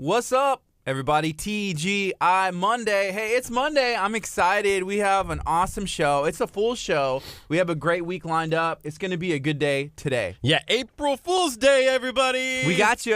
What's up, everybody? TGI Monday. Hey, it's Monday. I'm excited. We have an awesome show. It's a full show. We have a great week lined up. It's going to be a good day today. Yeah, April Fool's Day, everybody. We got you.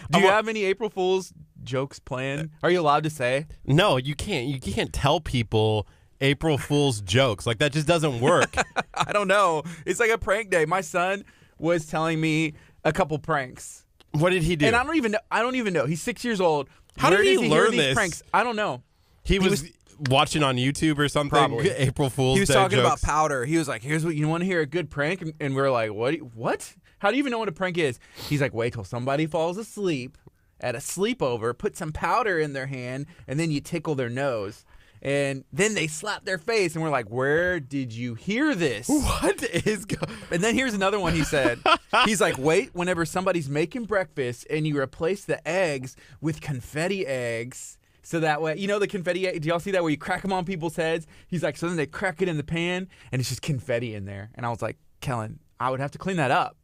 Do you have any April Fool's jokes planned? Are you allowed to say? No, you can't. You can't tell people April Fool's jokes. Like, that just doesn't work. I don't know. It's like a prank day. My son was telling me a couple pranks. What did he do? And I don't even know. He's 6 years old. How did he learn these this? Pranks? I don't know. He was watching on YouTube or something. Probably. April Fool's Day He was talking jokes. about powder. He was like, "Here's what you want to hear a good prank," and we're like, "What? How do you even know what a prank is?" He's like, "Wait till somebody falls asleep at a sleepover. Put some powder in their hand, and then you tickle their nose." And then they slap their face, and we're like, "Where did you hear this?" What is And then here's another one he said. He's like, "Wait, whenever somebody's making breakfast and you replace the eggs with confetti eggs, so that way, you know the confetti egg, do y'all see that where you crack them on people's heads?" He's like, "So then they crack it in the pan, and it's just confetti in there." And I was like, "Kellen, I would have to clean that up."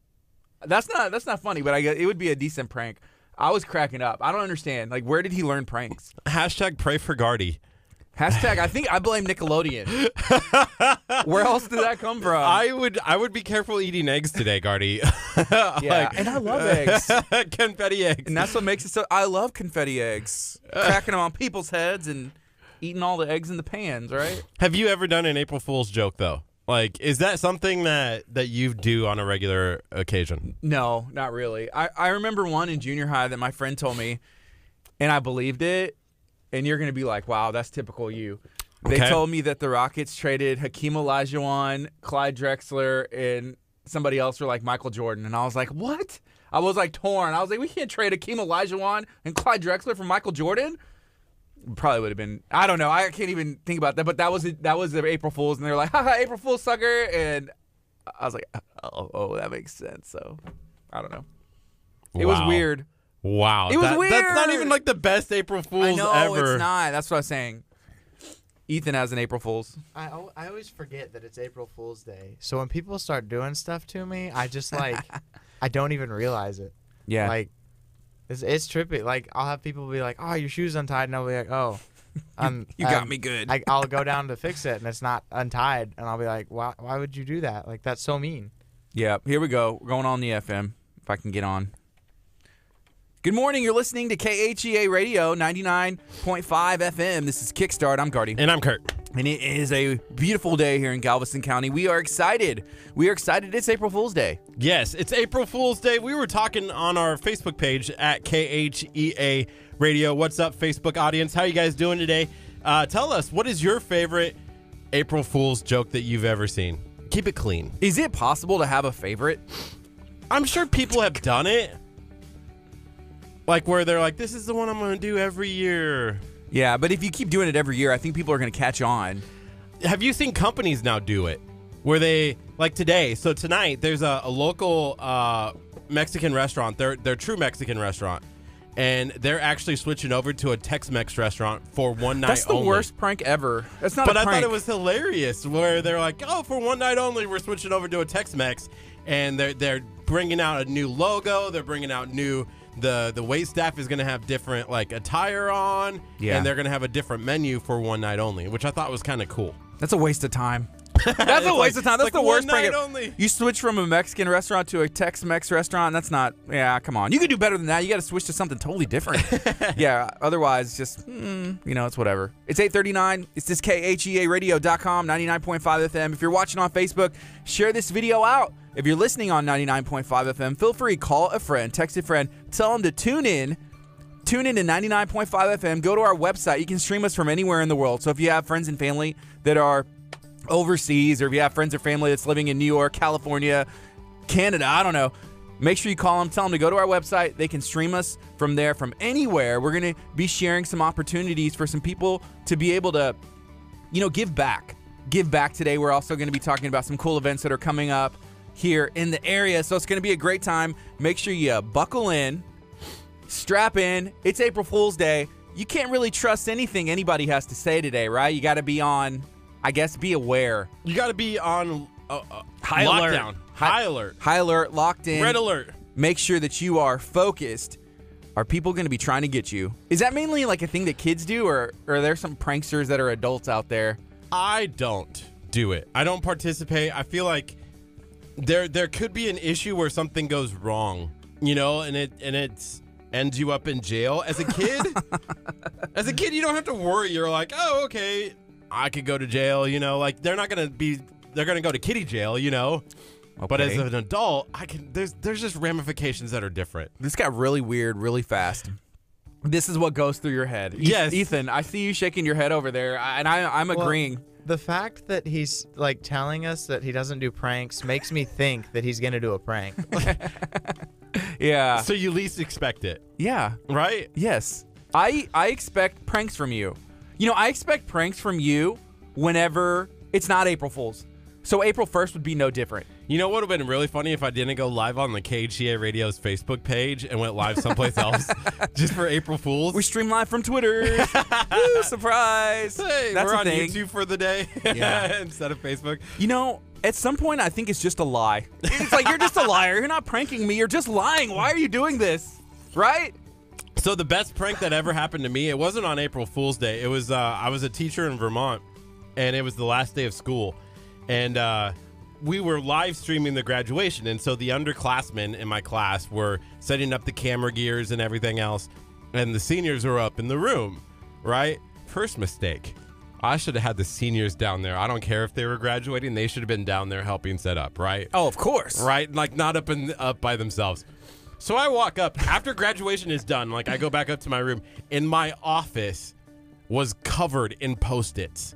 That's not funny, but I guess it would be a decent prank. I was cracking up. I don't understand. Like, where did he learn pranks? Hashtag pray for Gardy. Hashtag, I think I blame Nickelodeon. Where else did that come from? I would be careful eating eggs today, Gardy. Yeah, and I love eggs. Confetti eggs. And that's what makes it so. I love confetti eggs. Cracking them on people's heads and eating all the eggs in the pans, right? Have you ever done an April Fool's joke, though? Like, is that something that you do on a regular occasion? No, not really. I remember one in junior high that my friend told me, and I believed it. And you're going to be like, wow, that's typical you. They told me that the Rockets traded Hakeem Olajuwon, Clyde Drexler, and somebody else for like Michael Jordan. And I was like, what? I was like torn. I was like, we can't trade Hakeem Olajuwon and Clyde Drexler for Michael Jordan? Probably would have been. I don't know. I can't even think about that. But that was the April Fools. And they were like, haha, April Fool's sucker. And I was like, oh, that makes sense. So I don't know. It was weird. Wow. It was weird. That's not even like the best April Fool's I know, ever. it's not. That's what I was saying. Ethan has an April Fool's. I always forget that it's April Fool's Day. So when people start doing stuff to me, I just like, I don't even realize it. Yeah. Like, it's trippy. Like, I'll have people be like, "Oh, your shoe's untied," and I'll be like, "Oh, you got me good." I'll go down to fix it, and it's not untied, and I'll be like, "Why would you do that? Like, that's so mean." Yeah. Here we go. We're going on the FM. If I can get on. Good morning. You're listening to KHEA Radio 99.5 FM. This is Kickstart. I'm Gardy. And I'm Curt. And it is a beautiful day here in Galveston County. We are excited. It's April Fool's Day. Yes, it's April Fool's Day. We were talking on our Facebook page at KHEA Radio. What's up, Facebook audience? How you guys doing today? Tell us, what is your favorite April Fool's joke that you've ever seen? Keep it clean. Is it possible to have a favorite? I'm sure people have done it. Like, where they're like, this is the one I'm going to do every year. Yeah, but if you keep doing it every year, I think people are going to catch on. Have you seen companies now do it? Where they, like today, so tonight, there's a local Mexican restaurant. They're true Mexican restaurant. And they're actually switching over to a Tex-Mex restaurant for one night only. That's the worst prank ever. That's not a prank. But I thought it was hilarious where they're like, oh, for one night only, we're switching over to a Tex-Mex. And they're bringing out a new logo. They're bringing out new... The wait staff is going to have different like attire on, and they're going to have a different menu for one night only, which I thought was kind of cool. That's a waste of time. That's a waste of time. That's like the worst prank. Only. You switch from a Mexican restaurant to a Tex-Mex restaurant. That's not. Yeah, come on. You can do better than that. You got to switch to something totally different. Yeah. Otherwise, just it's whatever. It's 8:39. It's this KHEARadio.com 99.5 FM. If you're watching on Facebook, share this video out. If you're listening on 99.5 FM, feel free, call a friend, text a friend, tell them to tune in. Tune in to 99.5 FM. Go to our website. You can stream us from anywhere in the world. So if you have friends and family that are overseas, or if you have friends or family that's living in New York, California, Canada, I don't know, make sure you call them, tell them to go to our website. They can stream us from there, from anywhere. We're going to be sharing some opportunities for some people to be able to, give back. Give back today. We're also going to be talking about some cool events that are coming up here in the area. So it's going to be a great time. Make sure you buckle in, strap in. It's April Fool's Day. You can't really trust anything anybody has to say today, right? You got to be on, I guess, be aware. You got to be on high lockdown. Alert. High alert. High alert, locked in. Red alert. Make sure that you are focused Are people going to be trying to get you? Is that mainly like a thing that kids do, or are there some pranksters that are adults out there? I don't do it. I don't participate. I feel like there could be an issue where something goes wrong, you know, and it ends you up in jail. As a kid, you don't have to worry. You're like, oh, okay, I could go to jail, you know, like they're going to go to kiddie jail, you know. Okay. But as an adult, there's just ramifications that are different. This got really weird really fast. This is what goes through your head. Yes. Ethan, I see you shaking your head over there, and I'm agreeing. The fact that he's like telling us that he doesn't do pranks makes me think that he's gonna do a prank. Yeah. So you least expect it, Yeah. right? Yes. I expect pranks from you. You know, I expect pranks from you whenever it's not April Fool's. So April 1st would be no different. You know what would have been really funny if I didn't go live on the KHEA Radio's Facebook page and went live someplace else just for April Fools? We stream live from Twitter. Woo, surprise. Hey, That's we're a on thing. YouTube for the day Yeah. instead of Facebook. You know, at some point, I think it's just a lie. It's like, you're just a liar. You're not pranking me. You're just lying. Why are you doing this? Right? So the best prank that ever happened to me, it wasn't on April Fool's Day. It was I was a teacher in Vermont, and it was the last day of school. And we were live streaming the graduation, and so the underclassmen in my class were setting up the camera gears and everything else, and the seniors were up in the room, right? First mistake. I should have had the seniors down there. I don't care if they were graduating. They should have been down there helping set up, right? Oh, of course. Right? Like not up by themselves. So I walk up. After graduation is done, like I go back up to my room, and my office was covered in Post-its.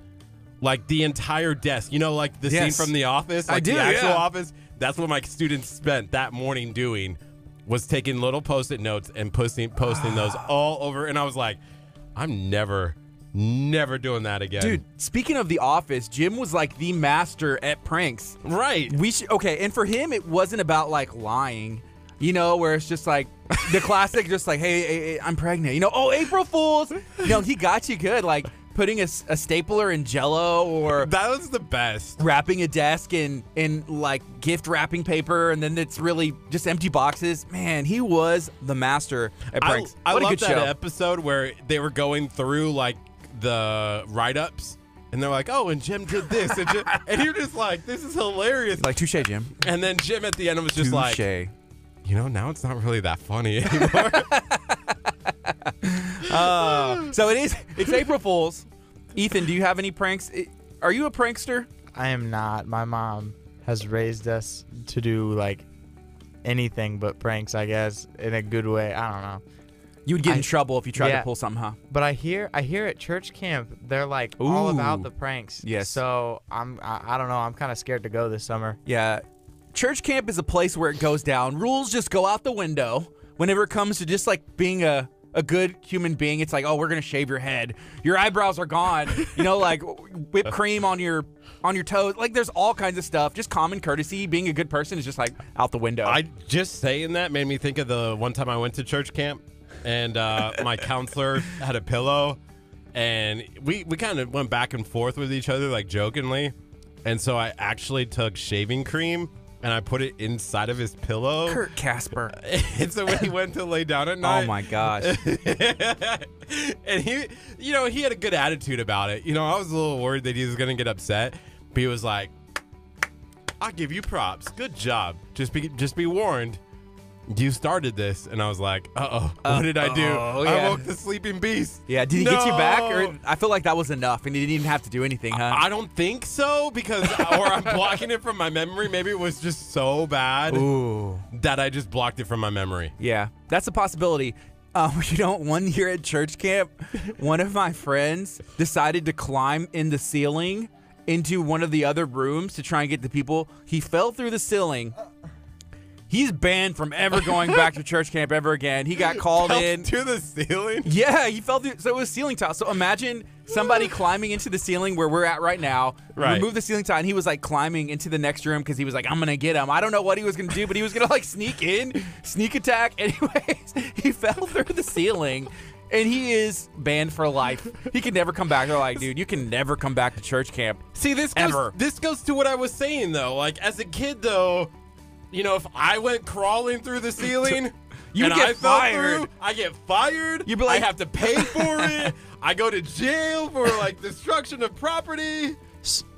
Like the entire desk, you know, like the scene from The Office, like I do, the actual yeah. office. That's what my students spent that morning doing, was taking little Post-it notes and posting those all over. And I was like, I'm never doing that again. Dude, speaking of The Office, Jim was like the master at pranks. Right. Okay, and for him, it wasn't about like lying, you know, where it's just like the classic, just like, hey, I'm pregnant, you know, oh, April Fools. You know, he got you good, like putting a stapler in Jell-O, or That was the best. wrapping a desk in like gift wrapping paper, and then it's really just empty boxes. Man, he was the master at pranks. I What a love good that show. episode where they were going through like the write-ups, and they're like, oh, and Jim did this, and, and you're just like, this is hilarious. Like, touche, Jim. And then Jim at the end was just like, Touche. you know, now it's not really that funny anymore. So it's April Fool's. Ethan, do you have any pranks? Are you a prankster? I am not. My mom has raised us to do like anything but pranks, I guess, in a good way. I don't know. You would get in trouble if you tried yeah. to pull something, huh? But I hear at church camp they're like all Ooh. about the pranks. Yes. So I don't know. I'm kind of scared to go this summer. Yeah. Church camp is a place where it goes down. Rules just go out the window whenever it comes to just like being a good human being. It's like, oh, we're gonna shave your head. Your eyebrows are gone. You know, like whipped cream on your toes. Like there's all kinds of stuff. Just common courtesy, being a good person is just like out the window. I just saying that made me think of the one time I went to church camp, and my counselor had a pillow, and we kind of went back and forth with each other, like jokingly. And so I actually took shaving cream and I put it inside of his pillow. Kurt Casper. And so when he went to lay down at night, Oh my gosh. and he, you know, he had a good attitude about it. You know, I was a little worried that he was going to get upset, but he was like, I'll give you props. Good job. Just be warned. You started this. And I was like, uh-oh. What did I do? Uh-oh, I yeah. woke the sleeping beast. Yeah, did he get you back? Or No. I feel like that was enough and he didn't even have to do anything, huh? I don't think so, because, or I'm blocking it from my memory. Maybe it was just so bad Ooh. that I just blocked it from my memory. Yeah, that's a possibility. You know, one year at church camp, one of my friends decided to climb in the ceiling into one of the other rooms to try and get the people. He fell through the ceiling. He's banned from ever going back to church camp ever again. He got called in. To the ceiling? Yeah, he fell through. So it was ceiling tile. So imagine somebody climbing into the ceiling where we're at right now. Right. Remove the ceiling tile, and he was like climbing into the next room because he was like, I'm gonna get him. I don't know what he was gonna do, but he was gonna like sneak in, sneak attack. Anyways, he fell through the ceiling. And he is banned for life. He can never come back. They're like, dude, you can never come back to church camp. See, this goes to what I was saying, though. Like, as a kid, though, you know, if I went crawling through the ceiling, You and would get I fell fired. through, I get fired. You'd be like- I have to pay for it. I go to jail for like destruction of property.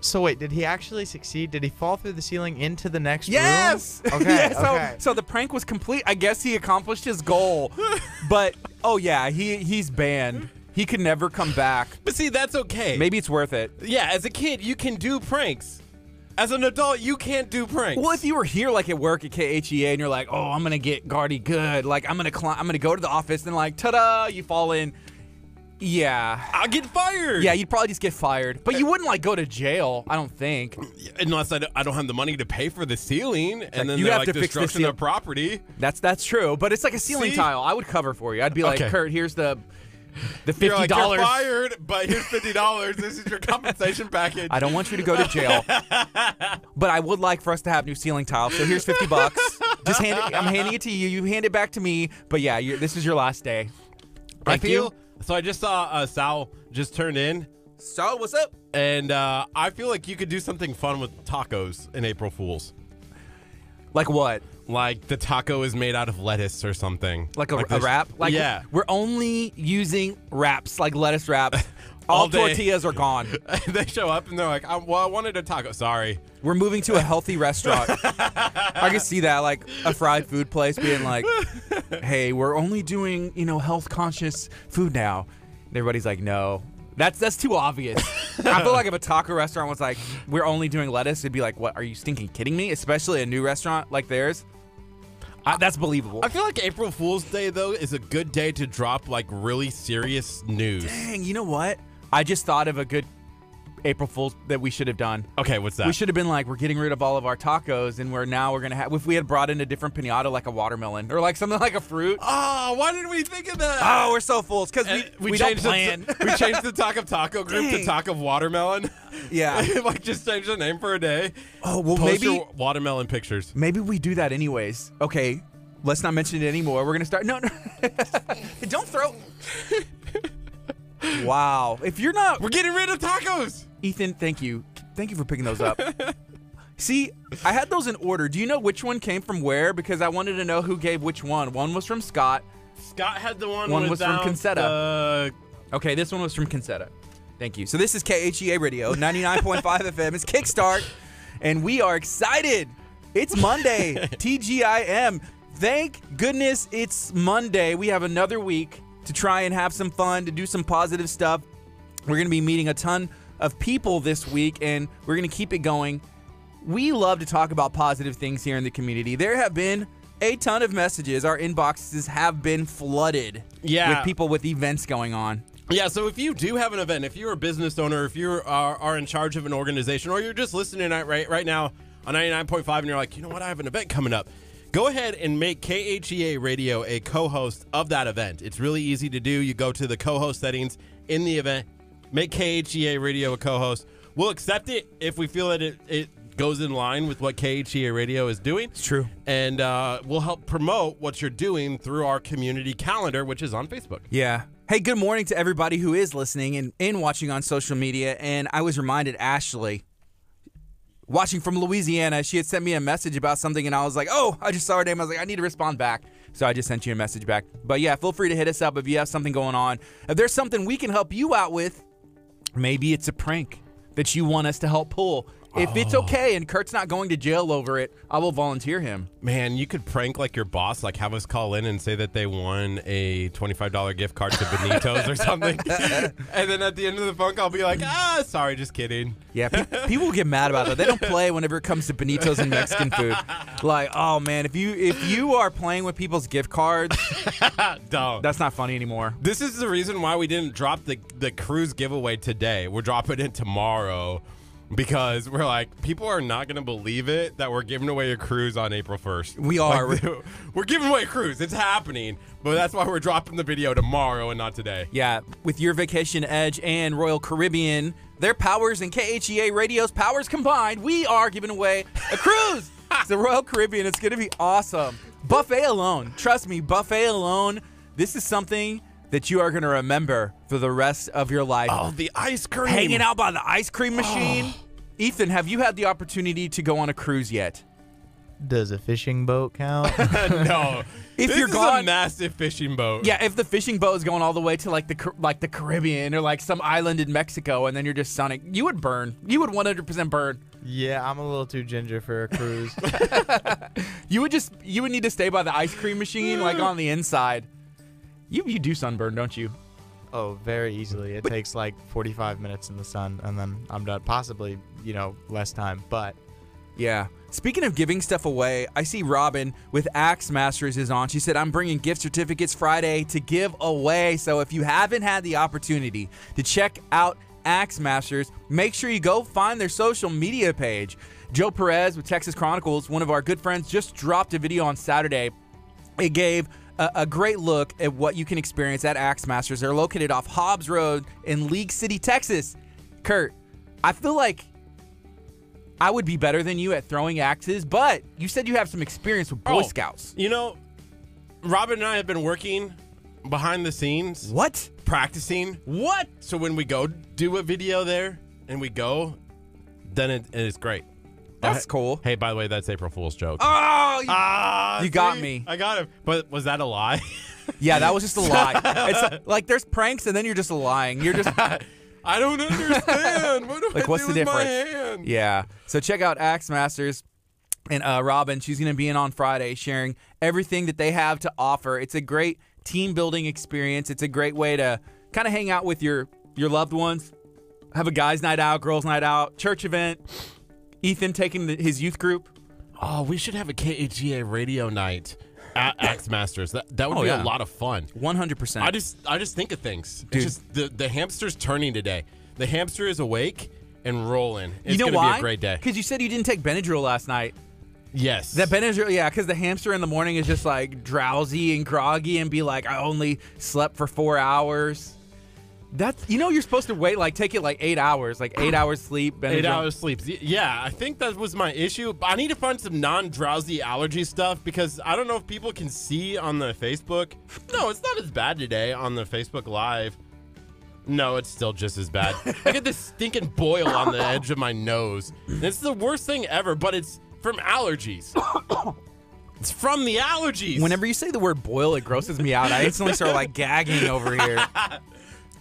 So wait, did he actually succeed? Did he fall through the ceiling into the next Yes. room? Okay. Yeah, Okay. so the prank was complete. I guess he accomplished his goal. But oh yeah, he's banned. He could never come back. But see, that's okay. Maybe it's worth it. Yeah, as a kid, you can do pranks. As an adult, you can't do pranks. Well, if you were here like at work at KHEA and you're like, oh, I'm gonna get Gardy good. Like I'm gonna go to the office and like, ta-da, you fall in. Yeah. I'll get fired. Yeah, you'd probably just get fired. But you wouldn't like go to jail, I don't think. Unless I don't have the money to pay for the ceiling, and then you they're have like to fix the destruction of property. That's true. But it's like a ceiling See? tile. I would cover for you. I'd be like, Okay. Kurt, here's the You're like, $50. you're fired, but here's $50. This is your compensation package. I don't want you to go to jail. But I would like for us to have new ceiling tiles. So here's $50. Just I'm handing it to you. You hand it back to me. But yeah, this is your last day. Thank you. So I just saw Sal just turned in, So what's up? and I feel like you could do something fun with tacos in April Fools. Like what? Like the taco is made out of lettuce or something. Like a this- wrap? Like yeah. We're only using wraps, like lettuce wraps. All All day. tortillas are gone. They show up and they're like, well, I wanted a taco. Sorry. We're moving to a healthy restaurant. I can see that, like a fried food place being like, hey, we're only doing, health conscious food now. And everybody's like, no. That's too obvious. I feel like if a taco restaurant was like, we're only doing lettuce, it'd be like, what, are you stinking kidding me? Especially a new restaurant like theirs. That's believable. I feel like April Fool's Day, though, is a good day to drop, like, really serious news. Dang, you know what? I just thought of a good April Fool's that we should have done. Okay, what's that? We should have been like, we're getting rid of all of our tacos, and we're going to have, if we had brought in a different pinata, like a watermelon, or like something like a fruit. Oh, why didn't we think of that? Oh, we're so fools, because we don't changed plan. we changed the Talk of Taco group to Dang. Talk of Watermelon. Yeah. Like, just change the name for a day. Oh, well, Post maybe your watermelon pictures. maybe we do that anyways. Okay, let's not mention it anymore. We're going to start. No. Don't throw. Wow. If you're not. We're getting rid of tacos. Ethan, thank you. Thank you for picking those up. See, I had those in order. Do you know which one came from where? Because I wanted to know who gave which one. One was from Scott. Scott had the one One was from without Concetta. the- Okay, this one was from Concetta. Thank you. So this is KHEA Radio, 99.5 FM. It's Kickstart, and we are excited. It's Monday, TGIM. Thank goodness it's Monday. We have another week to try and have some fun, to do some positive stuff. We're going to be meeting a ton of people this week, and we're going to keep it going. We love to talk about positive things here in the community. There have been a ton of messages. Our inboxes have been flooded with people with events going on. Yeah, so if you do have an event, if you're a business owner, if you are in charge of an organization, or you're just listening right now on 99.5 and you're like, you know what, I have an event coming up, go ahead and make KHEA Radio a co-host of that event. It's really easy to do. You go to the co-host settings in the event, make KHEA Radio a co-host. We'll accept it if we feel that it goes in line with what KHEA Radio is doing. It's true. And we'll help promote what you're doing through our community calendar, which is on Facebook. Yeah. Hey, good morning to everybody who is listening and watching on social media. And I was reminded, Ashley, watching from Louisiana, she had sent me a message about something, and I was like, oh, I just saw her name. I was like, I need to respond back. So I just sent you a message back. But yeah, feel free to hit us up if you have something going on. If there's something we can help you out with, maybe it's a prank that you want us to help pull. If it's okay and Kurt's not going to jail over it, I will volunteer him. Man, you could prank like your boss, like have us call in and say that they won a $25 gift card to Benito's or something. And then at the end of the phone call, I'll be like, sorry, just kidding. Yeah, people get mad about that. They don't play whenever it comes to Benito's and Mexican food. Like, oh man, if you are playing with people's gift cards, Don't. that's not funny anymore. This is the reason why we didn't drop the cruise giveaway today. We're dropping it tomorrow. Because we're like, people are not going to believe it that we're giving away a cruise on April 1st. We are. Like, we're giving away a cruise. It's happening. But that's why we're dropping the video tomorrow and not today. Yeah, with Your Vacation Edge and Royal Caribbean, their powers and KHEA Radio's powers combined, we are giving away a cruise. It's the Royal Caribbean. It's going to be awesome. Buffet alone. Trust me, buffet alone. This is something that you are going to remember for the rest of your life. Oh, the ice cream. Hanging out by the ice cream machine. Ethan, have you had the opportunity to go on a cruise yet? Does a fishing boat count? No. If This you're is gone, a massive fishing boat. yeah, if the fishing boat is going all the way to like the Caribbean or like some island in Mexico, and then you're just sunning, you would burn. You would 100% burn. Yeah, I'm a little too ginger for a cruise. You would need to stay by the ice cream machine, like on the inside. You do sunburn, don't you? Oh, very easily. It takes like 45 minutes in the sun, and then I'm done. Possibly, less time, but Yeah. Speaking of giving stuff away, I see Robin with Axe Masters is on. She said, I'm bringing gift certificates Friday to give away. So if you haven't had the opportunity to check out Axe Masters, make sure you go find their social media page. Joe Perez with Texas Chronicles, one of our good friends, just dropped a video on Saturday. It gave a great look at what you can experience at Axe Masters. They're located off Hobbs Road in League City, Texas. Kurt, I feel like I would be better than you at throwing axes, but you said you have some experience with Boy Scouts. Robin and I have been working behind the scenes. What? Practicing. What? So when we go do a video there and we go, then it is great. That's cool. Hey, by the way, that's April Fool's joke. Oh, you got see? me. I got him. But was that a lie? Yeah, that was just a lie. It's like there's pranks and then you're just lying. You're just I don't understand. What do like, I what's do the with my difference? hand? Yeah. So check out Axe Masters. And Robin, she's going to be in on Friday sharing everything that they have to offer. It's a great team building experience. It's a great way to kind of hang out with your loved ones, have a guys' night out, girls' night out, church event. Ethan taking his youth group. Oh, we should have a KHEA radio night at Axe Masters. That would be a lot of fun. 100%. I just think of things. Dude. It's just the hamster's turning today. The hamster is awake and rolling. It's you know gonna why? be a great day. Because you said you didn't take Benadryl last night. Yes. That Benadryl, yeah, because the hamster in the morning is just like drowsy and groggy and be like, I only slept for 4 hours. That's, you're supposed to wait, like take it like 8 hours, like 8 hours sleep. Benadryl. 8 hours sleep. Yeah, I think that was my issue. I need to find some non-drowsy allergy stuff because I don't know if people can see on the Facebook. No, it's not as bad today on the Facebook Live. No, it's still just as bad. I get this stinking boil on the edge of my nose. And it's the worst thing ever, but it's from allergies. It's from the allergies. Whenever you say the word boil, it grosses me out. I instantly start like gagging over here.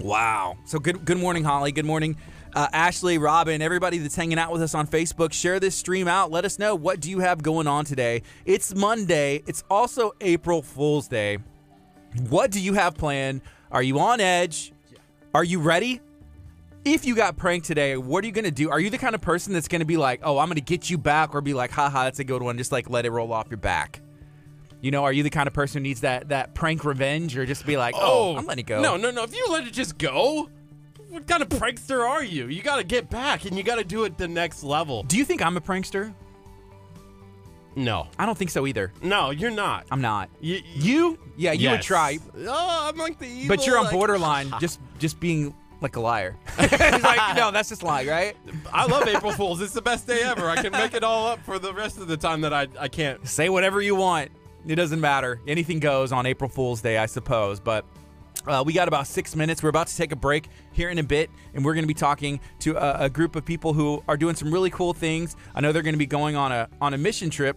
Wow. So good morning, Holly. Good morning, Ashley, Robin, everybody that's hanging out with us on Facebook. Share this stream out. Let us know, what do you have going on today? It's Monday. It's also April Fool's Day. What do you have planned? Are you on edge? Are you ready? If you got pranked today, what are you going to do? Are you the kind of person that's going to be like, oh, I'm going to get you back, or be like, haha, that's a good one. Just like let it roll off your back. Are you the kind of person who needs that prank revenge, or just be like, oh, I'm letting it go? No. If you let it just go, what kind of prankster are you? You got to get back, and you got to do it the next level. Do you think I'm a prankster? No. I don't think so either. No, you're not. I'm not. You? Yeah, you would try. Oh, I'm like the evil. But you're on borderline, just being like a liar. He's like, no, that's just lying, right? I love April Fools. It's the best day ever. I can make it all up for the rest of the time that I can't. Say whatever you want. It doesn't matter. Anything goes on April Fool's Day, I suppose. But we got about 6 minutes. We're about to take a break here in a bit, and we're going to be talking to a group of people who are doing some really cool things. I know they're going to be going on a mission trip.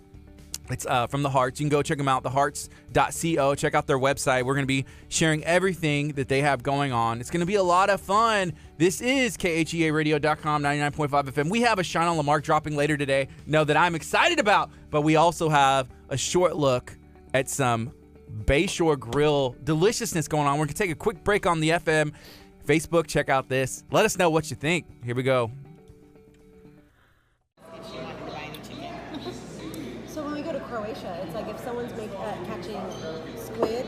It's from the Hearts. You can go check them out, thehearts.co. Check out their website. We're going to be sharing everything that they have going on. It's going to be a lot of fun. This is KHEAradio.com, 99.5 FM. We have a Shine on Lamarck dropping later today. No, that I'm excited about. But we also have a short look at some Bayshore Grill deliciousness going on. We're going to take a quick break on the FM. Facebook, check out this. Let us know what you think. Here we go. So when we go to Croatia, it's like if someone's catching squid,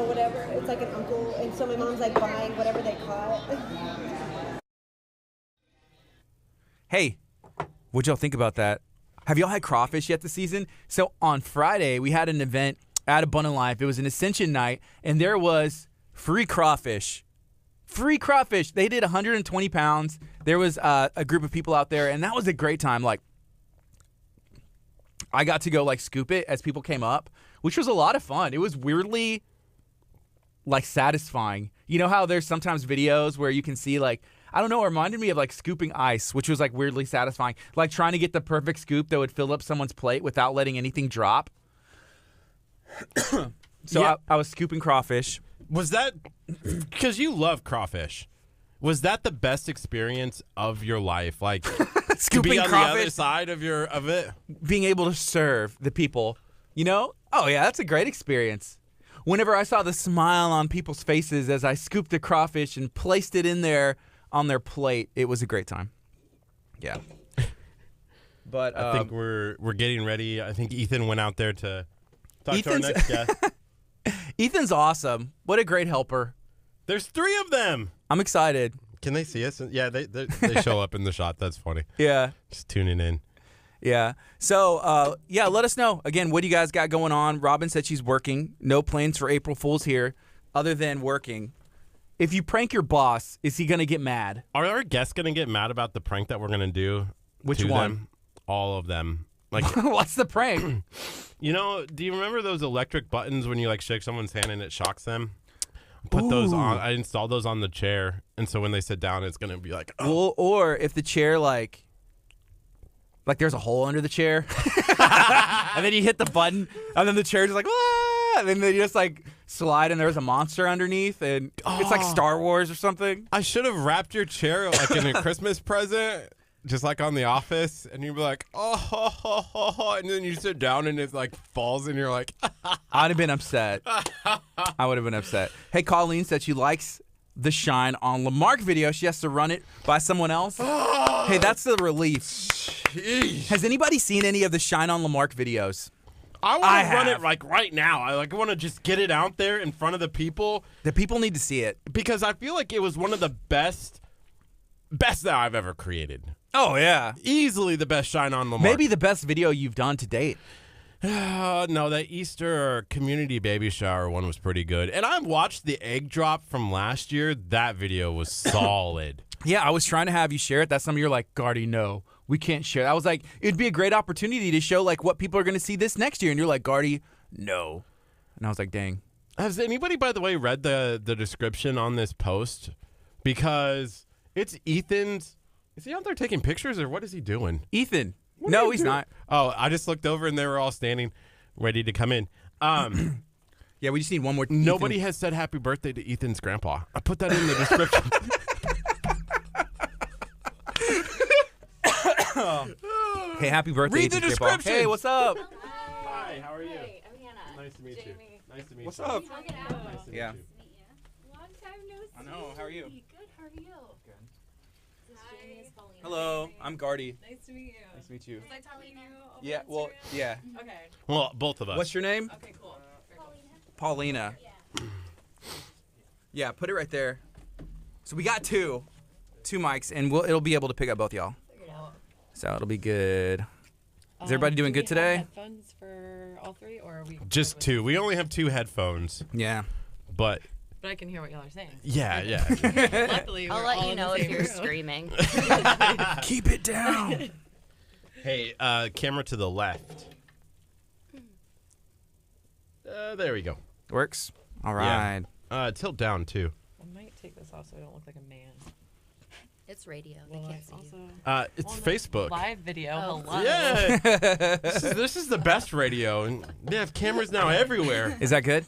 whatever, it's like an uncle, and so my mom's like buying whatever they caught. Hey, what'd y'all think about that? Have y'all had crawfish yet this season? So on Friday, we had an event at Abundant Life. It was an Ascension night, and there was free crawfish. Free crawfish. They did 120 pounds. There was a group of people out there, and that was a great time. Like, I got to go like scoop it as people came up, which was a lot of fun. It was weirdly like satisfying. You know how there's sometimes videos where you can see like, I don't know, it reminded me of like scooping ice, which was like weirdly satisfying. Like trying to get the perfect scoop that would fill up someone's plate without letting anything drop. So Yeah. I was scooping crawfish. Was that because you love crawfish? Was that the best experience of your life? Like to Scooping be on crawfish, the other side of it? being able to serve the people, you know? Oh yeah, that's a great experience. Whenever I saw the smile on people's faces as I scooped the crawfish and placed it in there on their plate, it was a great time. Yeah. But I think we're getting ready. I think Ethan went out there to talk to our Ethan's- next guest. Ethan's awesome. What a great helper. There's 3 of them. I'm excited. Can they see us? Yeah, they show up in the shot. That's funny. Yeah. Just tuning in. Yeah. So, yeah, let us know. Again, what do you guys got going on? Robin said she's working. No plans for April Fools here other than working. If you prank your boss, is he going to get mad? Are our guests going to get mad about the prank that we're going to do? Which to one? them? All of them. Like, What's the prank? you know, do you remember those electric buttons when you like shake someone's hand and it shocks them? Put those on. I installed those on the chair, and so when they sit down, it's going to be like, oh. Well, or if the chair, like there's a hole under the chair, and then you hit the button, and then the chair's just like, ah! And then they just like slide, and there's a monster underneath, and it's like Star Wars or something. I should have wrapped your chair like in a Christmas present, just like on The Office, and you'd be like, oh, and then you sit down and it like falls, and you're like, I'd have been upset. I would have been upset. Hey, Colleen said she likes the Shine on Lamarck video. She has to run it by someone else. Hey, that's the relief. Jeez. Has anybody seen any of the Shine on Lamarck videos? I want I to run it have. like right now. I want to just get it out there in front of the people The people need to see it. because I feel like it was one of the best that I've ever created. Oh, yeah. Easily the best Shine on Lamarck. Maybe the best video you've done to date. No, that Easter community baby shower one was pretty good. And I watched the egg drop from last year. That video was solid. Yeah, I was trying to have you share it. That's something you're like, Gardy, no, we can't share. I was like, it'd be a great opportunity to show like what people are going to see this next year. And you're like, Gardy, no. And I was like, dang. Has anybody, by the way, read the description on this post? Because it's Ethan's. Is he out there taking pictures or what is he doing? Ethan. What are No, you he's doing? not. Oh, I just looked over and they were all standing ready to come in. Yeah, we just need one more. Nobody Ethan. has said happy birthday to Ethan's grandpa. I put that in the description. Hey, happy birthday. Read the Ethan's grandpa. description. Hey, what's up? Hi, how are you? Hey, I'm Hannah. Nice to meet you. Nice to meet What's you. up? How's it going? Nice to meet Yeah. you. Long time no see. I know, how are you? Good, how are you? Good. This is Jamie, is Paulina. Hello, I'm Gardy. Nice to meet you. Nice to meet you. Was I telling you? over Yeah, well, Instagram? yeah. Okay. Well, both of us. What's your name? Okay, cool. Paulina. Yeah, put it right there. So we got two mics, and it'll be able to pick up both y'all. So it'll be good. Is everybody doing good today? Headphones for all 3, or are we? Just 2. We only have 2 headphones, Yeah. but But I can hear what y'all are saying. yeah. Luckily, I'll we're let all you in the know if same you're room. screaming. Keep it down. Hey, camera to the left. There we go. Works. All Yeah. right. Tilt down too. I might take this off so I don't look like a man. It's radio. They Well, can't see also you. It's on the Facebook. live video. Oh. Hello. Yeah. this is the best radio, and they have cameras now everywhere. Is that good?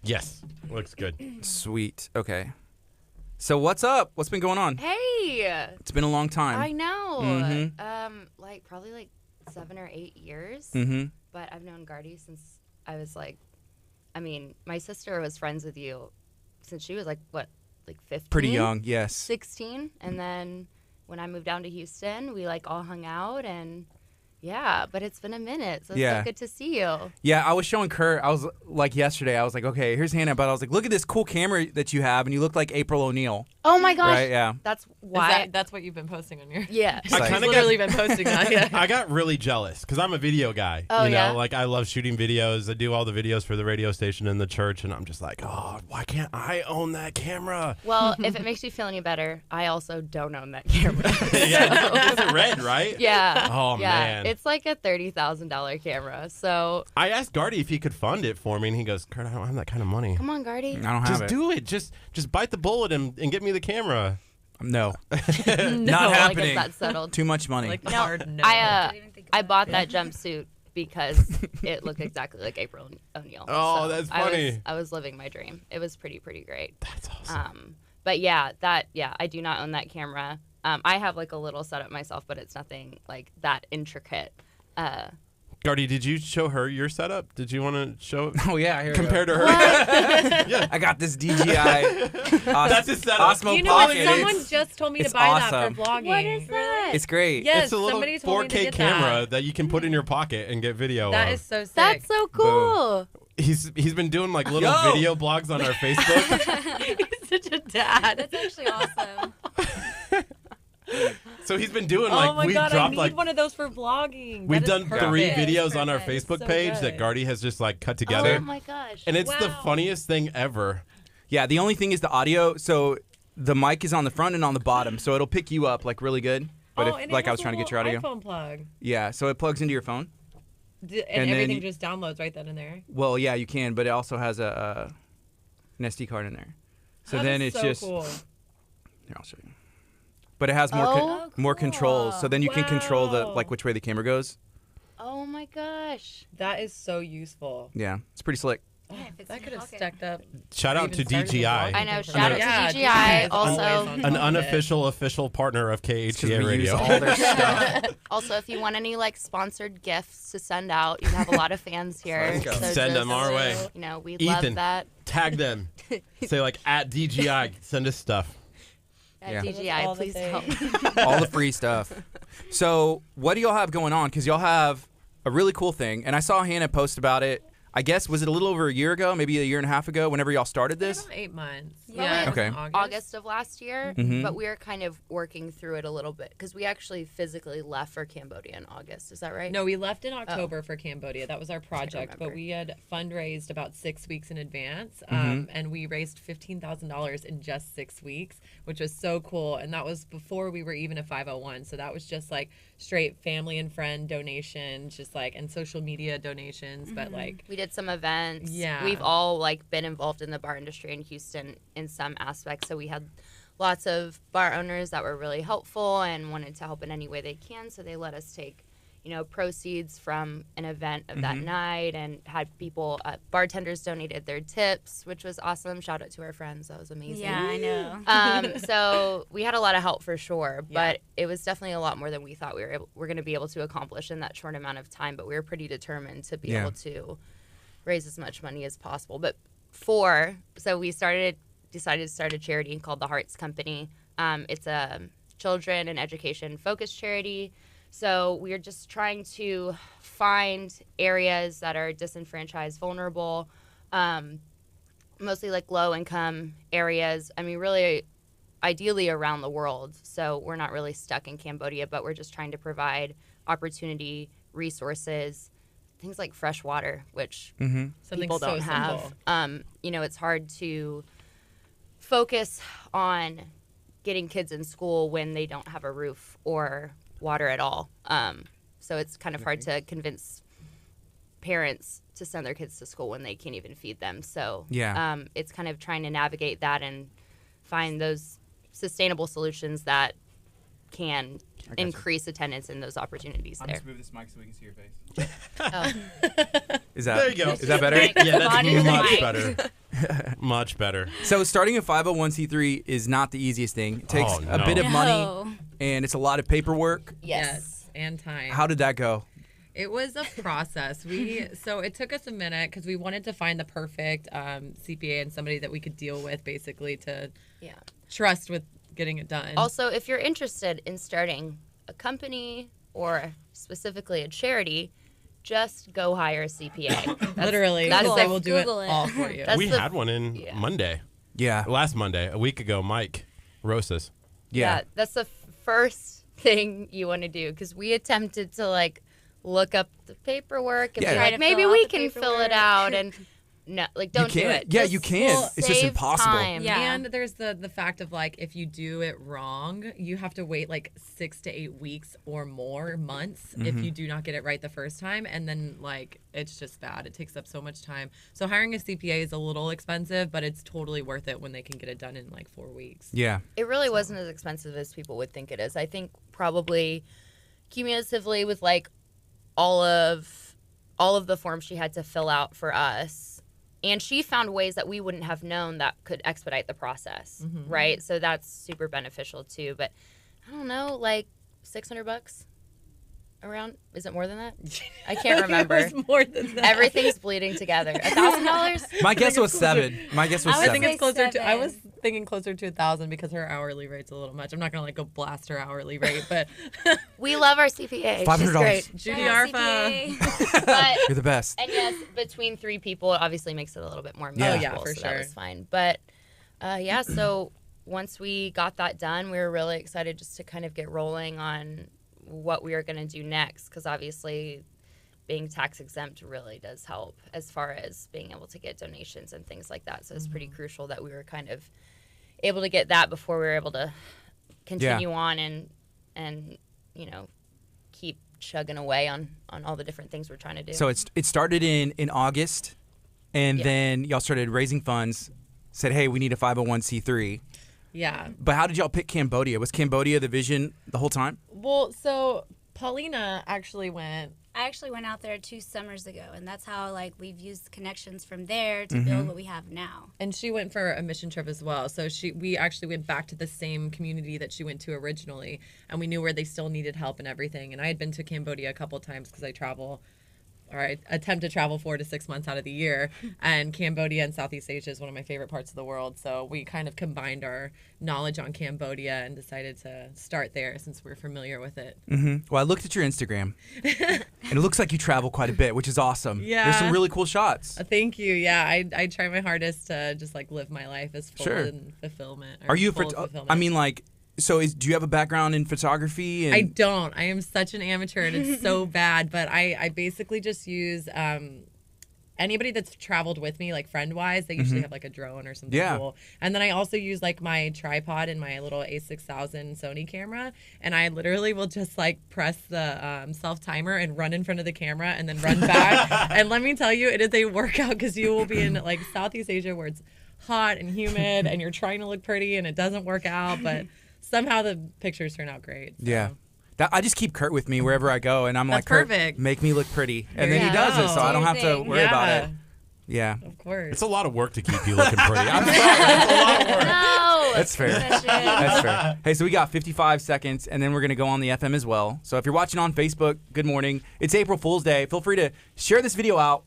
Yes, looks good. Sweet. Okay. So what's up? What's been going on? Hey, It's been a long time. I know. Mhm. Like probably like 7 or 8 years. Mm-hmm. But I've known Gardy since I was like, I mean, my sister was friends with you since she was like what, like 15? Pretty young, yes. 16, and then when I moved down to Houston, we like all hung out, and yeah, but it's been a minute, so it's Yeah. so good to see you. Yeah, I was showing Kurt. I was like yesterday. I was like, okay, here's Hannah, but I was like, look at this cool camera that you have, and you look like April O'Neil. Oh my gosh, Right? Yeah. that's Is why. that's what you've been posting on your. Yeah. I Like- kind He's of literally got. been posting that. Yeah. I got really jealous because I'm a video guy. Oh, you know, yeah? like I love shooting videos. I do all the videos for the radio station and the church, and I'm just like, oh, why can't I own that camera? Well, if it makes you feel any better, I also don't own that camera. Yeah, it's red, right? Yeah. Oh, yeah. man. It's like a $30,000 camera. So I asked Gardy if he could fund it for me, and he goes, Kurt, I don't have that kind of money. come on, Gardy. I don't have Just it. do it. Just bite the bullet and get me the camera. No. No, Not like, happening. is that settled? Too much money. Like No, hard no. I bought that jumpsuit because it looked exactly like April O'Neil. Oh, So that's funny. I was living my dream. It was pretty great. That's awesome. But yeah, I do not own that camera. I have like a little setup myself, but it's nothing like that intricate. Gardy, did you show her your setup? Did you want to show it? Oh, yeah. Here Compared to her? I got this DJI That's his setup. Osmo You know what? Pocket. Someone It's- just told me to it's buy awesome. that for vlogging. What is that? It's great. Yes, It's a little somebody told me to 4K get camera that. that you can put in your pocket and get video That of. is so sick. That's so cool. He's been doing like little Yo! video blogs on our Facebook. He's such a dad. That's actually awesome. So he's been doing Oh like my we've god, I dropped need like one of those for vlogging. we've That is done perfect. 3 It is videos on our perfect. Facebook So page that good. Gardy has just like cut together. Oh my gosh. And it's the Wow. funniest thing ever. Yeah, the only thing is the audio. So the mic is on the front and on the bottom, so it'll pick you up like really good. But Oh, if, and it like I has was a trying to get your audio. little iPhone plug. Yeah, so it plugs into your phone. And And then everything you- just downloads right then and there. Well, yeah, you can, but it also has an SD card in there. So That then is it's so just cool. here, I'll show you. But it has more controls, so then you can control the Wow. like which way the camera goes. Oh my gosh. That is so useful. Yeah, it's pretty slick. Oh, fits that in could your have pocket. stacked up. Shout out to Even started the DGI. vlog. I know. Yeah, Shout out to DGI DGI. is always Also, on An top of it. unofficial official partner of 'Cause KHEA we use Radio. all their stuff. also, if you want any like sponsored gifts to send out, you have a lot of fans here. Let's go. So Send them just, our way. You know, we Ethan. love that. Tag them. Say like at DGI. Send us stuff. Yeah. DGI, All the please help. All the free stuff. So what do y'all have going on? Because y'all have a really cool thing, and I saw Hannah post about it. I guess, was it a little over a year ago, maybe a year and a half ago, whenever y'all started this? About 8 months. Yeah. it was Okay. in August of last year, Mhm. but we are kind of working through it a little bit because we actually physically left for Cambodia in August. Is that right? No, we left in October for Cambodia. That was our project, but remember. we had fundraised about 6 weeks in advance, Mm-hmm. and we raised $15,000 in just 6 weeks, which was so cool. And that was before we were even a 501, so that was just like straight family and friend donations, just like and social media donations, but like We did some events. Yeah. We've all like been involved in the bar industry in Houston in some aspects. So we had lots of bar owners that were really helpful and wanted to help in any way they can. So they let us take, you know, proceeds from an event of that night and had people, bartenders donated their tips, which was awesome. Shout out to our friends. That was amazing. Yeah, I know. So we had a lot of help for sure, Yeah. but it was definitely a lot more than we thought we were going to be able to accomplish in that short amount of time. But we were pretty determined to be Yeah. able to raise as much money as possible. But so we decided to start a charity called the Hearts Company. It's a children and education focused charity. So we're just trying to find areas that are disenfranchised, vulnerable, mostly like low income areas. I mean, really, ideally around the world. So we're not really stuck in Cambodia, but we're just trying to provide opportunity, resources, things like fresh water, which something people so don't have. simple. You know, it's hard to focus on getting kids in school when they don't have a roof or water at all. So it's kind of hard to convince parents to send their kids to school when they can't even feed them. So Yeah. it's kind of trying to navigate that and find those sustainable solutions that can gotcha. increase attendance in those opportunities there. move this mic so we can see your face. Oh. Is that There you go. Is that better? Yeah, that's Body much mic. better. Much better. So starting a 501c3 is not the easiest thing. It takes Oh, a no. bit of money, No. and it's a lot of paperwork. Yes. And time. How did that go? It was a process. So it took us a minute because we wanted to find the perfect CPA and somebody that we could deal with, basically to Yeah. trust with getting it done. Also, if you're interested in starting a company or specifically a charity, just go hire a CPA. That's- literally, that's because the- they will do Google it. all for you. That's We the- had one in yeah. Monday. Yeah. Last Monday, a week ago, Mike Rosas. Yeah. That's the first thing you want to do because we attempted to like look up the paperwork and Yeah. be Try like, to maybe fill out we the can fill it paperwork. out and no, like don't do it. Yeah, Just you can. Well, It's just save impossible. time. Yeah. And there's the fact of like if you do it wrong, you have to wait like 6 to 8 weeks or more months if you do not get it right the first time, and then like it's just bad. It takes up so much time. So hiring a CPA is a little expensive, but it's totally worth it when they can get it done in like 4 weeks. Yeah. It really wasn't as expensive as people would think it is. I think probably cumulatively with like all of the forms she had to fill out for us, and she found ways that we wouldn't have known that could expedite the process, right? So that's super beneficial too. But I don't know, like $600 around? Is it more than that? I can't remember. It was more than that. Everything's bleeding together. $1,000? My guess was 7. My guess was I would 7. I think it's closer to. I 7. was thinking closer to 1,000 because her hourly rate's a little much. I'm not gonna like go blast her hourly rate, but We love our CPA. She's $500. great. Judy Shout out Arfa. CPA. But You're the best. and yes, between 3 people, it obviously makes it a little bit more Yeah. manageable. Oh, yeah, for so that sure. was fine. But yeah, so once we got that done, we were really excited just to kind of get rolling on what we were going to do next, because obviously being tax exempt really does help as far as being able to get donations and things like that. So it's pretty crucial that we were kind of able to get that before we were able to continue on and you know, keep chugging away on all the different things we're trying to do. So it started in August, and Yeah. then y'all started raising funds, said, hey, we need a 501c3. yeah. But how did y'all pick Cambodia? Was Cambodia the vision the whole time? Well, so Paulina actually went. I actually went out there 2 summers ago, and that's how like we've used connections from there to build what we have now. And she went for a mission trip as well. So we actually went back to the same community that she went to originally, and we knew where they still needed help and everything. And I had been to Cambodia a couple times because I travel, or I attempt to travel 4 to 6 months out of the year. And Cambodia and Southeast Asia is one of my favorite parts of the world. So we kind of combined our knowledge on Cambodia and decided to start there since we're familiar with it. Well, I looked at your Instagram, and it looks like you travel quite a bit, which is awesome. Yeah. There's some really cool shots. Thank you. Yeah, I try my hardest to just like live my life as full Sure. in fulfillment. or Are you, full of I fulfillment. mean, like, so do you have a background in photography? And I don't. I am such an amateur and it's so bad, but I basically just use anybody that's traveled with me, like friend-wise, they usually have like a drone or something Yeah. cool. And then I also use like my tripod and my little A6000 Sony camera, and I literally will just like press the self-timer and run in front of the camera and then run back. And let me tell you, it is a workout because you will be in like Southeast Asia where it's hot and humid and you're trying to look pretty and it doesn't work out, but somehow the pictures turn out great. So. Yeah. I just keep Kurt with me wherever I go, and I'm like, That's Kurt, perfect. make me look pretty. And There then he you does it, go. so I don't Do have your to thing. worry about Yeah. it. Yeah. Of course. It's a lot of work to keep you looking pretty. I'm sorry. It's a lot of work. no. That's fair. That's fair. Hey, so we got 55 seconds, and then we're going to go on the FM as well. So if you're watching on Facebook, good morning. It's April Fool's Day. Feel free to share this video out.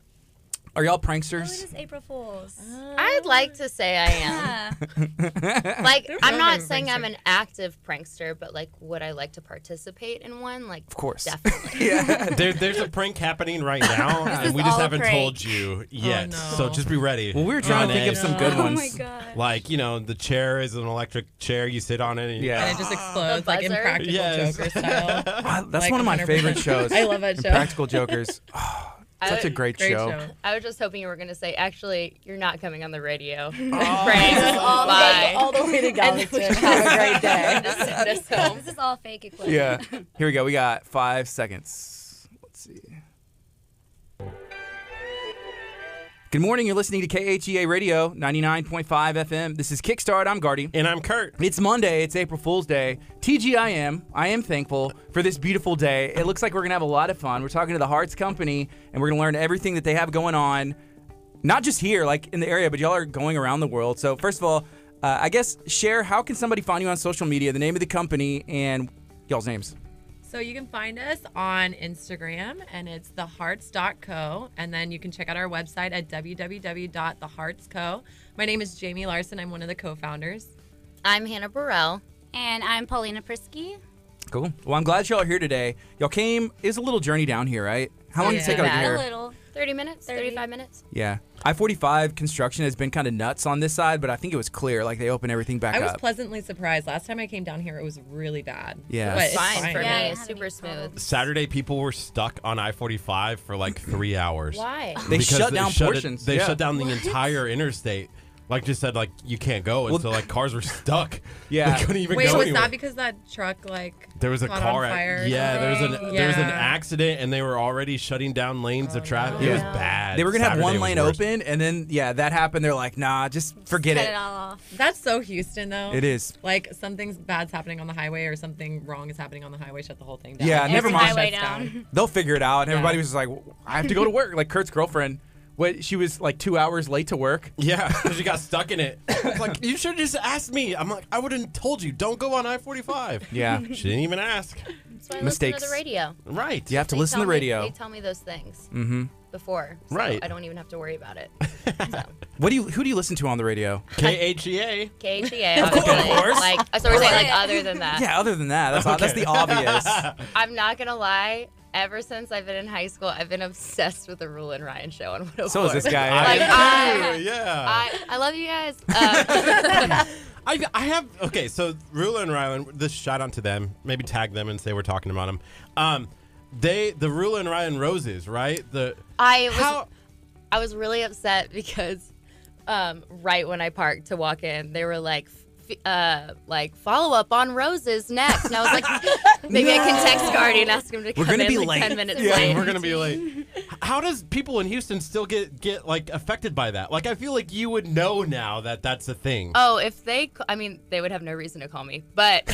Are y'all Oh, it pranksters? is April Fool's. I'd like to say I am. Yeah. Like, They're I'm not both saying I'm prankster. an active prankster, but like, would I like to participate in one? Like, Of course. definitely. There's a prank happening right now, This and is we just all a haven't prank. told you yet. no. So just be ready. Well, we were trying to think of some good Oh ones. my god. Like, you know, the chair is an electric chair. You sit on it. And Yeah. And it just explodes The like buzzer? Impractical Yes. Joker style. That's Like one of my 100%. favorite shows. I love that show. Practical Jokers. Such a great Great show. show. I was just hoping you were going to say, actually, you're not coming on the radio. This is Pranks. all Bye. All the way to Galveston. Have a great day. Just send us home. This is all fake equipment. Yeah. Here we go. We got 5 seconds. Let's see. Good morning. You're listening to KHEA Radio 99.5 FM. This is Kickstart. I'm Gardy. And I'm Kurt. It's Monday. It's April Fool's Day. TGIM. I am thankful for this beautiful day. It looks like we're going to have a lot of fun. We're talking to the Hearts Company, and we're going to learn everything that they have going on, not just here, like in the area, but y'all are going around the world. So first of all, I guess share, how can somebody find you on social media, the name of the company, and y'all's names? So you can find us on Instagram, and it's thehearts.co. And then you can check out our website at www.theheartsco. My name is Jamie Larson. I'm one of the co-founders. I'm Hannah Burrell. And I'm Paulina Prisky. Cool. Well, I'm glad y'all are here today. Y'all came, it was a little journey down here, right? How long did it Yeah. take out Bad. here? A little. 30 minutes, 30. 35 minutes. Yeah. I-45 construction has been kind of nuts on this side, but I think it was clear. Like, they opened everything back I was up. pleasantly surprised. Last time I came down here, it was really bad. Yeah. But It's fine for Yeah, I me. didn't It's have super any smooth. problems. Saturday, people were stuck on I-45 for like 3 hours. Why? They Because shut down portions. They Yeah. shut down the entire interstate. Like, just said, like, you can't go. And so, like, cars were stuck. Yeah. They couldn't even Wait, go was anywhere. that because that truck, like, There was a caught car on fire or Yeah, there was an something? there was an Yeah. accident, and they were already shutting down lanes of traffic. It was no. bad. They were going to have Saturday one was lane worse. open, and then, yeah, that happened. They're like, nah, just forget Cut it. it all off. That's so Houston, though. It is. Like, something bad's happening on the highway or something wrong is happening on the highway, shut the whole thing down. Yeah, Like, never everything mind. Highway shuts down. They'll figure it out. And Yeah. everybody was just like, I have to go to work. Like, Kurt's girlfriend, she was like 2 hours late to work. Yeah, because you got stuck in it. It's like, you should have just asked me. I'm like, I would have told you, don't go on I-45. Yeah. She didn't even ask. That's why I Mistakes. listen to the radio. Right. You have to They listen to tell the me- radio. They tell me those things Mm-hmm. before, so Right. I don't even have to worry about it. So. Who do you listen to on the radio? KHEA. KHEA, Of obviously. course. Like, so we're saying, like, other than that. Yeah, other than that, that's the obvious. I'm not going to lie. Ever since I've been in high school, I've been obsessed with the Rule and Ryan show on 104. So is this guy. Like, Yeah. I love you guys. I have okay. So Rula and Rylan, this shout out to them. Maybe tag them and say we're talking about them. The Rula and Ryan roses, right? I was really upset because right when I parked to walk in, they were like follow up on roses next, and I was like, maybe I can text Gardy and ask him to come gonna in be like late. 10 minutes Yeah, late. we're gonna be late. How does people in Houston still get like affected by that? Like, I feel like you would know now that that's a thing. Oh, if they, I mean, they would have no reason to call me, but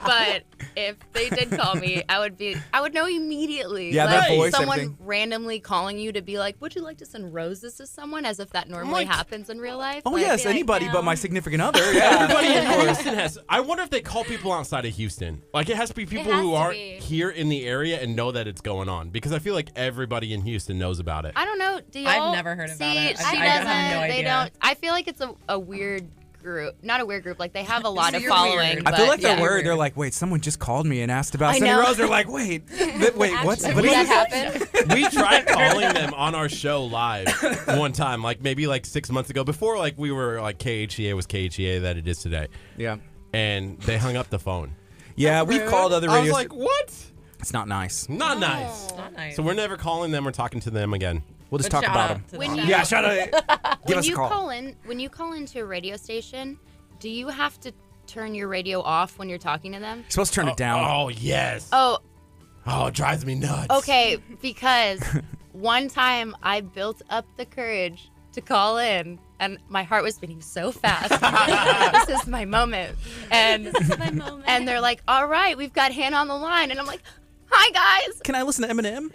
but if they did call me, I would know immediately. Yeah, like, that voice, someone everything. randomly calling you to be like, would you like to send roses to someone, as if that normally Like- happens in real life. Oh, Like, yes, be like, anybody no. but my significant other. Yeah. Everybody in Houston has. I wonder if they call people outside of Houston. Like, it has to be people has who to aren't be. here in the area and know that it's going on. Because I feel like everybody in Houston knows about it. I don't know. Do y'all I've never heard about see, it. She I doesn't. have no They idea. don't. I feel like it's a weird group. Not a weird group. Like, they have a lot So of you're following. weird. I feel but like they're yeah. worried. They're like, wait, someone just called me and asked about I Sunny know. Rose. They're like, wait, what's Actually, what Did is that this? happen? We tried calling them on our show live one time, like maybe like 6 months ago, before like we were like KHEA was KHEA that it is today, Yeah. and they hung up the phone. Yeah, we've called other I was radios. like, what? It's not nice. Not nice. Not nice. So we're never calling them or talking to them again. We'll just But talk shout about out them. to When them. you- Yeah, shut up. Give When us a you call. when you call into a radio station, do you have to turn your radio off when you're talking to them? You're supposed to turn it down. Oh yes. Oh, Oh, it drives me nuts. okay. Because one time I built up the courage to call in, and my heart was beating so fast. This is my moment. And My moment. and they're like, "All right, we've got Hannah on the line," and I'm like, "Hi guys." Can I listen to Eminem?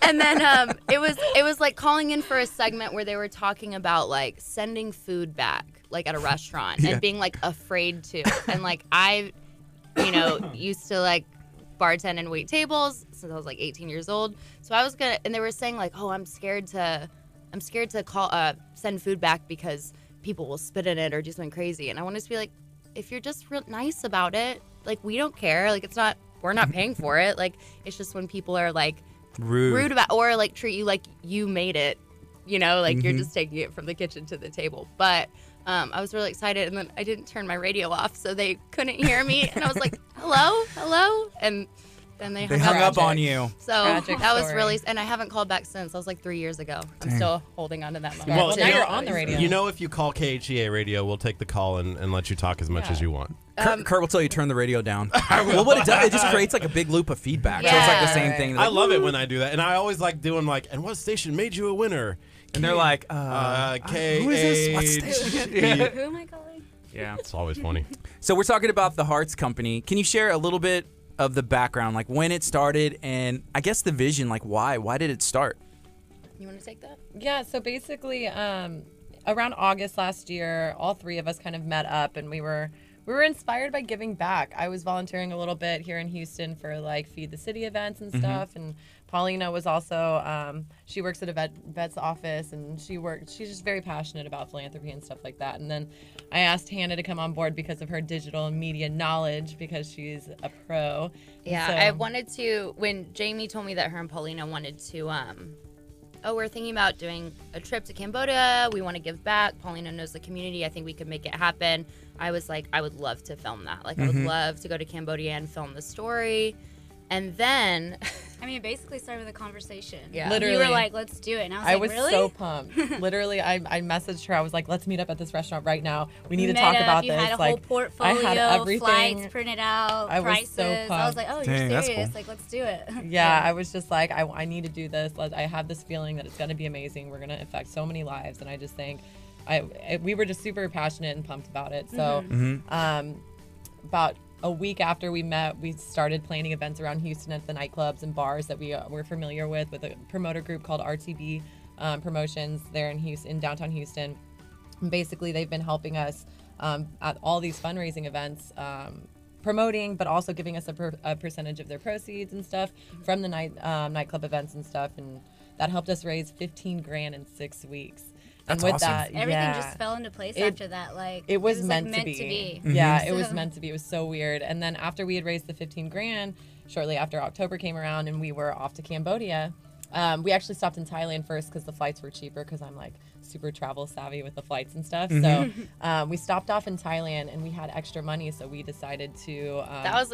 And then it was like calling in for a segment where they were talking about like sending food back, like at a restaurant, Yeah. and being like afraid to. And like I, used to like bartend and wait tables since I was like 18 years old. So I was and they were saying like, oh, I'm scared to call send food back because people will spit in it or do something crazy. And I wanted to be like, if you're just real nice about it, like we don't care. Like we're not paying for it. Like it's just when people are like rude about, or like treat you like you made it, like you're just taking it from the kitchen to the table. But I was really excited, and then I didn't turn my radio off, so they couldn't hear me, and I was like, hello, and then they hung up on you. So Tragic that was story. really, and I haven't called back since. That was like 3 years ago. I'm Dang. still holding on to that moment. Well, Well, now you're on the radio. You know, if you call KHEA radio, we'll take the call and let you talk as much as you want. Kurt will tell you turn the radio down. Well, what it does, it just creates like a big loop of feedback. So it's like the Yeah. same thing. I love it when I do that, and I always like doing like, and what station made you a winner? And they're like, K. who is this? What station? Who am I calling? Yeah. It's always funny. So we're talking about the Hearts Company. Can you share a little bit of the background, like when it started, and I guess the vision, like why? Why did it start? You want to take that? Yeah, so basically, around August last year, all three of us kind of met up, and we were we were inspired by giving back. I was volunteering a little bit here in Houston for like Feed the City events and stuff, and Paulina was also she works at a vet's office, and she's just very passionate about philanthropy and stuff like that. And then I asked Hannah to come on board because of her digital and media knowledge, because she's a pro. Yeah, so, I wanted to, when Jamie told me that her and Paulina wanted to we're thinking about doing a trip to Cambodia. We want to give back. Paulina knows the community. I think we could make it happen. I was like, I would love to film that. Like, I would love to go to Cambodia and film the story. And then... I mean, it basically started with a conversation. Yeah. Literally. You were like, let's do it. And I was like, really? so pumped. Literally, I messaged her. I was like, let's meet up at this restaurant right now. We need to talk about you this. had a like, whole portfolio, I had everything. flights printed out, I was prices. so pumped. I was like, oh, Dang, you're that's serious. cool. Like, let's do it. Yeah, I was just like, I need to do this. I have this feeling that it's going to be amazing. We're going to affect so many lives. And I just think we were just super passionate and pumped about it. So about a week after we met, we started planning events around Houston at the nightclubs and bars that we were familiar with a promoter group called RTB Promotions there in Houston, in downtown Houston. And basically, they've been helping us at all these fundraising events, promoting, but also giving us a percentage of their proceeds and stuff from the nightclub events and stuff. And that helped us raise $15,000 in 6 weeks. That's and with awesome. that, Everything yeah, just fell into place after that. Like it was meant like, to be. Mm-hmm. Yeah, it was meant to be. It was so weird. And then after we had raised the $15,000, shortly after October came around and we were off to Cambodia, we actually stopped in Thailand first because the flights were cheaper, because I'm like super travel savvy with the flights and stuff. So we stopped off in Thailand and we had extra money, so we decided to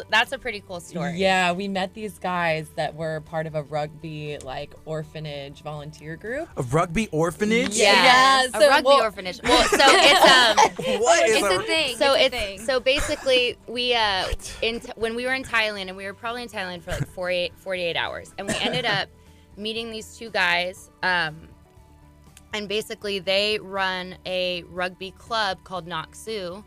that's a pretty cool story. yeah, we met these guys that were part of a rugby like orphanage volunteer group. A rugby orphanage? Yeah, so- a rugby orphanage. Well, so it's What is It's a a thing. so it's a thing. so basically we when we were in Thailand, and we were probably in Thailand for like 48 hours, and we ended up meeting these two guys, and basically they run a rugby club called Naksu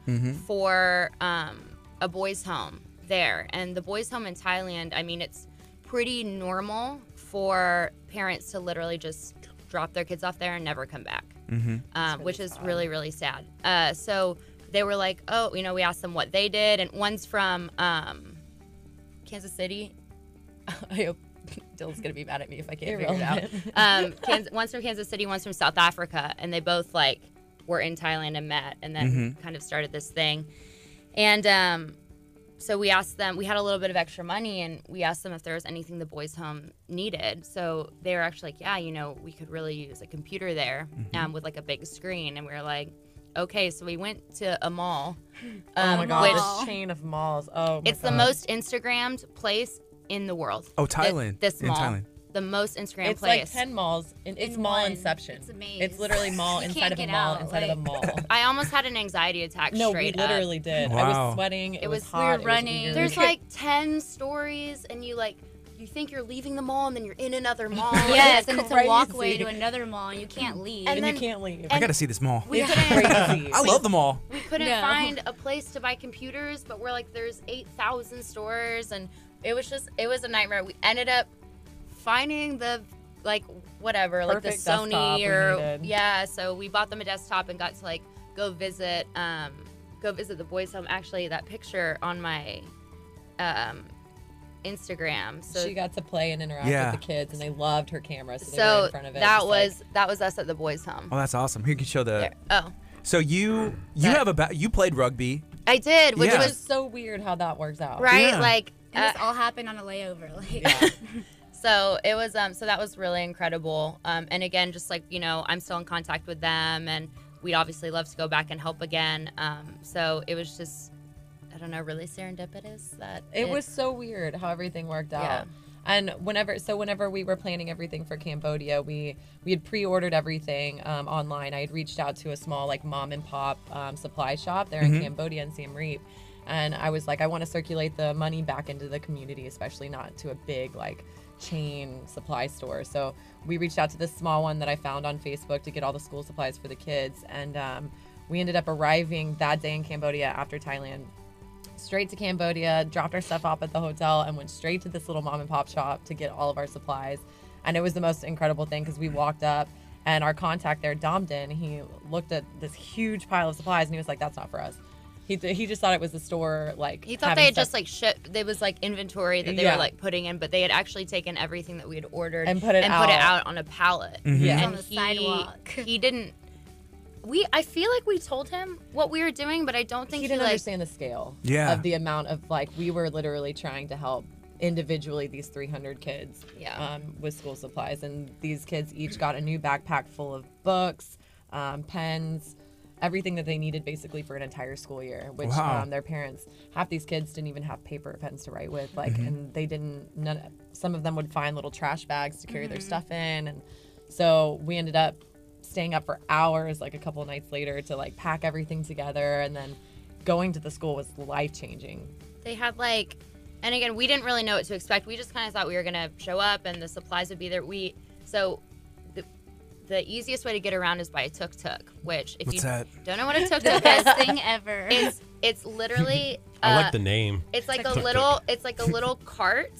for a boys' home there. And the boys' home in Thailand, I mean, it's pretty normal for parents to literally just drop their kids off there and never come back, which is really, really sad. So they were like, oh, you know, we asked them what they did, and one's from Kansas City. I hope Dill's gonna be mad at me if I can't figure it out. One's from Kansas City, one's from South Africa, and they both like were in Thailand and met, and then kind of started this thing. And so we asked them. We had a little bit of extra money, and we asked them if there was anything the boys' home needed. So they were actually like, yeah, you know, we could really use a computer there with like a big screen. And we were like, okay. So we went to a mall. Oh my god, which this chain of malls. Oh my it's the most Instagrammed place in the world. Oh, Thailand. This In mall. Thailand. The most Instagram It's place. like 10 malls. It's In mall one. inception. It's a maze. It's literally mall You inside can't of a get mall out, inside of a mall. I almost had an anxiety attack No, we straight literally up. did. I Wow. was sweating. It was we hot. were it was running. weird. There's like 10 stories, and you think you're leaving the mall, and then you're in another mall. Yes, and it's a crazy. walkway to another mall, and you can't leave. And and then- you can't leave. I gotta see this mall. We it's couldn't, crazy. I love the mall. we couldn't No. find a place to buy computers, but we're like, there's 8,000 stores, and it was a nightmare. We ended up finding the whatever, like the Perfect desktop Sony we or needed. so we bought them a desktop and got to go visit the boys' home. Actually, that picture on my Instagram. So she got to play and interact Yeah. with the kids, and they loved her camera, so they were in front of it. that just was us at the boys' home. Oh, that's awesome. Here you can show the. There. Oh, So you you played rugby. I did, which Yeah. It was was so weird how that works out. right. Yeah. and this all happened on a layover. So it was so that was really incredible. And again, just I'm still in contact with them, and we'd obviously love to go back and help again. So it was just, I don't know, really serendipitous that It was so weird how everything worked out. Yeah. And whenever we were planning everything for Cambodia, we had pre-ordered everything online. I had reached out to a small mom and pop supply shop there in Cambodia in Siem Reap, and I was like, I want to circulate the money back into the community, especially not to a big chain supply store. So we reached out to this small one that I found on Facebook to get all the school supplies for the kids, and we ended up arriving that day in Cambodia after Thailand. Straight to Cambodia, dropped our stuff off at the hotel, and went straight to this little mom and pop shop to get all of our supplies. And it was the most incredible thing, because we walked up, and our contact there, Domden, he looked at this huge pile of supplies, and he was like, that's not for us. He just thought it was the store, like, He thought having they had stuff- just like shipped. There was like inventory that they Yeah. were like putting in, but they had actually taken everything that we had ordered And put it out on a pallet. Yeah. And On the sidewalk. He didn't. I feel like we told him what we were doing, but I don't think he he didn't like. understand the scale Yeah. of the amount of, like, we were literally trying to help individually these 300 kids Yeah. with school supplies, and these kids each got a new backpack full of books, pens, everything that they needed basically for an entire school year, which Wow. their parents, half these kids didn't even have paper or pens to write with, like, and they didn't, some of them would find little trash bags to carry their stuff in, and so we ended up staying up for hours, like a couple of nights later, to like pack everything together, and then going to the school was life-changing. They had like, and again, we didn't really know what to expect. We just kind of thought we were gonna show up and the supplies would be there. The easiest way to get around is by a tuk-tuk, which if What's you that? don't know what a tuk-tuk is, Best thing ever. it's literally I like the name. it's like a Tuk-tuk. little cart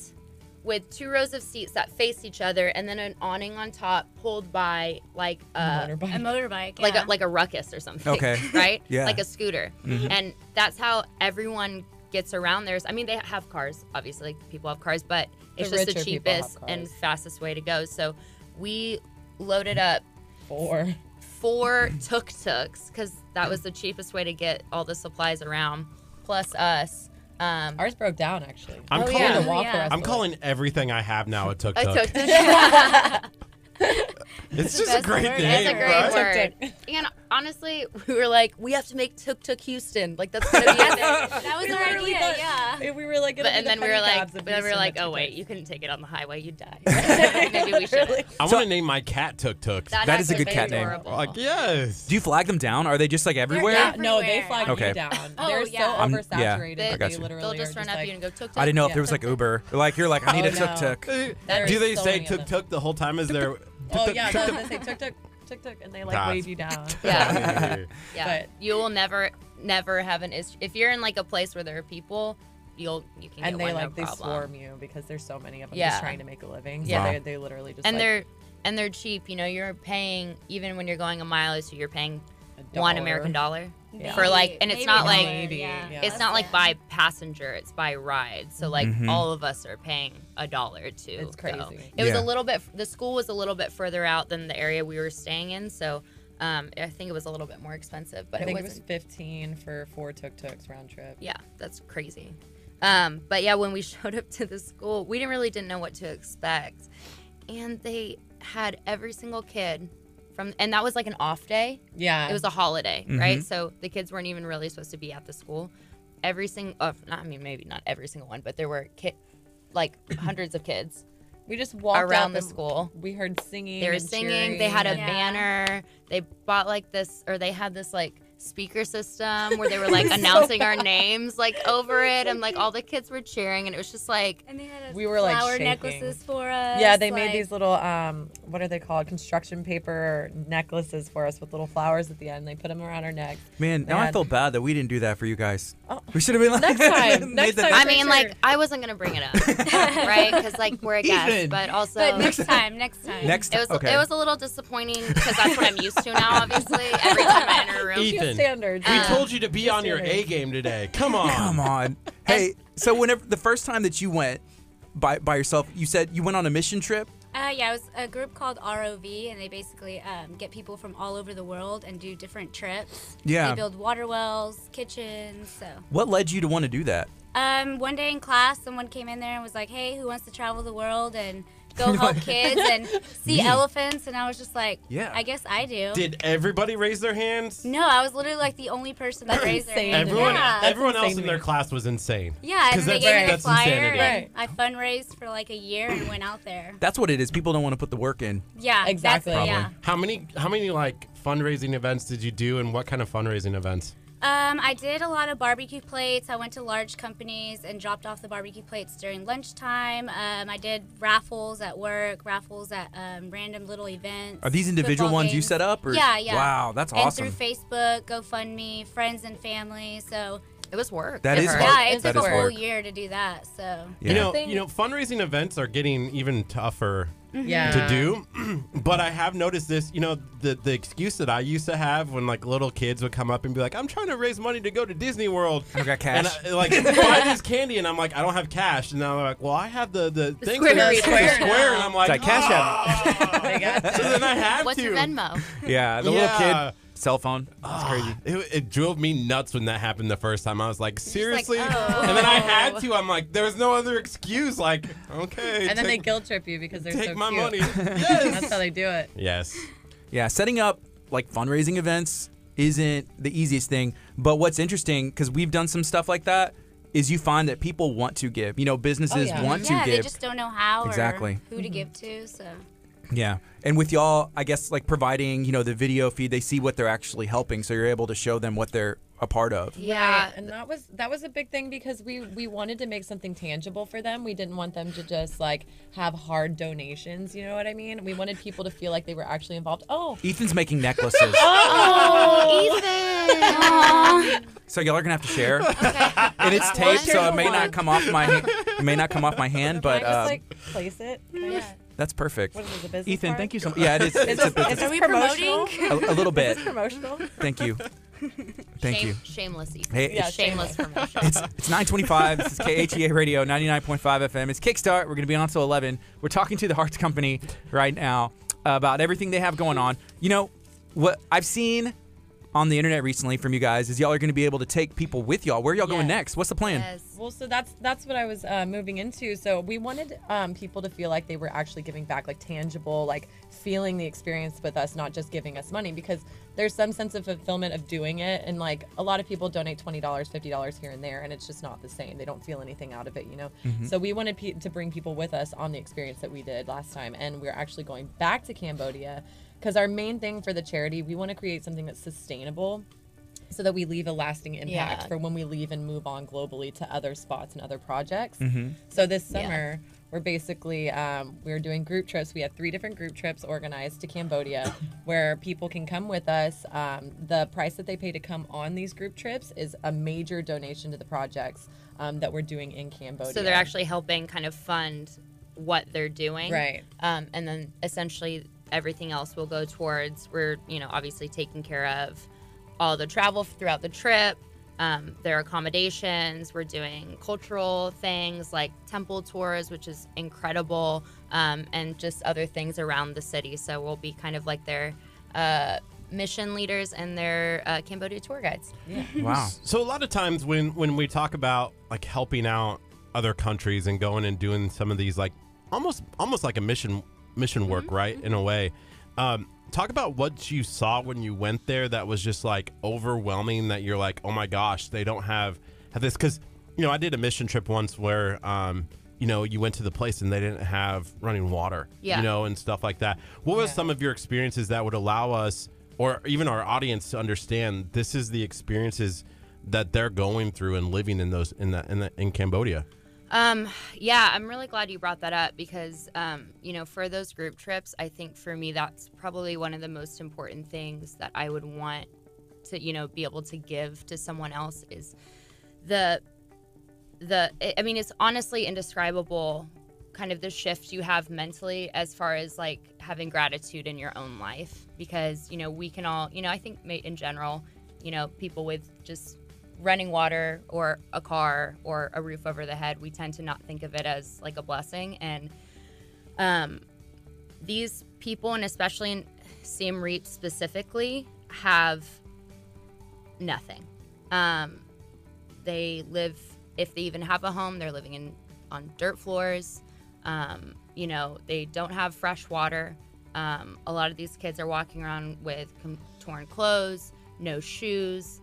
with 2 rows of seats that face each other, and then an awning on top pulled by like a motorbike. Yeah. like a ruckus or something. Okay. Right? Yeah. Like a scooter. And that's how everyone gets around there. I mean, they have cars, obviously. People have cars, but it's The just the richer people have cheapest and cars. fastest way to go. So we loaded up 4 tuk-tuks because that was the cheapest way to get all the supplies around, plus us. Ours broke down, actually. I'm Oh, calling yeah. it- walk Yeah. the rest I'm of calling everything I have now a A tuk-tuk. tuk-tuk. It's the just a best great word name, It's a great right? word. And honestly, we were like, we have to make Tuk-Tuk Houston. Like, that's going to be a thing. That was our idea. Yeah. We were like, But, and then we were like, oh wait, you couldn't take it on the highway, you'd die. Maybe we should. I want to name my cat tuk-tuks. That is a good cat name. adorable. Like, yes. Do you flag them down? Are they just like everywhere? Yeah. No, they Everywhere. flag Okay. you down. Oh, They're yeah. so I'm- oversaturated. yeah, I that got they you. literally They'll are just run up like, you and go Tuk-Tuk. I didn't know if Yeah. there was like Uber. Like you're like, I need Oh, a no. tuk-tuk. There's Do they so say many of them. tuk-tuk the whole time as they're... Oh yeah, tuk-tuk? they say tuk tuk, tuk tuk, and they like That's- wave you down. Yeah. Yeah. But- You will never have an issue. If you're in like a place where there are people, you can get And they one, like no they problem. swarm you because there's so many of them Yeah. just trying to make a living. So Yeah. they literally just And like, they're cheap. You know, you're paying, even when you're going a mile or two, you're paying $1. $1 American dollar Yeah. for like, and it's Maybe not a like dollar, Maybe, yeah. yeah. it's not like by passenger, it's by ride. So like Mhm. all of us are paying $1 too. It's So crazy. it was Yeah. a little bit. The school was a little bit further out than the area we were staying in, so I think it was a little bit more expensive. But I think it it was wasn't. 15 for 4 tuk tuks round trip. Yeah, that's crazy. But yeah, when we showed up to the school, we didn't know what to expect, and they had every single kid and that was like an off day. Yeah, It was a holiday, Mhm. right? So the kids weren't even really supposed to be at the school. Every single, maybe not every single one, but there were like hundreds of kids we just walked around out the school. We heard singing. They were and singing. They had a cheering. Yeah. banner. They bought like this, or they had this like speaker system where they were like announcing our names like over it, and like all the kids were cheering, and it was just like, And they had We were, like, flower shaking. necklaces for us. Yeah, they made like- these little what are they called? Construction paper necklaces for us with little flowers at the end. They put them around our necks. Man, now I And- feel bad that we didn't do that for you guys. Oh. We should have been like Next time, made next the- time. I for mean, sure. like I wasn't gonna bring it up, right? Because like we're a guest, Ethan. but also But next time. Next it was okay. it was a little disappointing because that's what I'm used to now. Obviously, every time I enter a room, Ethan, standards. we Um, told you to be on your standards. A game today. Come on. Come on. Hey, so whenever the first time that you went by yourself, you said you went on a mission trip? Yeah, it was a group called ROV, and they basically get people from all over the world and do different trips. Yeah. They build water wells, kitchens. So, What led you to want to do that? one day in class, someone came in there and was like, "Hey, who wants to travel the world and go help kids and see Me. elephants?" And I was just like, Yeah. I guess I do." Did everybody raise their hands? No, I was literally like the only person that raised their insane. hand. Everyone, Yeah. everyone else insane in to their me. class was insane. Yeah, and 'Cause then they that's- gave me a that's flyer, insanity. and I fundraised for like a year and went out there. That's what it is. People don't want to put the work in. Yeah, Exactly. That's, Probably. yeah. How many like fundraising events did you do, and what kind of fundraising events? I did a lot of barbecue plates. I went to large companies and dropped off the barbecue plates during lunchtime. I did raffles at work, raffles at random little events. Are these individual football ones you games. set up? Or? Yeah, yeah. Wow, that's And awesome. through Facebook, GoFundMe, friends and family. So it was work. That for is her. work. yeah, it That took is a whole work. year to do that. So Yeah. You know, fundraising events are getting even tougher Yeah. to do. But I have noticed this, you know, the excuse that I used to have when like little kids would come up and be like, I'm trying to raise money to go to Disney World. I got cash. And I, like, buy this candy, and I'm like, I don't have cash. And now they're like, well, I have the thing square for reader. the square. And I'm like, It's like cash app. They got So then I have What's to. your Venmo? Yeah, the little kid cell phone. That's crazy. It drove me nuts when that happened the first time. I was like, seriously? oh. And then I had to. I'm like, there was no other excuse. Like, okay. And then they guilt trip you because they're take so my cute. money. Yes. That's how they do it. Yes. Yeah, setting up like fundraising events isn't the easiest thing. But what's interesting, because we've done some stuff like that, is you find that people want to give. You know, businesses yeah. want to Yeah, give. they just don't know how Exactly. or who to give to. So Yeah. And with y'all, I guess, like providing, you know, the video feed, they see what they're actually helping. So you're able to show them what they're a part of. Yeah. Right. And that was a big thing because we wanted to make something tangible for them. We didn't want them to just like have hard donations, you know what I mean? We wanted people to feel like they were actually involved. Oh, Ethan's making necklaces. Oh, Ethan. So y'all are gonna have to share. Okay. And it's taped, One. so it may not come off my hand, but can I just like place it? Can I just- that's perfect. What is it, a business Ethan, card? thank you so much. Yeah, it is. Is It's a this, business. is this Are we promotional? promoting? A little bit. Is this promotional? Thank you. Thank you. Shameless Ethan. Hey, Yeah, Shameless promotion. It's 9:25. This is KHEA Radio 99.5 FM. It's Kickstart. We're going to be on until 11. We're talking to the Hearts Company right now about everything they have going on. You know, what I've seen on the internet recently from you guys is y'all are going to be able to take people with y'all. Where are y'all going Yeah. next? What's the plan? Yes. Well, so that's what I was moving into. So we wanted people to feel like they were actually giving back, like tangible, like feeling the experience with us, not just giving us money, because there's some sense of fulfillment of doing it. And like a lot of people donate $20, $50 here and there, and it's just not the same. They don't feel anything out of it, you know? So we wanted to bring people with us on the experience that we did last time. And we're actually going back to Cambodia because our main thing for the charity, we want to create something that's sustainable, so that we leave a lasting impact Yeah. for when we leave and move on globally to other spots and other projects. So this summer, we're basically we're doing group trips. We have 3 different group trips organized to Cambodia where people can come with us. The price that they pay to come on these group trips is a major donation to the projects that we're doing in Cambodia. So they're actually helping kind of fund what they're doing. Right. And then essentially everything else will go towards, we're, you know, obviously taking care of all the travel throughout the trip, their accommodations. We're doing cultural things like temple tours, which is incredible, and just other things around the city. So we'll be kind of like their mission leaders and their Cambodia tour guides. Wow. So a lot of times when we talk about like helping out other countries and going and doing some of these like almost like a mission work, right, in a way. Talk about what you saw when you went there that was just like overwhelming, that you're like, oh my gosh, they don't have this. Because, you know, I did a mission trip once where, you know, you went to the place and they didn't have running water, Yeah. you know, and stuff like that. What was some of your experiences that would allow us, or even our audience, to understand this is the experiences that they're going through and living in those in Cambodia? Yeah, I'm really glad you brought that up because, you know, for those group trips, I think for me, that's probably one of the most important things that I would want to, you know, be able to give to someone else is I mean, it's honestly indescribable kind of the shift you have mentally as far as like having gratitude in your own life, because, you know, we can all, you know, I think in general, you know, people with just running water or a car or a roof over the head, we tend to not think of it as like a blessing. And these people, and especially in Siem Reap specifically, have nothing. They live, if they even have a home, they're living on dirt floors. You know, they don't have fresh water. A lot of these kids are walking around with torn clothes, no shoes.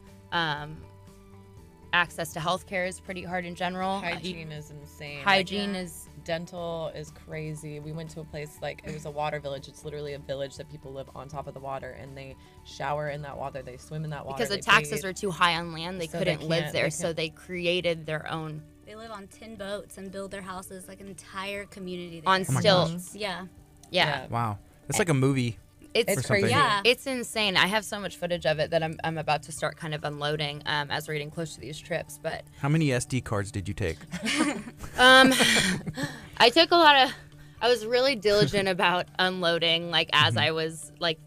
Access to healthcare is pretty hard in general. Hygiene is insane. Hygiene is Dental is crazy. We went to a place like it was a water village. It's literally a village that people live on top of the water, and they shower in that water. They swim in that water. because the they taxes bathe. are too high on land. They So couldn't they live can't- there, they so can't- they created their own They live on tin boats and build their houses like an entire community. on there. my stilts. Yeah. Yeah. Wow. It's like a movie. It's or something. crazy. Yeah. It's insane. I have so much footage of it that I'm about to start kind of unloading as we're getting close to these trips. But How many SD cards did you take? I took a lot of. I was really diligent about unloading, like, as Mm-hmm. I was, like,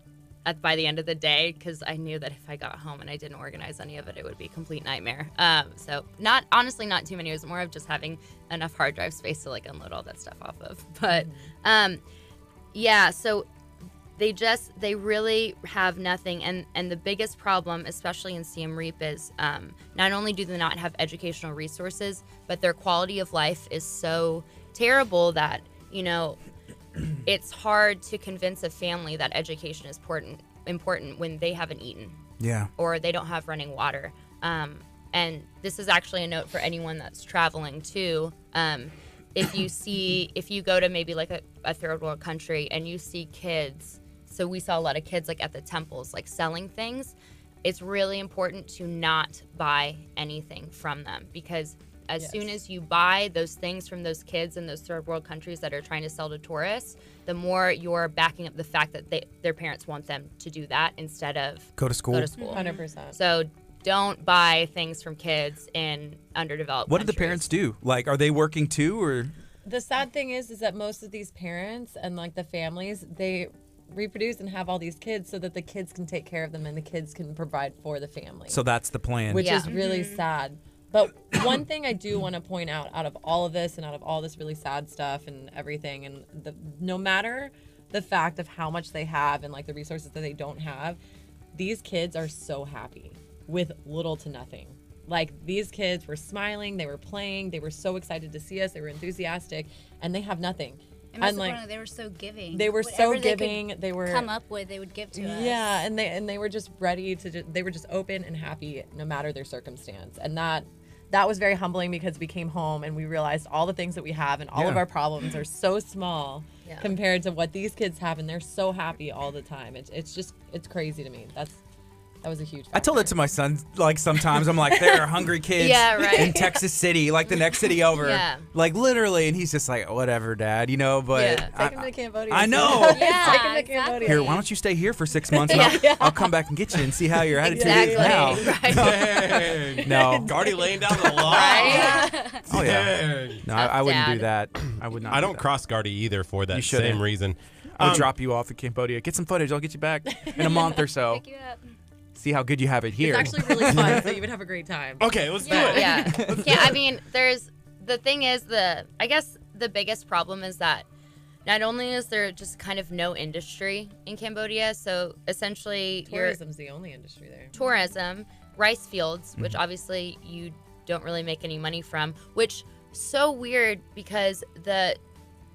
by the end of the day, because I knew that if I got home and I didn't organize any of it, it would be a complete nightmare. So honestly not too many. It was more of just having enough hard drive space to, like, unload all that stuff off of. But, yeah, so they really have nothing. And the biggest problem, especially in Siem Reap, is not only do they not have educational resources, but their quality of life is so terrible that, you know, it's hard to convince a family that education is important when they haven't eaten Yeah. or they don't have running water. And this is actually a note for anyone that's traveling too. If you go to maybe like a third world country and you see kids, so we saw a lot of kids like at the temples, like selling things. It's really important to not buy anything from them, because as soon as you buy those things from those kids in those third world countries that are trying to sell to tourists, the more you're backing up the fact that their parents want them to do that instead of Go to school. 100%. So don't buy things from kids in underdeveloped What do the countries. parents do? Like, are they working too, or? The sad thing is that most of these parents and like the families, they reproduce and have all these kids so that the kids can take care of them and the kids can provide for the family. So that's the plan. Which Yeah. is really sad. But one thing I do want to point out of all of this and out of all this really sad stuff and everything, and no matter the fact of how much they have and like the resources that they don't have, these kids are so happy with little to nothing. Like, these kids were smiling, they were playing, they were so excited to see us, they were enthusiastic, and they have nothing. And most And, like, importantly, they were so giving. they were so Whatever they could giving. They were come up with, they would give to us. yeah, and they were just ready to. They were just open and happy no matter their circumstance, and that was very humbling, because we came home and we realized all the things that we have and all of Yeah. our problems are so small Yeah. compared to what these kids have, and they're so happy all the time. It's crazy to me. That was a huge factor. I told it to my son, like, sometimes I'm like, there are hungry kids Yeah, right. in Texas City, like the next city over. Yeah. Like, literally. And he's just like, whatever, Dad, you know, but. Yeah. Take him to Cambodia. I know. Take him Yeah, to Cambodia. exactly. Here, why don't you stay here for 6 months and I'll come back and get you and see how your attitude Exactly. is now. Right. Dang. No. Gardy laying down the law. Right? Oh, yeah. Dang. No, I wouldn't do Dad. that. I would not. I do don't that. cross Gardy either for that You shouldn't. same reason. I would drop you off in Cambodia. Get some footage. I'll get you back in a month or so. Pick you up. See how good you have it here. It's actually really fun, so you would have a great time. Okay, let's do Yeah. it. Yeah. I mean, the thing is, I guess the biggest problem is that not only is there just kind of no industry in Cambodia, so essentially Tourism's the only industry there. tourism, rice fields, which obviously you don't really make any money from, which so weird, because the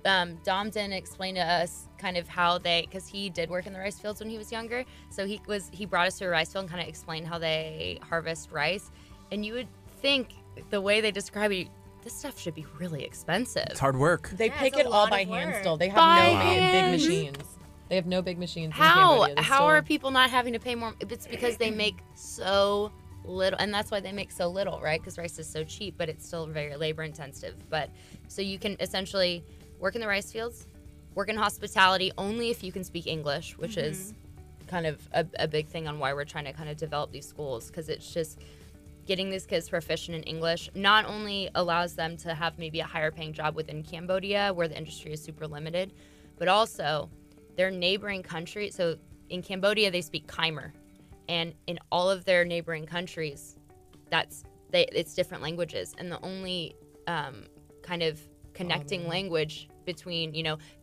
Dom didn't explain to us kind of how because he did work in the rice fields when he was younger. So he brought us to a rice field and kind of explained how they harvest rice. And you would think the way they describe it, this stuff should be really expensive. It's hard work. They Yeah, pick it's a it all lot by of hand work. still. They have By no big hand. machines. They have no big machines in How? Cambodia. They How still- are people not having to pay more? It's because they make so little, and that's why they make so little, right? Because rice is so cheap, but it's still very labor intensive. But so you can essentially work in the rice fields, work in hospitality only if you can speak English, which is kind of a big thing on why we're trying to kind of develop these schools, because it's just getting these kids proficient in English not only allows them to have maybe a higher paying job within Cambodia where the industry is super limited, but also their neighboring countries. So in Cambodia, they speak Khmer, and in all of their neighboring countries, it's different languages, and the only kind of connecting language between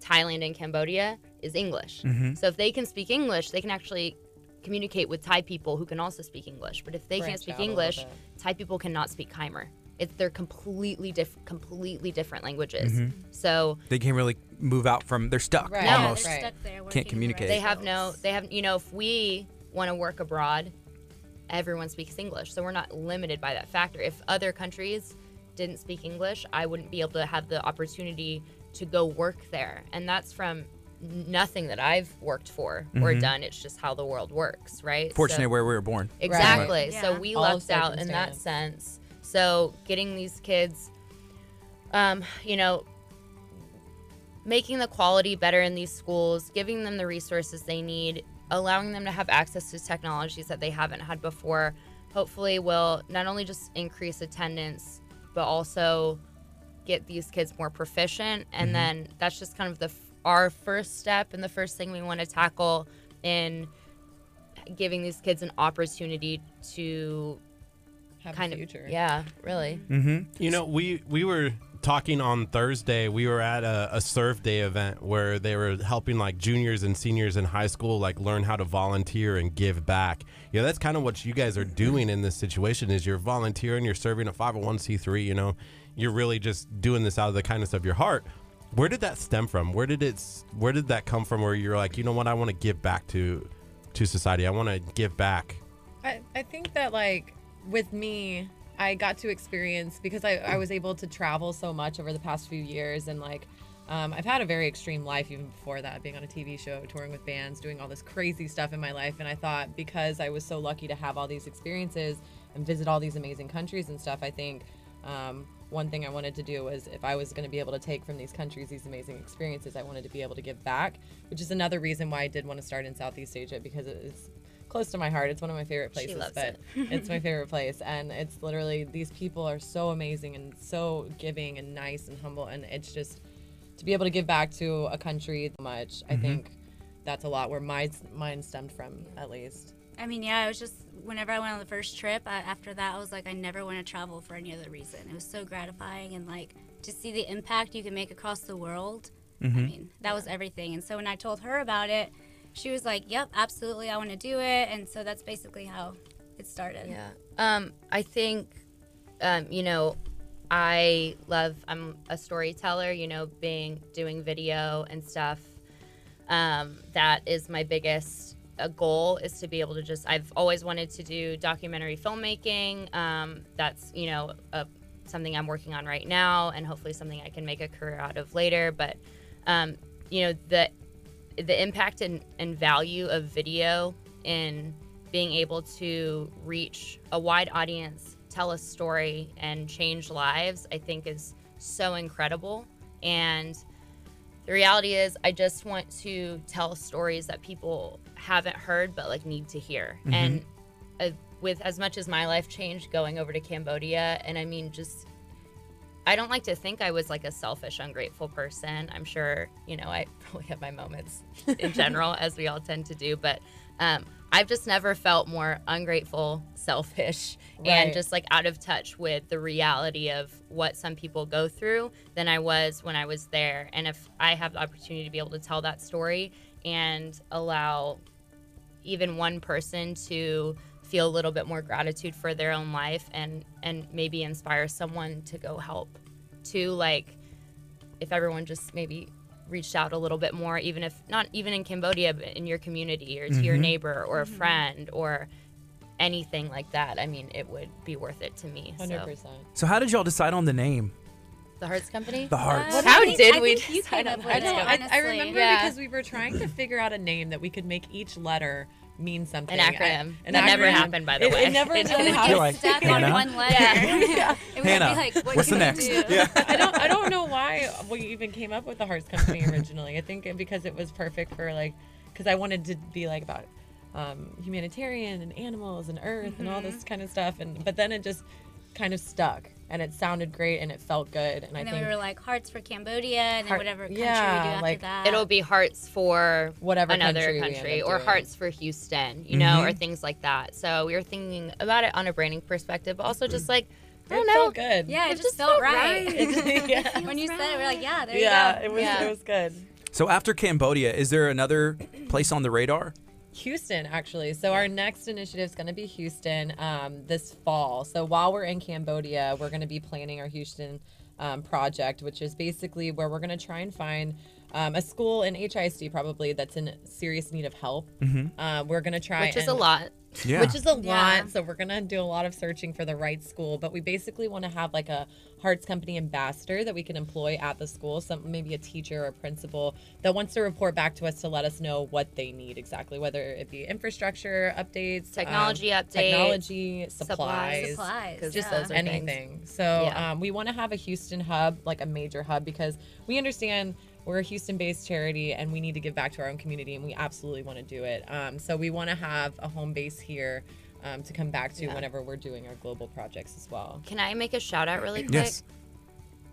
Thailand and Cambodia is English. So if they can speak English, they can actually communicate with Thai people who can also speak English. But if they can't Branch speak out a little English, bit. Thai people cannot speak Khmer. They're completely different languages. So They can't really move out from. They're stuck Right. No, almost. They're Right. stuck there working Can't in the communicate. rice they have fields. if we want to work abroad, everyone speaks English. So we're not limited by that factor. If other countries didn't speak English, I wouldn't be able to have the opportunity to go work there. And that's from nothing that I've worked for or done. It's just how the world works, right? Fortunately, So, where we were born. exactly. Right. So Yeah. we All lucked out in that circumstance. sense. So getting these kids, making the quality better in these schools, giving them the resources they need, allowing them to have access to technologies that they haven't had before, hopefully will not only just increase attendance, but also get these kids more proficient, and then that's just kind of our first step and the first thing we want to tackle in giving these kids an opportunity to Have kind a of future. yeah, really. You know, we were talking on Thursday. We were at a Surf Day event where they were helping like juniors and seniors in high school like learn how to volunteer and give back. You know, that's kind of what you guys are doing in this situation is you're volunteering, you're serving a 501c3, you know. You're really just doing this out of the kindness of your heart. Where did that stem from? Where did that come from where you're like, you know what, I want to give back to society. I want to give back. I think that like with me, I got to experience because I was able to travel so much over the past few years, and like I've had a very extreme life even before that, being on a TV show, touring with bands, doing all this crazy stuff in my life. And I thought because I was so lucky to have all these experiences and visit all these amazing countries and stuff, I think one thing I wanted to do was if I was going to be able to take from these countries these amazing experiences, I wanted to be able to give back, which is another reason why I did want to start in Southeast Asia, because it's close to my heart. It's one of my favorite places, loves but it's my favorite place. And it's literally, these people are so amazing and so giving and nice and humble. And it's just to be able to give back to a country so much, I think that's a lot where mine stemmed from, at least. I mean, yeah, it was just whenever I went on the first trip, after that, I was like, I never want to travel for any other reason. It was so gratifying, and like to see the impact you can make across the world. I mean, that was everything. And so when I told her about it, she was like, yep, absolutely, I want to do it. And so that's basically how it started. Yeah. I think, you know, I'm a storyteller, you know, doing video and stuff. That is my biggest goal, is to be able to I've always wanted to do documentary filmmaking. That's, you know, something I'm working on right now, and hopefully something I can make a career out of later. But, you know, the impact and value of video in being able to reach a wide audience, tell a story, and change lives, I think is so incredible. And the reality is I just want to tell stories that people haven't heard but like need to hear. And with as much as my life changed going over to Cambodia, and I mean, just I don't like to think I was like a selfish, ungrateful person. I'm sure, you know, I probably have my moments in general, as we all tend to do, but I've just never felt more ungrateful, selfish, and just like out of touch with the reality of what some people go through than I was when I was there. And if I have the opportunity to be able to tell that story and allow even one person to feel a little bit more gratitude for their own life, and maybe inspire someone to go help too, like if everyone just maybe reached out a little bit more, even if not even in Cambodia, but in your community or to your neighbor or a friend or anything like that, I mean, it would be worth it to me. 100%. So how did y'all decide on the name? The Hearts Company? The Hearts. How did we you decide came on up the with Hearts it, Company? I honestly. remember because we were trying to figure out a name that we could make each letter mean something. An acronym. An That never acronym. happened, by the way. It never It really didn't. happened. You're like, Stuck Hannah? on one letter. Yeah. It would Hannah, be like, what what's can the we next? do? Yeah. I don't know why we even came up with the Hearts Company originally. I think because it was perfect for like, because I wanted to be like about humanitarian and animals and earth and all this kind of stuff, but then it just kind of stuck, and it sounded great and it felt good. And I And then think we were like Hearts for Cambodia, and then Heart- whatever country we do yeah, after like, that. It'll be Hearts for Whatever another country we country, end up or doing. Hearts for Houston, you know, or things like that. So we were thinking about it on a branding perspective, but also just like, I don't it know. felt good. Yeah, it It just just felt felt right. yeah, When you said it, we're like, yeah, there yeah, you go. it was good. So after Cambodia, is there another place on the radar? Houston, actually. So our next initiative is going to be Houston this fall. So while we're in Cambodia, we're going to be planning our Houston project, which is basically where we're going to try and find a school in HISD probably that's in serious need of help. We're going to try, Which is a lot. Yeah. Which is a Yeah. lot. So we're going to do a lot of searching for the right school. But we basically want to have like a Hearts Company ambassador that we can employ at the school. Maybe a teacher or a principal that wants to report back to us to let us know what they need exactly, whether it be infrastructure updates, Technology updates, technology, supplies. Supplies. Just yeah. those are Anything. So Yeah. we want to have a Houston hub, like a major hub, because we understand we're a Houston-based charity and we need to give back to our own community, and we absolutely want to do it. So we want to have a home base here to come back to Yeah. whenever we're doing our global projects as well. Can I make a shout out really quick? Yes.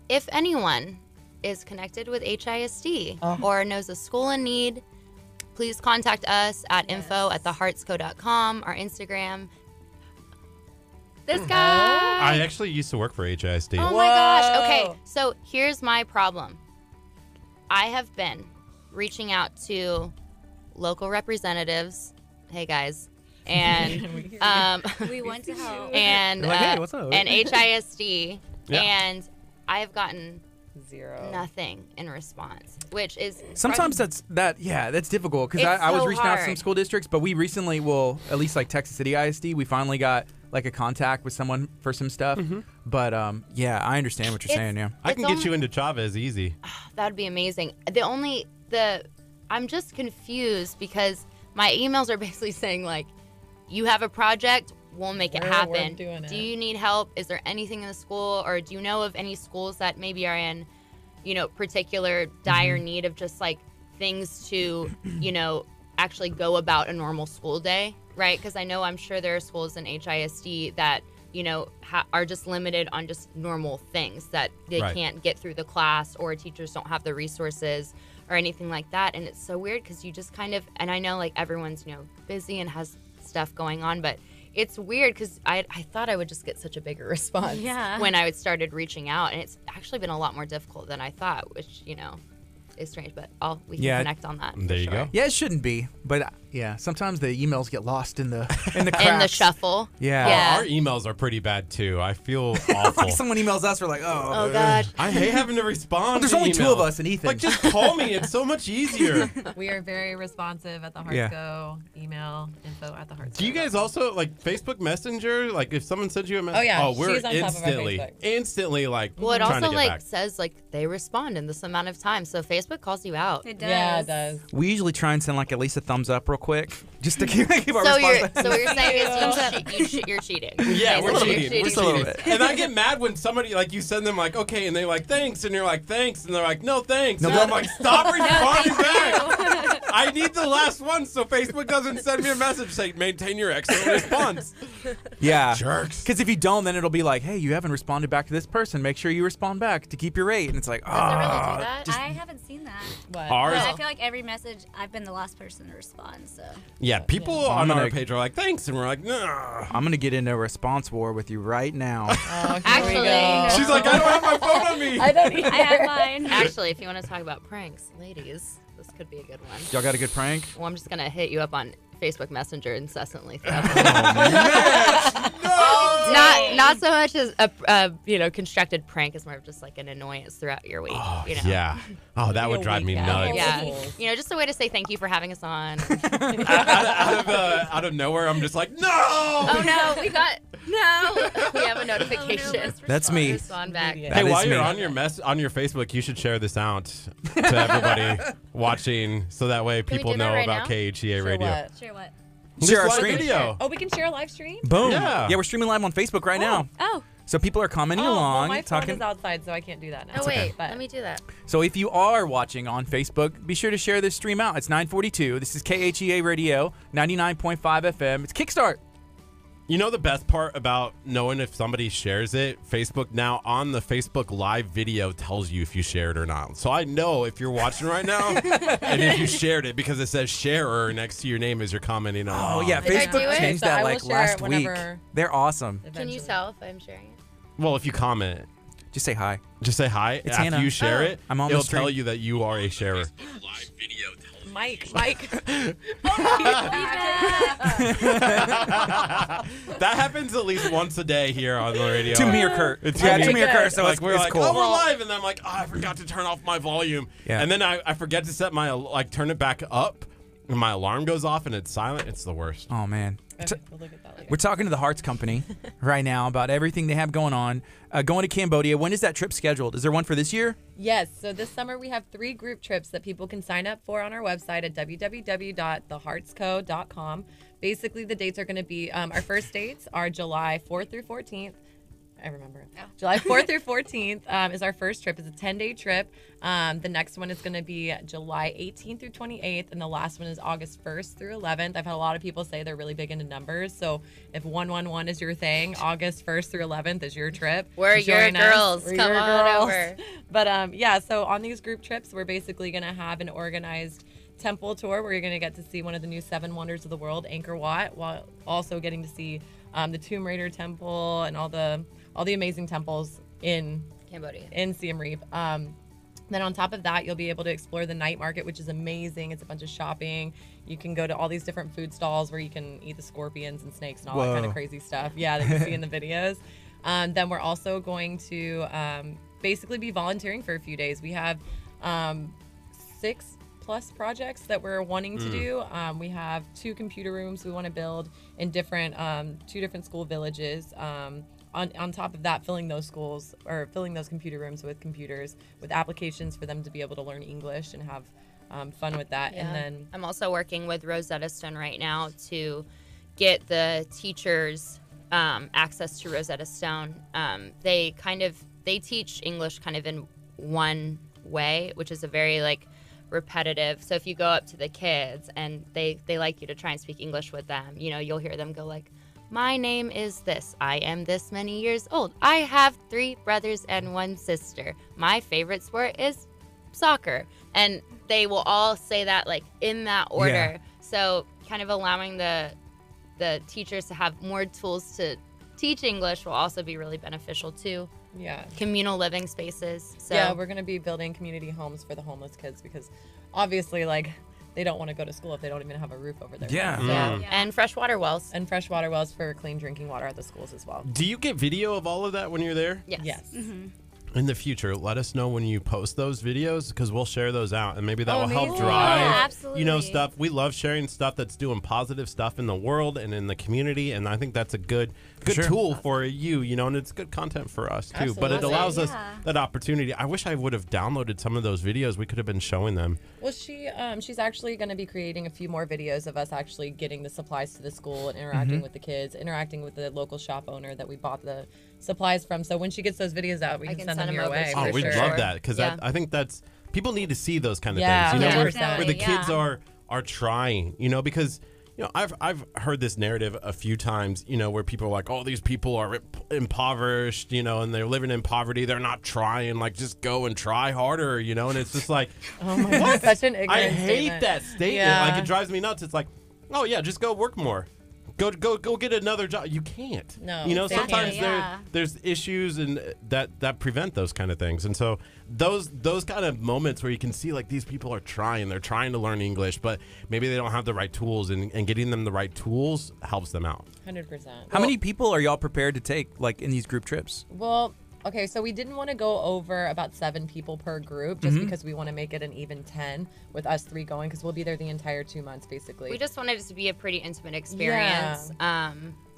if anyone is connected with HISD or knows a school in need, please contact us at info@theheartsco.com, our Instagram. This guy. I actually used to work for HISD. Oh my gosh. Okay, so here's my problem. I have been reaching out to local representatives. Hey guys. And We want to help. and You're like, hey, what's up? and HISD, Yeah. and I have gotten Zero. nothing in response, which is Sometimes that's difficult because It's I was so reaching out to some hard. school districts, but we recently at least like Texas City ISD, we finally got like a contact with someone for some stuff. But yeah, I understand what you're It's- saying. Yeah. I can It's get you into Chavez easy. that'd be amazing. I'm just confused because my emails are basically saying like, you have a project, we'll make it We're happen. doing it. Do you need help? Is there anything in the school, or do you know of any schools that maybe are in, particular dire need of just like things to, actually go about a normal school day, right? Because I'm sure there are schools in HISD that, are just limited on just normal things that they Right. can't get through the class, or teachers don't have the resources or anything like that. And it's so weird because you just kind of, and I know like everyone's, busy and has stuff going on, but it's weird because I thought I would just get such a bigger response Yeah. when I started reaching out, and it's actually been a lot more difficult than I thought, which is strange, but we can Yeah. connect on that. for There you sure. go. Yeah, it shouldn't be, but yeah, sometimes the emails get lost in the cracks. In the shuffle. Yeah. Yeah. Our emails are pretty bad too. I feel awful. Like someone emails us, we're like, Oh God. I hate having to respond. There's to only two emails. of us and Ethan. Like, just call me. It's so much easier. We are very responsive at the Hearts Yeah. Go. Email info@theheartsco. Do you guys also like Facebook Messenger? Like, if someone sends you a message, Oh, yeah. we're She's on top of our Facebook. instantly like Well, it trying also to get like back. says like they respond in this amount of time, so Facebook calls you out. It does. Yeah, it does. we usually try and send like at least a thumbs up real quick, just to keep our So response. what you're saying is you're cheating. Yeah, we're Basically, cheating. We're Just a little cheating. bit. And I get mad when somebody like you send them like okay, and they're like thanks, and you're like thanks, and they're like no thanks, No, and I'm but- like stop responding back. I need the last one so Facebook doesn't send me a message saying maintain your excellent response. Yeah. Jerks. Because if you don't, then it'll be like, hey, you haven't responded back to this person. Make sure you respond back to keep your rate. And it's like, Does it really oh. do that? I haven't seen that. What? Ours, But I feel like every message, I've been the last person to respond. So yeah, people I'm on gonna- our page are like thanks, and we're like nah. I'm going to get into a response war with you right now. Oh, here Actually- we go. She's like I don't have my phone on me. I don't either. I have mine. Actually, if you want to talk about pranks, ladies, this could be a good one. Y'all got a good prank? Well, I'm just gonna hit you up on Facebook Messenger incessantly. Throughout not so much as a constructed prank, as more of just like an annoyance throughout your week. Oh, you know? yeah. Oh, that would drive me nuts. Yeah. Just a way to say thank you for having us on. Out of nowhere, I'm just like, no. Oh no, we have a notification. That's me. Respond back. Immediate. Hey, That while is you're me. on your Facebook, you should share this out to everybody watching, so that way Can we people do that know right about now? KHEA Sure Radio. what? Sure what? Just Share our live screen. video. Oh, we can share a live stream? Boom. Yeah. We're streaming live on Facebook right now. Oh, So people are commenting Oh, along, well, my phone talking. is outside, so I can't do that now. Oh wait, But let me do that. So if you are watching on Facebook, be sure to share this stream out. It's 9:42. This is KHEA Radio, 99.5 FM. It's Kickstart. You know the best part about knowing if somebody shares it? Facebook now on the Facebook live video tells you if you shared or not. So I know if you're watching right now and if you shared it because it says sharer next to your name as you're commenting on. Oh yeah, Did I do Facebook it? changed So that I will like share last it week. whenever- They're awesome. Can you Eventually. tell if I'm sharing it? Well, if you comment, Just say hi. just say hi. It's After Hannah. you share Oh. it, I'm on the it'll stream. tell you that you are a sharer. Mike. That happens at least once a day here on the radio. To me or Kurt. It's Yeah, me. to me or Good. Kurt. So Like it's, we're it's like, cool. oh, we're live, and then I'm like, oh, I forgot to turn off my volume, Yeah. and then I forget to set my turn it back up, and my alarm goes off, and it's silent. It's the worst. Oh man. Okay, we'll look at that later. We're talking to the Hearts Company right now about everything they have going on. Going to Cambodia. When is that trip scheduled? Is there one for this year? Yes, so this summer we have 3 group trips that people can sign up for on our website at www.theheartsco.com. Basically, the dates are going to be our first dates are July 4th through 14th. I remember. Oh. July 4th through 14th is our first trip. It's a 10-day trip. The next one is going to be July 18th through 28th, and the last one is August 1st through 11th. I've had a lot of people say they're really big into numbers, so if 111 is your thing, August 1st through 11th is your trip. We're your Join us. girls. We're Come your on girls. over. But yeah, so on these group trips, we're basically going to have an organized temple tour where you're going to get to see one of the new 7 wonders of the world, Angkor Wat, while also getting to see the Tomb Raider temple and all the amazing temples in Cambodia. in Siem Reap. Then on top of that, you'll be able to explore the night market, which is amazing. It's a bunch of shopping. You can go to all these different food stalls where you can eat the scorpions and snakes and all that kind of crazy stuff. Yeah, that you see in the videos. Then we're also going to basically be volunteering for a few days. We have 6+ projects that we're wanting to do. We have 2 computer rooms we want to build in different 2 different school villages. On top of that, filling those computer rooms with computers, with applications for them to be able to learn English and have fun with that. Yeah. And then I'm also working with Rosetta Stone right now to get the teachers access to Rosetta Stone. They teach English kind of in one way, which is a very repetitive. So if you go up to the kids and they like you to try and speak English with them, you'll hear them go like, my name is this. I am this many years old. I have 3 brothers and 1 sister. My favorite sport is soccer. And they will all say that in that order. Yeah. So kind of allowing the teachers to have more tools to teach English will also be really beneficial too. yeah. Communal living spaces. So Yeah, we're going to be building community homes for the homeless kids because obviously they don't want to go to school if they don't even have a roof over their Yeah. head. So- yeah. And freshwater wells. And freshwater wells for clean drinking water at the schools as well. Do you get video of all of that when you're there? Yes. Yes. In the future, let us know when you post those videos because we'll share those out and maybe that will help amazing. drive, Yeah, absolutely. stuff. We love sharing stuff that's doing positive stuff in the world and in the community, and I think that's a good Sure. tool for you, and it's good content for us too. But it Absolutely. allows us Yeah. that opportunity. I wish I would have downloaded some of those videos. We could have been showing them. Well, she's actually going to be creating a few more videos of us actually getting the supplies to the school and interacting with the kids, interacting with the local shop owner that we bought the supplies from. So when she gets those videos out, we I can can send send them them your over way. to Oh, For we'd sure. love that because Yeah. I think that's people need to see those kind of Yeah, things. Where 100%. the kids Yeah. are trying. Because I've heard this narrative a few times. Where people are like, oh, these people are impoverished. And they're living in poverty. They're not trying. Just go and try harder. And it's just like, Oh my God, such an ignorant I hate statement. that statement. Yeah. It drives me nuts. It's like, oh yeah, just go work more. Go get another job. You can't. No, Sometimes exactly, yeah. there's issues and that prevent those kind of things. And so those kind of moments where you can see these people are trying. They're trying to learn English, but maybe they don't have the right tools, and getting them the right tools helps them out. 100%. How many people are y'all prepared to take in these group trips? Well, okay, so we didn't want to go over about 7 people per group just because we want to make it an even 10 with us 3 going because we'll be there the entire 2 months basically. We just wanted it to be a pretty intimate experience.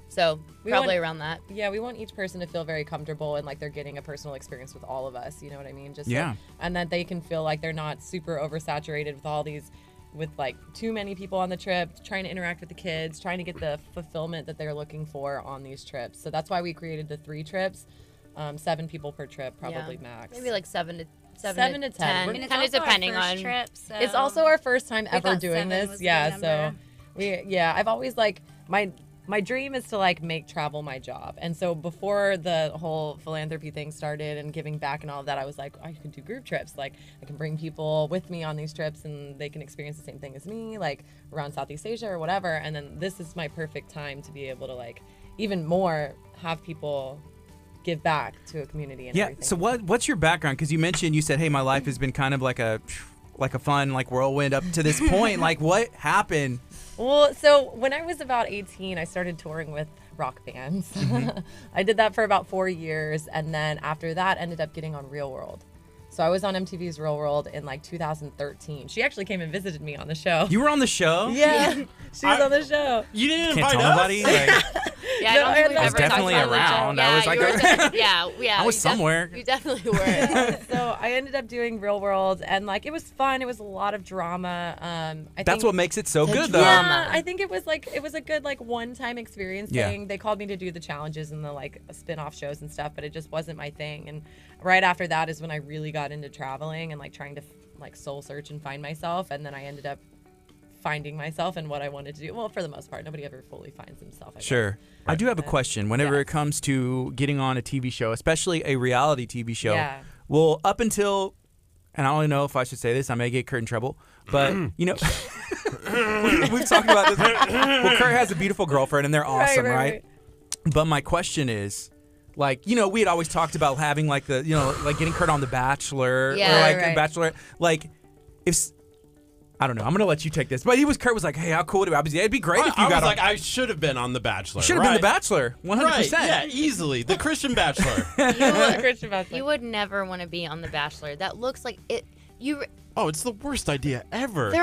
So We probably want- around that. Yeah, we want each person to feel very comfortable and they're getting a personal experience with all of us. You know what I mean? Just Yeah. and that they can feel like they're not super oversaturated with all these, with too many people on the trip, trying to interact with the kids, trying to get the fulfillment that they're looking for on these trips. So that's why we created the 3 trips, 7 people per trip, probably max. Maybe 7 to 7 to 10. And it's Kind of also our depending first on. trip, so It's also our first time ever thought doing 7 this. was a good Yeah, so number. I've always my dream is to make travel my job. And so before the whole philanthropy thing started and giving back and all of that, I was like, I could do group trips. I can bring people with me on these trips and they can experience the same thing as me, around Southeast Asia or whatever. And then this is my perfect time to be able to even more have people give back to a community and Yeah. everything. So what's your background? Because you said, hey, my life has been kind of like a fun whirlwind up to this point. What happened? Well, so when I was about 18, I started touring with rock bands. I did that for about 4 years, and then after that, ended up getting on Real World. So I was on MTV's Real World in 2013. She actually came and visited me on the show. You were on the show? Yeah, she was on the show. You didn't Can't invite tell us? nobody? Yeah, I don't think we've I was ever talked definitely about that. around. Yeah, I was like, you were yeah. I was somewhere. You definitely were. So I ended up doing Real World, and like it was fun. It was a lot of drama. I That's think, what makes it so The good, though. Yeah, I think it was a good like one-time experience Yeah. thing. They called me to do the challenges and the like spin-off shows and stuff, but it just wasn't my thing. And right after that is when I really got into traveling and like trying to like soul search and find myself. And then I ended up finding myself and what I wanted to do. Well, for the most part, nobody ever fully finds himself. I guess. Sure. I do have a question. Whenever Yes. it comes to getting on a TV show, especially a reality TV show, Yeah. well, up until, and I don't even know if I should say this, I may get Kurt in trouble, but, you know, we've talked about this. Well, Kurt has a beautiful girlfriend, and they're awesome, right? But my question is, like, you know, we had always talked about having, like, the, you know, like getting Kurt on The Bachelor, Yeah, or, like, right. Bachelor, like, if... I don't know. I'm gonna let you take this, but Kurt was like, "Hey, how cool would it be? It'd be great if you I got was on." like, I should have been on The Bachelor. Should have been The Bachelor, 100%. Right, yeah, easily. The Christian Bachelor. Christian Bachelor. You would never want to be on The Bachelor. That looks like it. Oh, it's the worst idea ever. They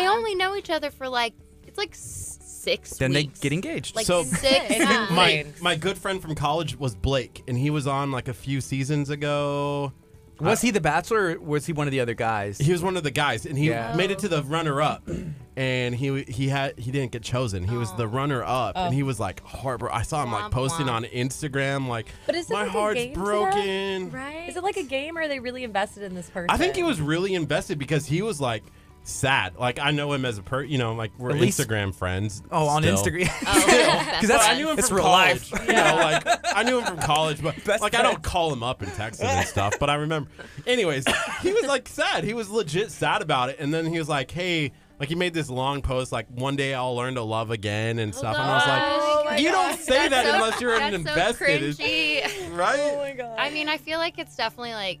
only know each other for like it's like 6 Then they weeks. get engaged. Like So- 6 months. My good friend from college was Blake, and he was on like a few seasons ago. Was he The Bachelor, or was he one of the other guys? He was one of the guys, and he Yeah. made it to the runner-up, and he didn't get chosen. He was the runner-up, and he was like heartbroken. I saw him like Womp posting womp. on Instagram, like, But is it my like a heart's game to broken. Right? Is it like a game, or are they really invested in this person? I think he was really invested because he was like sad. Like, I know him as a like we're At least- Instagram friends. Oh, on still. Instagram. Because that's- I knew him it's from real college. life. You know, like I knew him from college, but Best like I friend. don't call him up and text him and stuff. But I remember, anyways, he was like sad. He was legit sad about it. And then he was like, "Hey," like he made this long post, like, "One day I'll learn to love again" and stuff. And I was Oh like, my "You don't say that so- unless you're that's invested, So cringy. right?" Oh my god. I mean, I feel like it's definitely like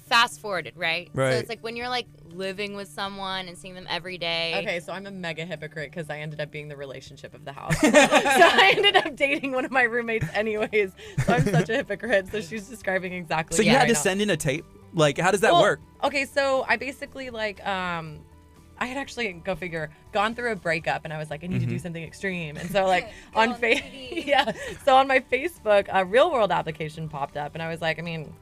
fast forwarded, right? Right. So it's like when you're like living with someone and seeing them every day. Okay, so I'm a mega hypocrite because I ended up being the relationship of the house. So I ended up dating one of my roommates anyways. So I'm such a hypocrite. So she's describing exactly. So you what had right to now. send in a tape? Like, how does that Well, work? Okay, so I basically like I had actually, go figure, gone through a breakup, and I was like, I need to do something extreme. And so like on yeah, so on my Facebook, a Real World application popped up, and I was like, I mean,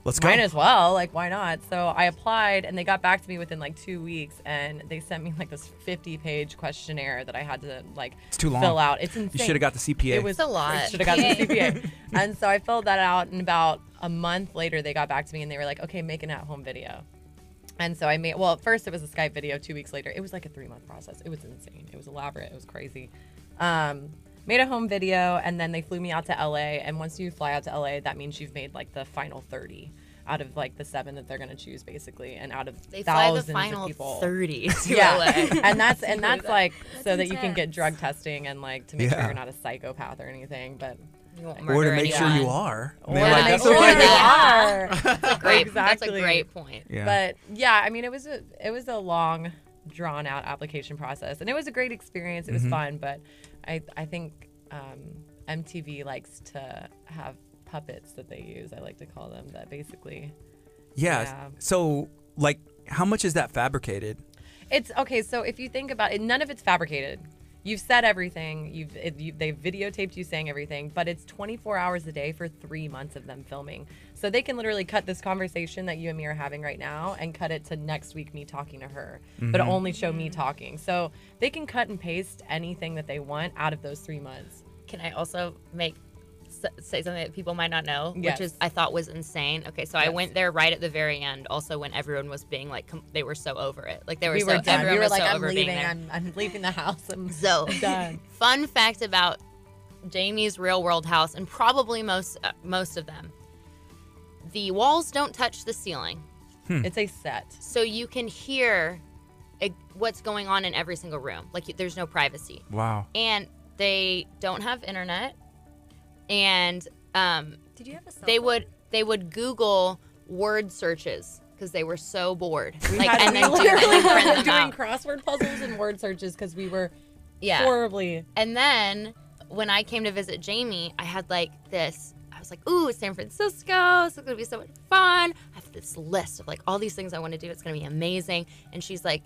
Let's go. might as well, like, why not? So I applied, and they got back to me within like 2 weeks, and they sent me like this 50-page questionnaire that I had to like It's too long. fill out. It's insane. You should have got the CPA. It was It's a lot. Should have got the CPA. And so I filled that out, and about a month later, they got back to me, and they were like, okay, make an at-home video. And so I made, well, at first it was a Skype video. 2 weeks later, it was like a 3-month process. It was insane. It was elaborate. It was crazy. Made a home video, and then they flew me out to LA. And once you fly out to LA, that means you've made like the final 30 out of like the 7 that they're gonna choose, basically, and out of They fly the thousands final of people. 30 to Yeah, LA. and that's like so That's that you can get intense. drug testing and like to make sure Yeah. you're not a psychopath or anything. But You won't Or to murder make sure anyone. you are. or Man, to like, make that's sure okay. you are. Great. That's a Exactly. great point. Yeah. But yeah, I mean, it was a long, drawn out application process, and it was a great experience. It was fun, but I think MTV likes to have puppets that they use. I like to call them that. Basically, yeah. Yeah. So, like, how much is that fabricated? it's okay. So if you think about it, none of it's fabricated. You've said everything. They've videotaped you saying everything, but it's 24 hours a day for 3 months of them filming. So they can literally cut this conversation that you and me are having right now and cut it to next week me talking to her, but only show me talking. So they can cut and paste anything that they want out of those 3 months. Can I also say something that people might not know, Yes. which is I thought was insane. Okay, so I Yes. went there right at the very end, also when everyone was being like, they were so over it. Like they were We so were done. everyone We were was like, so I'm over being leaving. there. I'm leaving the house. I'm So done. fun fact about Jamie's Real World house, and probably most of them, the walls don't touch the ceiling, It's a set. so you can hear what's going on in every single room. Like there's no privacy, Wow. and they don't have internet, and Did you have a cell they phone? would Google word searches because they were so bored. We And then literally print were them doing out. crossword puzzles and word searches because we were Yeah. horribly. And then when I came to visit Jamie, I had like this. I was like, "Ooh, San Francisco! This is gonna be so much fun." I have this list of like all these things I want to do. It's gonna be amazing. And she's like,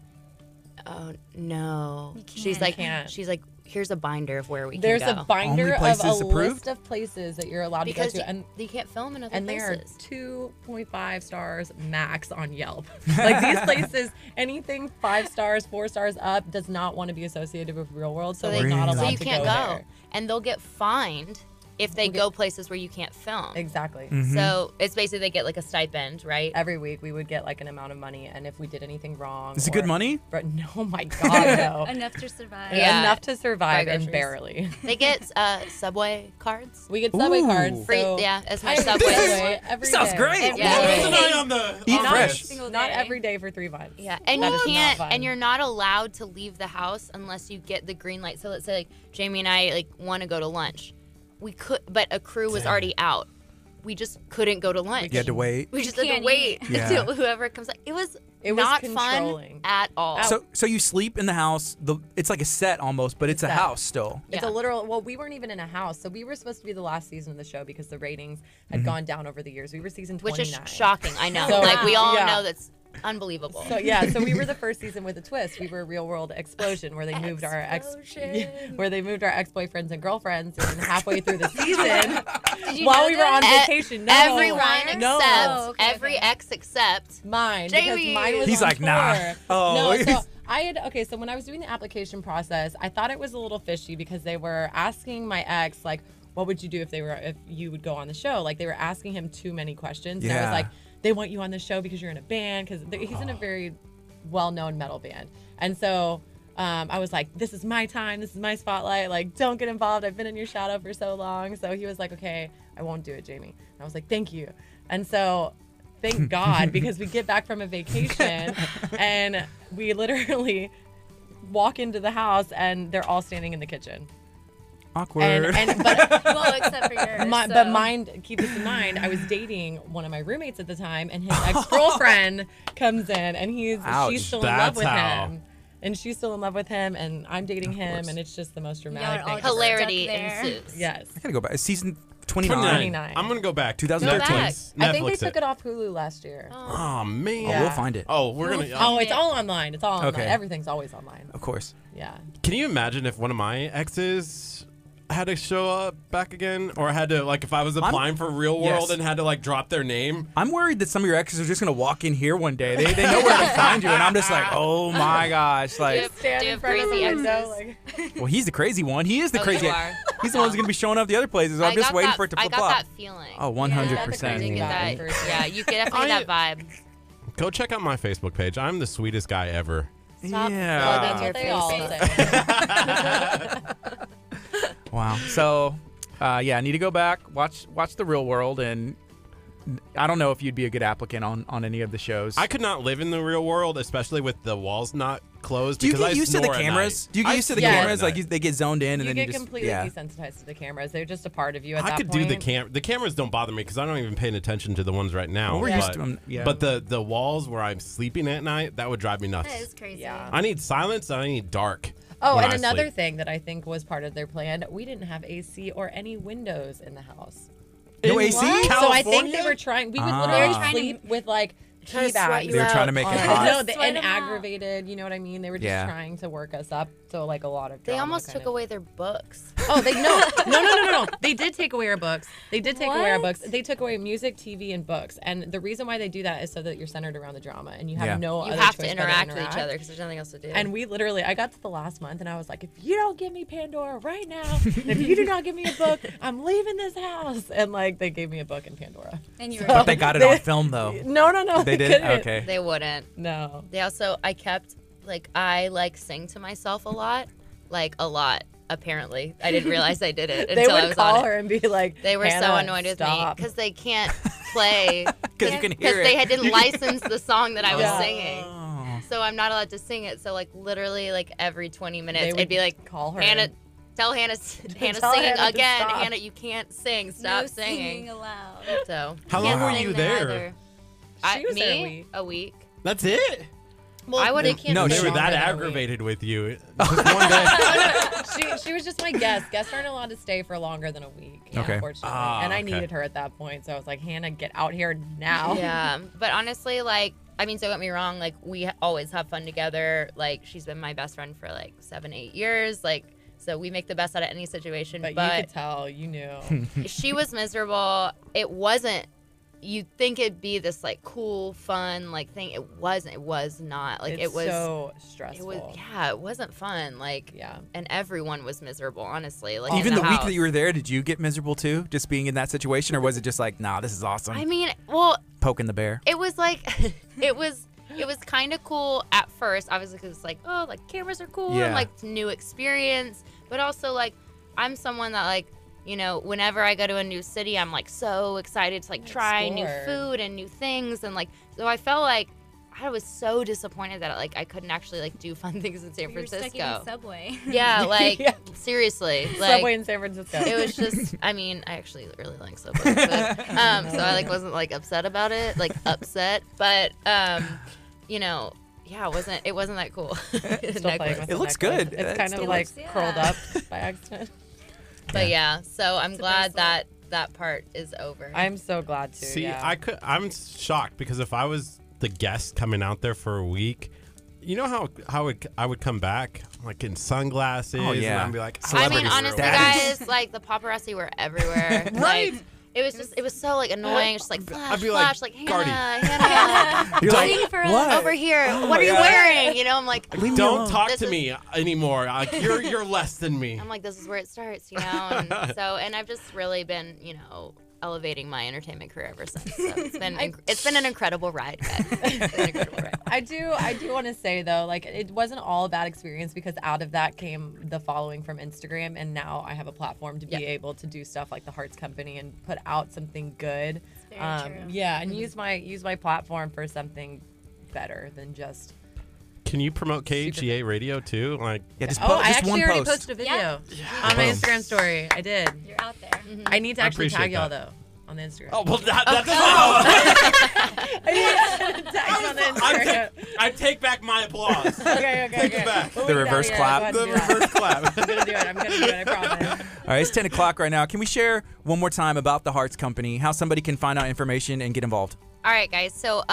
"Oh no!" You can't. She's like, Can't. "She's like, here's a binder of where we There's can go. a binder Only of places a approved? list of places that you're allowed because to go to, and you can't film in other they are places. 2.5 stars max on Yelp. Like these places, anything 5 stars, 4 stars up does not want to be associated with Real World, so we're not allowed So you to can't go go, there. and they'll get fined if they go places where you can't film. Exactly. Mm-hmm. So it's basically they get like a stipend, right? Every week we would get like an amount of money, and if we did anything wrong, Is it good money? But no, my God, no. Enough to survive. Yeah. Enough to survive Buy and groceries. barely. They get Subway cards. We get Subway Ooh. cards. Free, so yeah, as I much eat Subway. Subway every Sounds day. great. Yeah. Keep an eye on the Eat on fresh. this. Single Not day. every day for 3 months. Yeah, and That you is not can't, fun. and you're not allowed to leave the house unless you get the green light. So let's say like Jamie and I like want to go to lunch, we could, but a crew was already out. We just couldn't go to lunch. You had to wait. We just had to can't wait eat. Yeah. until whoever comes. It was It was not fun controlling. at all. So you sleep in the house. It's like a set almost, but it's a set. house still. It's Yeah. a literal. Well, we weren't even in a house, so we were supposed to be the last season of the show because the ratings had Mm-hmm. gone down over the years. We were season Which 29. is shocking. I know. So, like we all yeah. know that's unbelievable. So yeah, so we were the first season with a twist. We were Real World Explosion, where they moved our Explosion. where they moved our ex-boyfriends and girlfriends, and halfway through the season, Did you while know we were on that? vacation, no, Everyone no. except Oh, okay, every okay. ex except Mine, Jamie. because mine was He's on like, nah. tour. Oh, No, so he's- I had so when I was doing the application process, I thought it was a little fishy because they were asking my ex like, what would you do if you would go on the show? Like they were asking him too many questions. And I Yeah. was like, they want you on the show because you're in a band, because he's in a very well-known metal band. And so I was like, this is my time, this is my spotlight, like don't get involved, I've been in your shadow for so long. So he was like, okay, I won't do it, Jamie. And I was like, thank you. And so thank God, because we get back from a vacation and we literally walk into the house and they're all standing in the kitchen. Awkward. But Well, except for yours. but mind, keep this in mind, I was dating one of my roommates at the time, and his ex-girlfriend comes in, and Ouch. she's still in love That's with how. him, and she's still in love with him, and I'm dating him, course. and it's just the most Y'all dramatic are all thing. just hilarity stuck there. ensues. Yes. I gotta go back. It's season 29. 29. I'm gonna go back. 2013. Netflix. I think they Netflix took it off Hulu last year. Oh man. Oh, we'll find it. Oh, we're gonna. Oh, it's all online. It's all online. Okay. Everything's always online. Of course. Yeah. Can you imagine if one of my exes had to show up back again, or had to like if I was applying for Real World Yes. and had to like drop their name? I'm worried that some of your exes are just gonna walk in here one day. They know where to find you, and I'm just like, oh my gosh, like, Do you have crazy exes? well, he's the crazy one. He is the Oh, crazy. you are. He's the one who's gonna be showing up the other places. I'm I just got waiting that- for it to I flip got flop. that feeling. Oh, Yeah, 100%. You crazy get that, vibe, for yeah, you get definitely I- that vibe. Go check out my Facebook page. I'm the sweetest guy ever. Stop Yeah. plugging That's your what they all face. say. Wow. So, yeah, I need to go back, watch The Real World, and I don't know if you'd be a good applicant on any of the shows. I could not live in the real world, especially with the walls not closed. Do you because get I used to the snore at cameras? night. Do you get I used to the snore at cameras? Like night. they get zoned in, and You then get you just completely yeah. desensitized to the cameras. They're just a part of you at I that could point. do the cameras don't bother me because I don't even pay attention to the ones right now. Well, we're Yeah. used to them. Yeah. But the walls where I'm sleeping at night, that would drive me nuts. That is crazy. Yeah. I need silence and I need dark. Oh, when and I another sleep. thing that I think was part of their plan, we didn't have AC or any windows in the house. no In AC. what? So I think they California? were trying. We would Ah. literally They were trying to- sleep with like Trying tea to sweat bags. you They were out. trying to make it on- hot. No, Sweat and 'em out. aggravated. You know what I mean? They were just Yeah. trying to work us up. So like a lot of. They drama almost kind took of. away their books. Oh, they no. They did take away our books. They did take away our What? books. They took away music, TV, and books. And the reason why they do that is so that you're centered around the drama and you have Yeah. no. You other have choice to but interact with each other because there's nothing else to do. And we literally, I got to the last month and I was like, if you don't give me Pandora right now, if you do not give me a book, I'm leaving this house. And like, they gave me a book in Pandora. And you were But they got it on film though. No. They did. couldn't. Okay. they wouldn't. No. They also, I kept, like, I sing to myself a lot. Apparently. I didn't realize I did it They until I would was call on her it. and be like, They were so "Hannah, annoyed with me stop." because they can't play Because you can hear because it. they didn't license the song that I was Yeah. singing. Oh. So I'm not allowed to sing it. So literally every 20 They minutes, would it'd be like, call her. Hannah, and- tell Hannah's Tell singing Hannah to again. stop. Hannah, you can't sing. Stop no singing. allowed. So How can't long were sing you there there? either. She was there a me? week. A week. That's it. Well, I would they have. can't No, They stay were she- longer that than a week. aggravated with you. Just one day. She was just my guest. Guests aren't allowed to stay for longer than a week, Okay. unfortunately. Ah, and I okay. needed her at that point, so I was like, Hannah, get out here now. Yeah, but honestly, don't get me wrong, we always have fun together. She's been my best friend for 7-8 years. So we make the best out of any situation. But you could tell, you knew. She was miserable. It wasn't. You'd think it'd be this like cool, fun like thing. It wasn't. It was not. Like It's it was so stressful. It was. Yeah, it wasn't fun. Like Yeah. and everyone was miserable. Honestly, like Even in the week house. that you were there, did you get miserable too, just being in that situation, or was it just like, nah, this is awesome, I mean, well, poking the bear? it was like it was kind of cool at first, obviously, because it's like, oh, like cameras are cool Yeah. and like new experience, but also like I'm someone that like, you know, whenever I go to a new city, I'm like so excited to like try new Explore. food and new things, and like so I felt like I was so disappointed that like I couldn't actually like do fun things in San You're stuck in Francisco. the subway. Yeah, like Yeah. seriously, like Subway in San Francisco. it was just, I mean, I actually really like Subway, but, so I like wasn't like upset about it, like upset, but you know, yeah, it wasn't that cool. Still playing with It the looks necklace. good. It's kind It of like looks- curled yeah. up by accident. But yeah, so I'm It's a glad bracelet. that part is over. I'm so glad to. See, yeah. I'm shocked because if I was the guest coming out there for a week, you know how I would come back like in sunglasses. Oh, yeah. And I'd be like, I mean, Celebrity honestly, status. guys, like the paparazzi were everywhere. Right? Like, it was so like annoying. Just like flash, I'd be like, flash, like Gardy. Hannah, You're like, Waiting for us. what? over here. Oh, What are you yeah. wearing? You know, I'm like, Leave me Don't alone. talk This to is- me anymore. You're less than me. I'm like, this is where it starts, you know? And so, and I've just really been, you know, elevating my entertainment career ever since. So it's been an incredible ride, guys. It's been an incredible ride. I do want to say though, like it wasn't all a bad experience because out of that came the following from Instagram, and now I have a platform to be Yeah. able to do stuff like the Hearts Company and put out something good. It's very true. Yeah, and use my platform for something better than just. Can you promote KHEA radio too? Like, Yeah, just, Oh, I just actually one already post. posted a video Yeah. on my Boom. Instagram story. I did. You're out there. I need to I actually tag appreciate y'all that. though on the Instagram. oh well, that's I need to tag on the Instagram. I take back my applause. Okay. Take it back. We'll The leave that reverse here. clap. Go The ahead and do that. reverse clap. I'm gonna do it. I promise. All right, it's 10 o'clock right now. Can we share one more time about the Hearts Company, how somebody can find out information and get involved? All right, guys. So,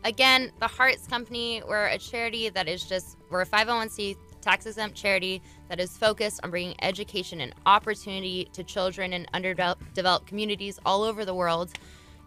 again, the Hearts Company, we're a charity that is we're a 501c tax-exempt charity that is focused on bringing education and opportunity to children in underdeveloped communities all over the world.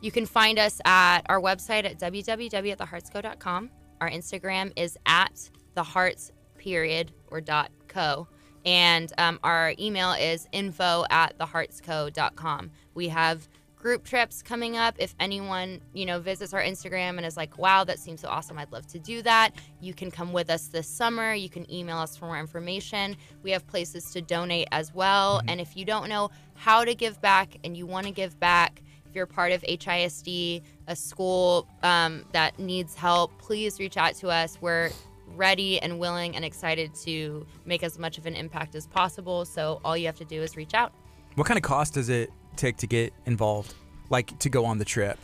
You can find us at our website at www.theheartsco.com. Our Instagram is at thehearts.co. And our email is info@theheartsco.com. We have group trips coming up. If anyone, visits our Instagram and is like, wow, that seems so awesome, I'd love to do that, you can come with us this summer. You can email us for more information. We have places to donate as well. And if you don't know how to give back and you want to give back, if you're part of HISD, a school that needs help, please reach out to us. We're ready and willing and excited to make as much of an impact as possible. So all you have to do is reach out. What kind of cost does it take to get involved, like to go on the trip?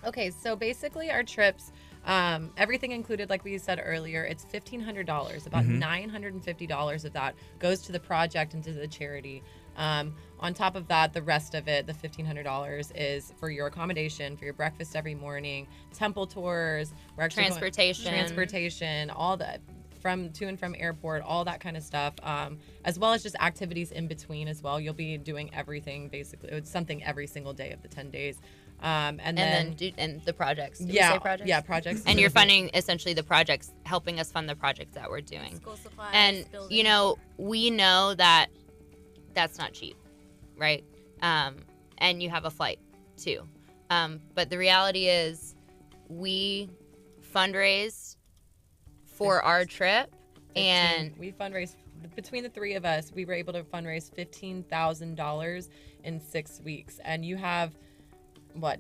Okay, so basically our trips, everything included, like we said earlier, it's $1,500. About $950 of that goes to the project and to the charity. On top of that, the rest of it, the $1,500, is for your accommodation, for your breakfast every morning, temple tours, we're actually transportation, all that, to and from airport, all that kind of stuff, as well as just activities in between as well. You'll be doing everything basically. It's something every single day of the 10 days. And then the projects. Did you yeah, say projects? yeah, projects. And you're funding essentially the projects, helping us fund the projects that we're doing. School supplies. And building. we know that that's not cheap, right? And you have a flight too. But the reality is, we fundraise for our trip, and we fundraised between the three of us. We were able to fundraise $15,000 in 6 weeks, and you have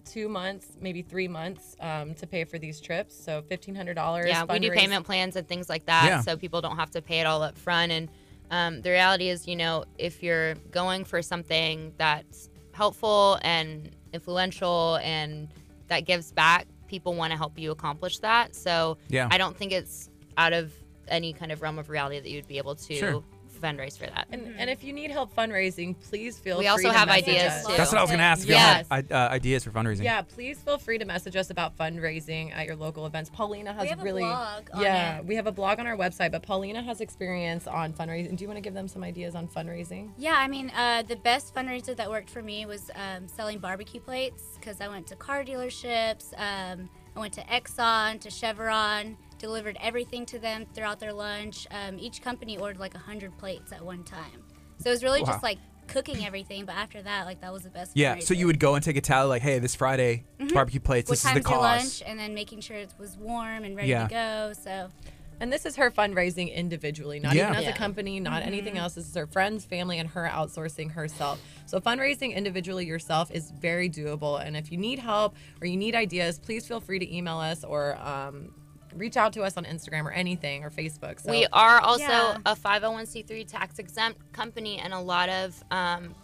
2 months, maybe 3 months to pay for these trips. So $1,500. yeah, we do payment plans and things like that, Yeah. so people don't have to pay it all up front. And the reality is, if you're going for something that's helpful and influential and that gives back, people want to help you accomplish that. So Yeah. I don't think it's out of any kind of realm of reality that you'd be able to Sure. fundraise for that. And if you need help fundraising, please feel free We also to have message ideas, us. too. That's what I was going to ask. If Yes. y'all had ideas for fundraising. Yeah, please feel free to message us about fundraising at your local events. Paulina has We have a really blog on it. we have a blog on our website, but Paulina has experience on fundraising. Do you want to give them some ideas on fundraising? Yeah, I mean, the best fundraiser that worked for me was selling barbecue plates, because I went to car dealerships, I went to Exxon, to Chevron, delivered everything to them throughout their lunch. Each company ordered like 100 plates at one time. So it was really just like cooking everything, but after that, like that was the best Yeah, fundraiser. so you would go and take a tally like, hey, this Friday, barbecue plates, what this is the time's your lunch, cost. and then making sure it was warm and ready Yeah. to go. So And this is her fundraising individually, not Yeah. even as Yeah. a company, not anything else. This is her friends, family, and her outsourcing herself. So fundraising individually yourself is very doable. And if you need help or you need ideas, please feel free to email us or reach out to us on Instagram or anything or Facebook. So We are also Yeah. a 501c3 tax exempt company, and a lot of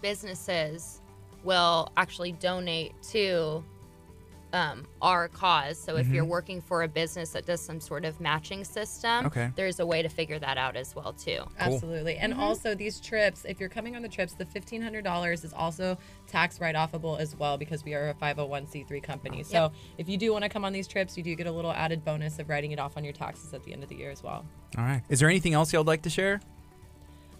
businesses will actually donate to our cause. So if you're working for a business that does some sort of matching system, Okay. there's a way to figure that out as well too. Absolutely. And also these trips, if you're coming on the trips, the $1,500 is also tax write-offable as well, because we are a 501c3 company. So if you do want to come on these trips, you do get a little added bonus of writing it off on your taxes at the end of the year as well. All right. Is there anything else y'all would like to share?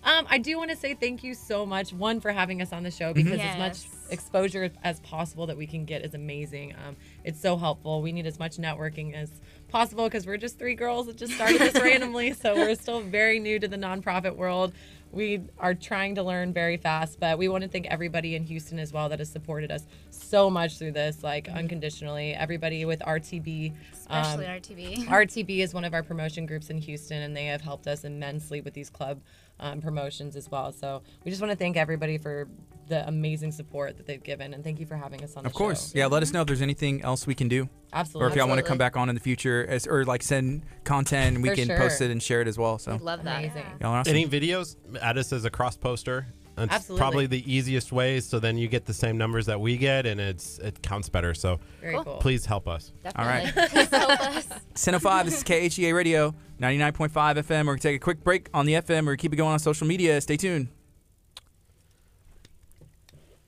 I do want to say thank you so much, one, for having us on the show, because as much Yes. exposure as possible that we can get is amazing. It's so helpful. We need as much networking as possible, because we're just three girls that just started this randomly, so we're still very new to the nonprofit world. We are trying to learn very fast, but we want to thank everybody in Houston as well that has supported us so much through this, like unconditionally. Everybody with RTB. especially RTV. RTB is one of our promotion groups in Houston, and they have helped us immensely with these club promotions as well. So we just want to thank everybody for the amazing support that they've given, and thank you for having us on the Of course. show. Yeah, let us know if there's anything else we can do. Absolutely. Or if y'all want to come Absolutely. back on in the future or like send content and we For can sure. post it and share it as well. So We love that. Amazing. y'all are awesome. Any videos, add us as a cross poster. It's Absolutely. probably the easiest way, so then you get the same numbers that we get, and it counts better. So Very Cool. cool. please help us. All right. Definitely. Please help us. 10:05, this is KHEA Radio, 99.5 FM. We're going to take a quick break on the FM. We're going to keep it going on social media. Stay tuned.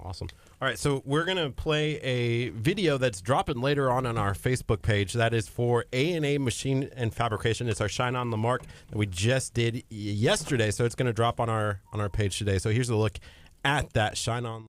Awesome. All right, so we're going to play a video that's dropping later on our Facebook page. That is for A&A Machine and Fabrication. It's our Shine on Lamarck that we just did yesterday, so it's going to drop on our page today. So here's a look at that Shine on.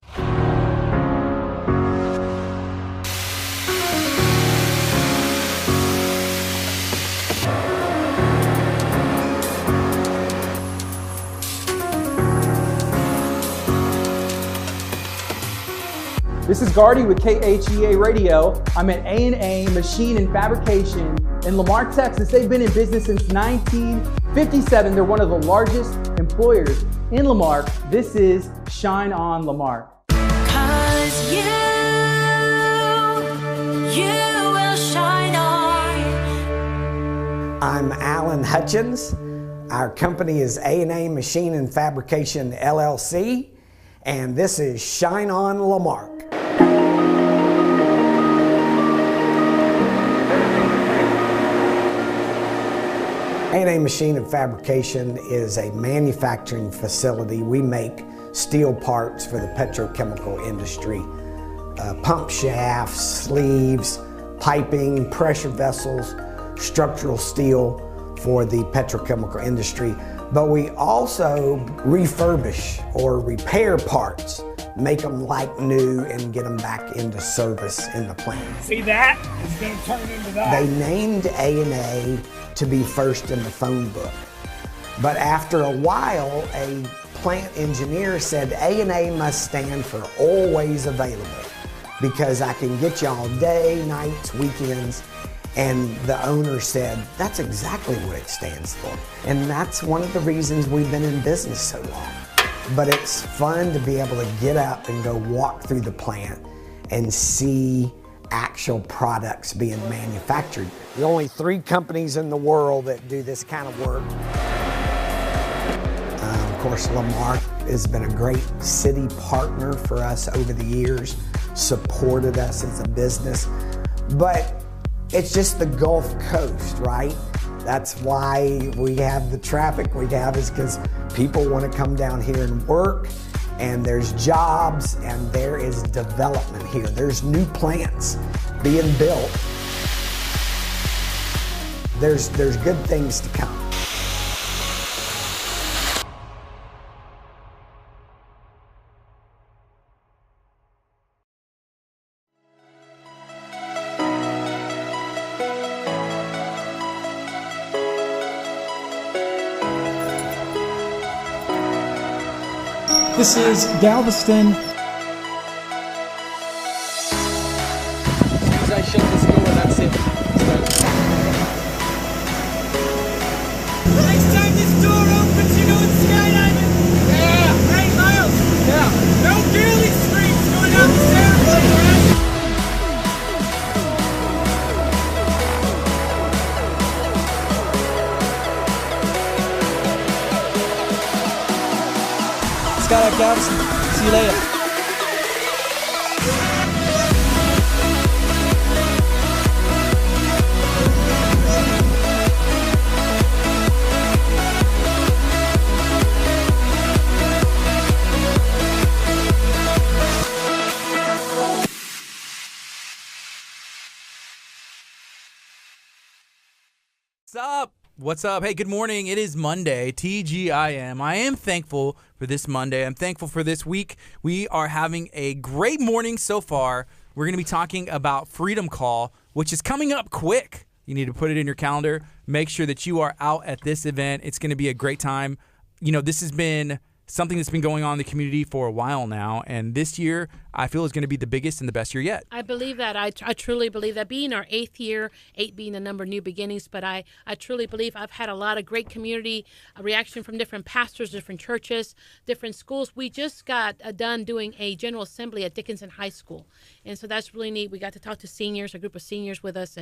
This is Gardy with KHEA Radio. I'm at A&A Machine and Fabrication in Lamarck, Texas. They've been in business since 1957. They're one of the largest employers in Lamarck. This is Shine on Lamarck. 'Cause you will shine on. I'm Alan Hutchins. Our company is A&A Machine and Fabrication LLC, and this is Shine on Lamarck. A&A Machine and Fabrication is a manufacturing facility. We make steel parts for the petrochemical industry. Pump shafts, sleeves, piping, pressure vessels, structural steel for the petrochemical industry. But we also refurbish or repair parts, make them like new and get them back into service in the plant. See that? It's going to turn into that. They named A&A to be first in the phone book. But after a while, a plant engineer said A&A must stand for always available, because I can get you all day, nights, weekends. And the owner said, that's exactly what it stands for. And that's one of the reasons we've been in business so long. But it's fun to be able to get up and go walk through the plant and see actual products being manufactured. There are only 3 companies in the world that do this kind of work. Of course, Lamarck has been a great city partner for us over the years, supported us as a business. But it's just the Gulf Coast, right? That's why we have the traffic we have, is because people want to come down here and work, and there's jobs, and there is development here. There's new plants being built. There's good things to come. This is Galveston. As I shut this door, that's it. Next time this door opens, you're going skydiving. Yeah. Hey, Miles. Yeah. No girly screams going out the stairs, right? Skydive Galveston. See you later. What's up? What's up? Hey, good morning. It is Monday, TGIM. I am thankful for this Monday. I'm thankful for this week. We are having a great morning so far. We're going to be talking about Freedom Call, which is coming up quick. You need to put it in your calendar. Make sure that you are out at this event. It's going to be a great time. You know, this has been something that's been going on in the community for a while now, and this year I feel is going to be the biggest and the best year yet. I believe that. I truly believe that. Being our 8th year, 8 being the number of new beginnings, but I truly believe I've had a lot of great community reaction from different pastors, different churches, different schools. We just got done doing a general assembly at Dickinson High School, and so that's really neat. We got to talk to seniors, a group of seniors with us,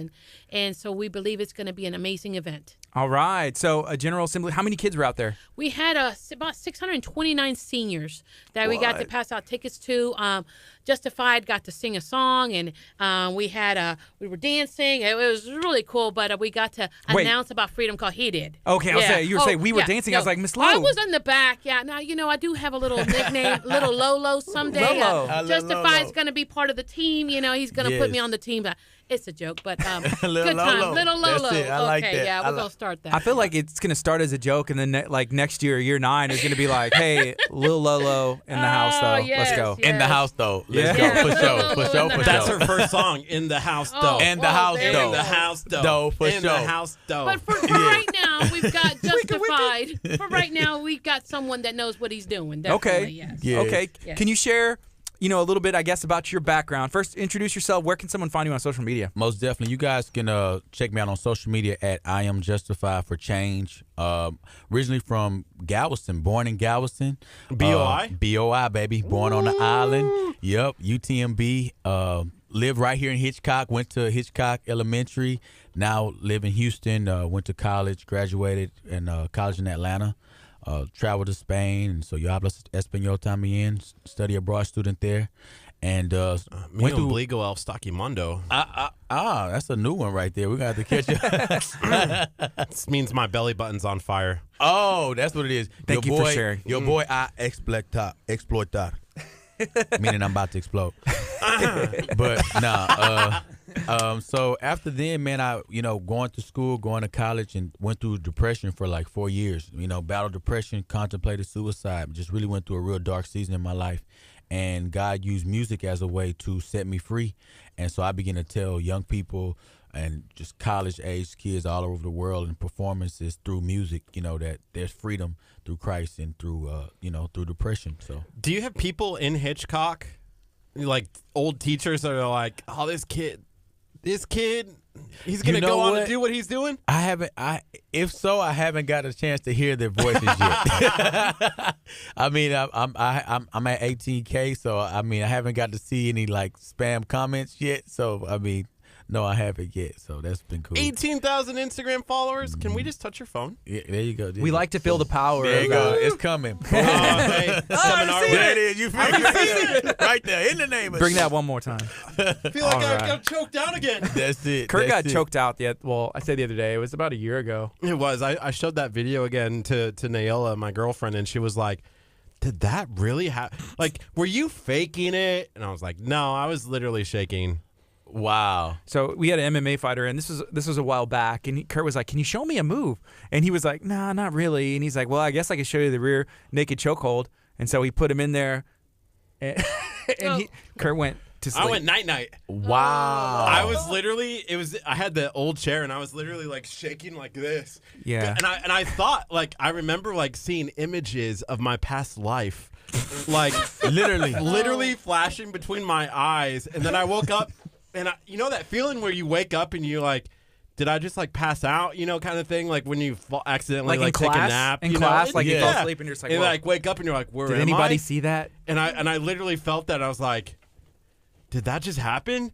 and so we believe it's going to be an amazing event. All right. So a general assembly, how many kids were out there? We had about 629 seniors that we got to pass out tickets to. Justified got to sing a song, and we were dancing. It was really cool, but we got to announce about Freedom Call. He did. Okay, you were saying we were dancing. No, I was like, Miss Lowe. I was in the back. Yeah. Now, I do have a little nickname, Little Lolo someday. Lolo. Justified's going to be part of the team. He's going to put me on the team. It's a joke, but good time. Little Lolo. That's it. I like okay, that. yeah, we're going to start that. I feel like it's going to start as a joke, and then next year, year 9, is going to be like, hey, Lil Lolo in the house, though. Yes, Let's go. yes. In the house, though. Let's Yeah. go. For sure. That's her first song. In the house, though. Oh, In the well, house, there though. you In the go. house, though. Though, for In sure. the house, though. But for right now, we've got Justified. For right now, we've got someone that knows what he's doing. Definitely, Okay. yes. Yeah. Okay. Yes. Can you share, a little bit, I guess, about your background? First, introduce yourself. Where can someone find you on social media? Most definitely. You guys can check me out on social media at I Am Justified for Change. Originally from Galveston, born in Galveston. BOI? BOI, baby. Born on the island. Yep, UTMB. Live right here in Hitchcock. Went to Hitchcock Elementary. Now live in Houston. Went to college. Graduated in college in Atlanta. Traveled to Spain, and so yo hablo español también. Study abroad student there, and went to Obligo El Stockimondo. That's a new one right there. We got to catch it. This means my belly button's on fire. Oh, that's what it is. Thank you for sharing. Your boy, I exploitar. Meaning I'm about to explode. But so after then, man, I going to school, going to college, and went through depression for like 4 years. Battled depression, contemplated suicide. Just really went through a real dark season in my life. And God used music as a way to set me free. And so I began to tell young people and just college-age kids all over the world in performances through music, that there's freedom through Christ and through, through depression. So, do you have people in Hitchcock, like old teachers that are like, oh, this kid, he's gonna go on and do what he's doing? If so, I haven't got a chance to hear their voices yet. I mean, I'm at 18K, so I haven't got to see any like spam comments yet. So No, I haven't yet, so that's been cool. 18,000 Instagram followers. Can we just touch your phone? Yeah, there you go. We like to feel the power. There you of, go. It's coming. Hey, it's coming our way. There it is. You feel it right there in the name of Bring that one more time. I feel like I All right. got choked down again. That's it. Kurt got That's it. choked out. I said the other day. It was about a year ago. It was. I showed that video again to Naola, my girlfriend, and she was like, did that really happen? Like, were you faking it? And I was like, no, I was literally shaking. Wow. So we had an MMA fighter, and this was a while back, and Kurt was like, "Can you show me a move?" And he was like, "Nah, not really." And he's like, "Well, I guess I can show you the rear naked chokehold." And so he put him in there, and, Kurt went to sleep. I went night-night. Wow. I was literally, I had the old chair, and I was literally like shaking like this. Yeah. And I thought, like, I remember like seeing images of my past life, like literally flashing between my eyes. And then I woke up, and you know that feeling where you wake up and you're like, did I just like pass out, kind of thing? Like when you accidentally like take a nap. In class, like you fall asleep and you're just like, and whoa. like wake up and you're like, where Did am anybody I? see that? And I literally felt that. I was like, did that just happen?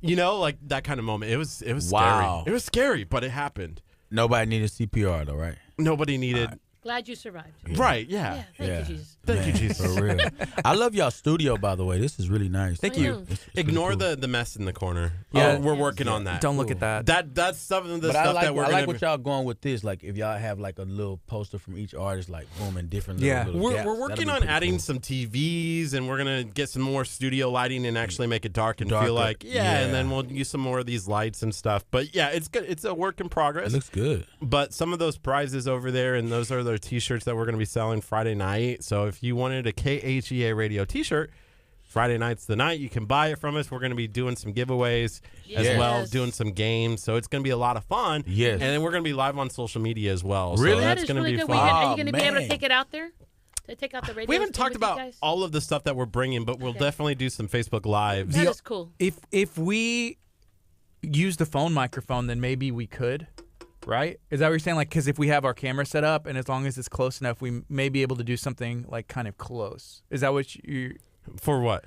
Like that kind of moment. It was Wow. scary. It was scary, but it happened. Nobody needed CPR though, right? Nobody needed. Glad you survived. Right, yeah. Thank you, Jesus. Thank you, Jesus. For real. I love y'all studio, by the way. This is really nice. Thank you. It's Ignore really cool. the mess in the corner. Yeah. We're working on that. Don't look at that. That's some of the But stuff that we're I gonna like what y'all going with this. Like if y'all have like a little poster from each artist, like boom, and different. Little We're gaps. working That'll be on pretty adding cool. some TVs, and we're gonna get some more studio lighting and actually make it dark and Darker. feel like Yeah. and then we'll use some more of these lights and stuff. But yeah, it's good. It's a work in progress. It looks good. But some of those prizes over there, and those are their T-shirts that we're going to be selling Friday night. So if you wanted a KHEA radio T-shirt, Friday night's the night. You can buy it from us. We're going to be doing some giveaways as well, doing some games. So it's going to be a lot of fun. Yes. And then we're going to be live on social media as well. Really? So That that's is going to really be good. fun. Are you going to be able to man. take it out there? To take out the radio? We haven't talked with you about guys? all of the stuff that we're bringing, but we'll definitely do some Facebook Lives. That is cool. If we use the phone microphone, then maybe we could. Right? Is that what you're saying? Like, because if we have our camera set up, and as long as it's close enough, we may be able to do something like kind of close. Is that what you? For what?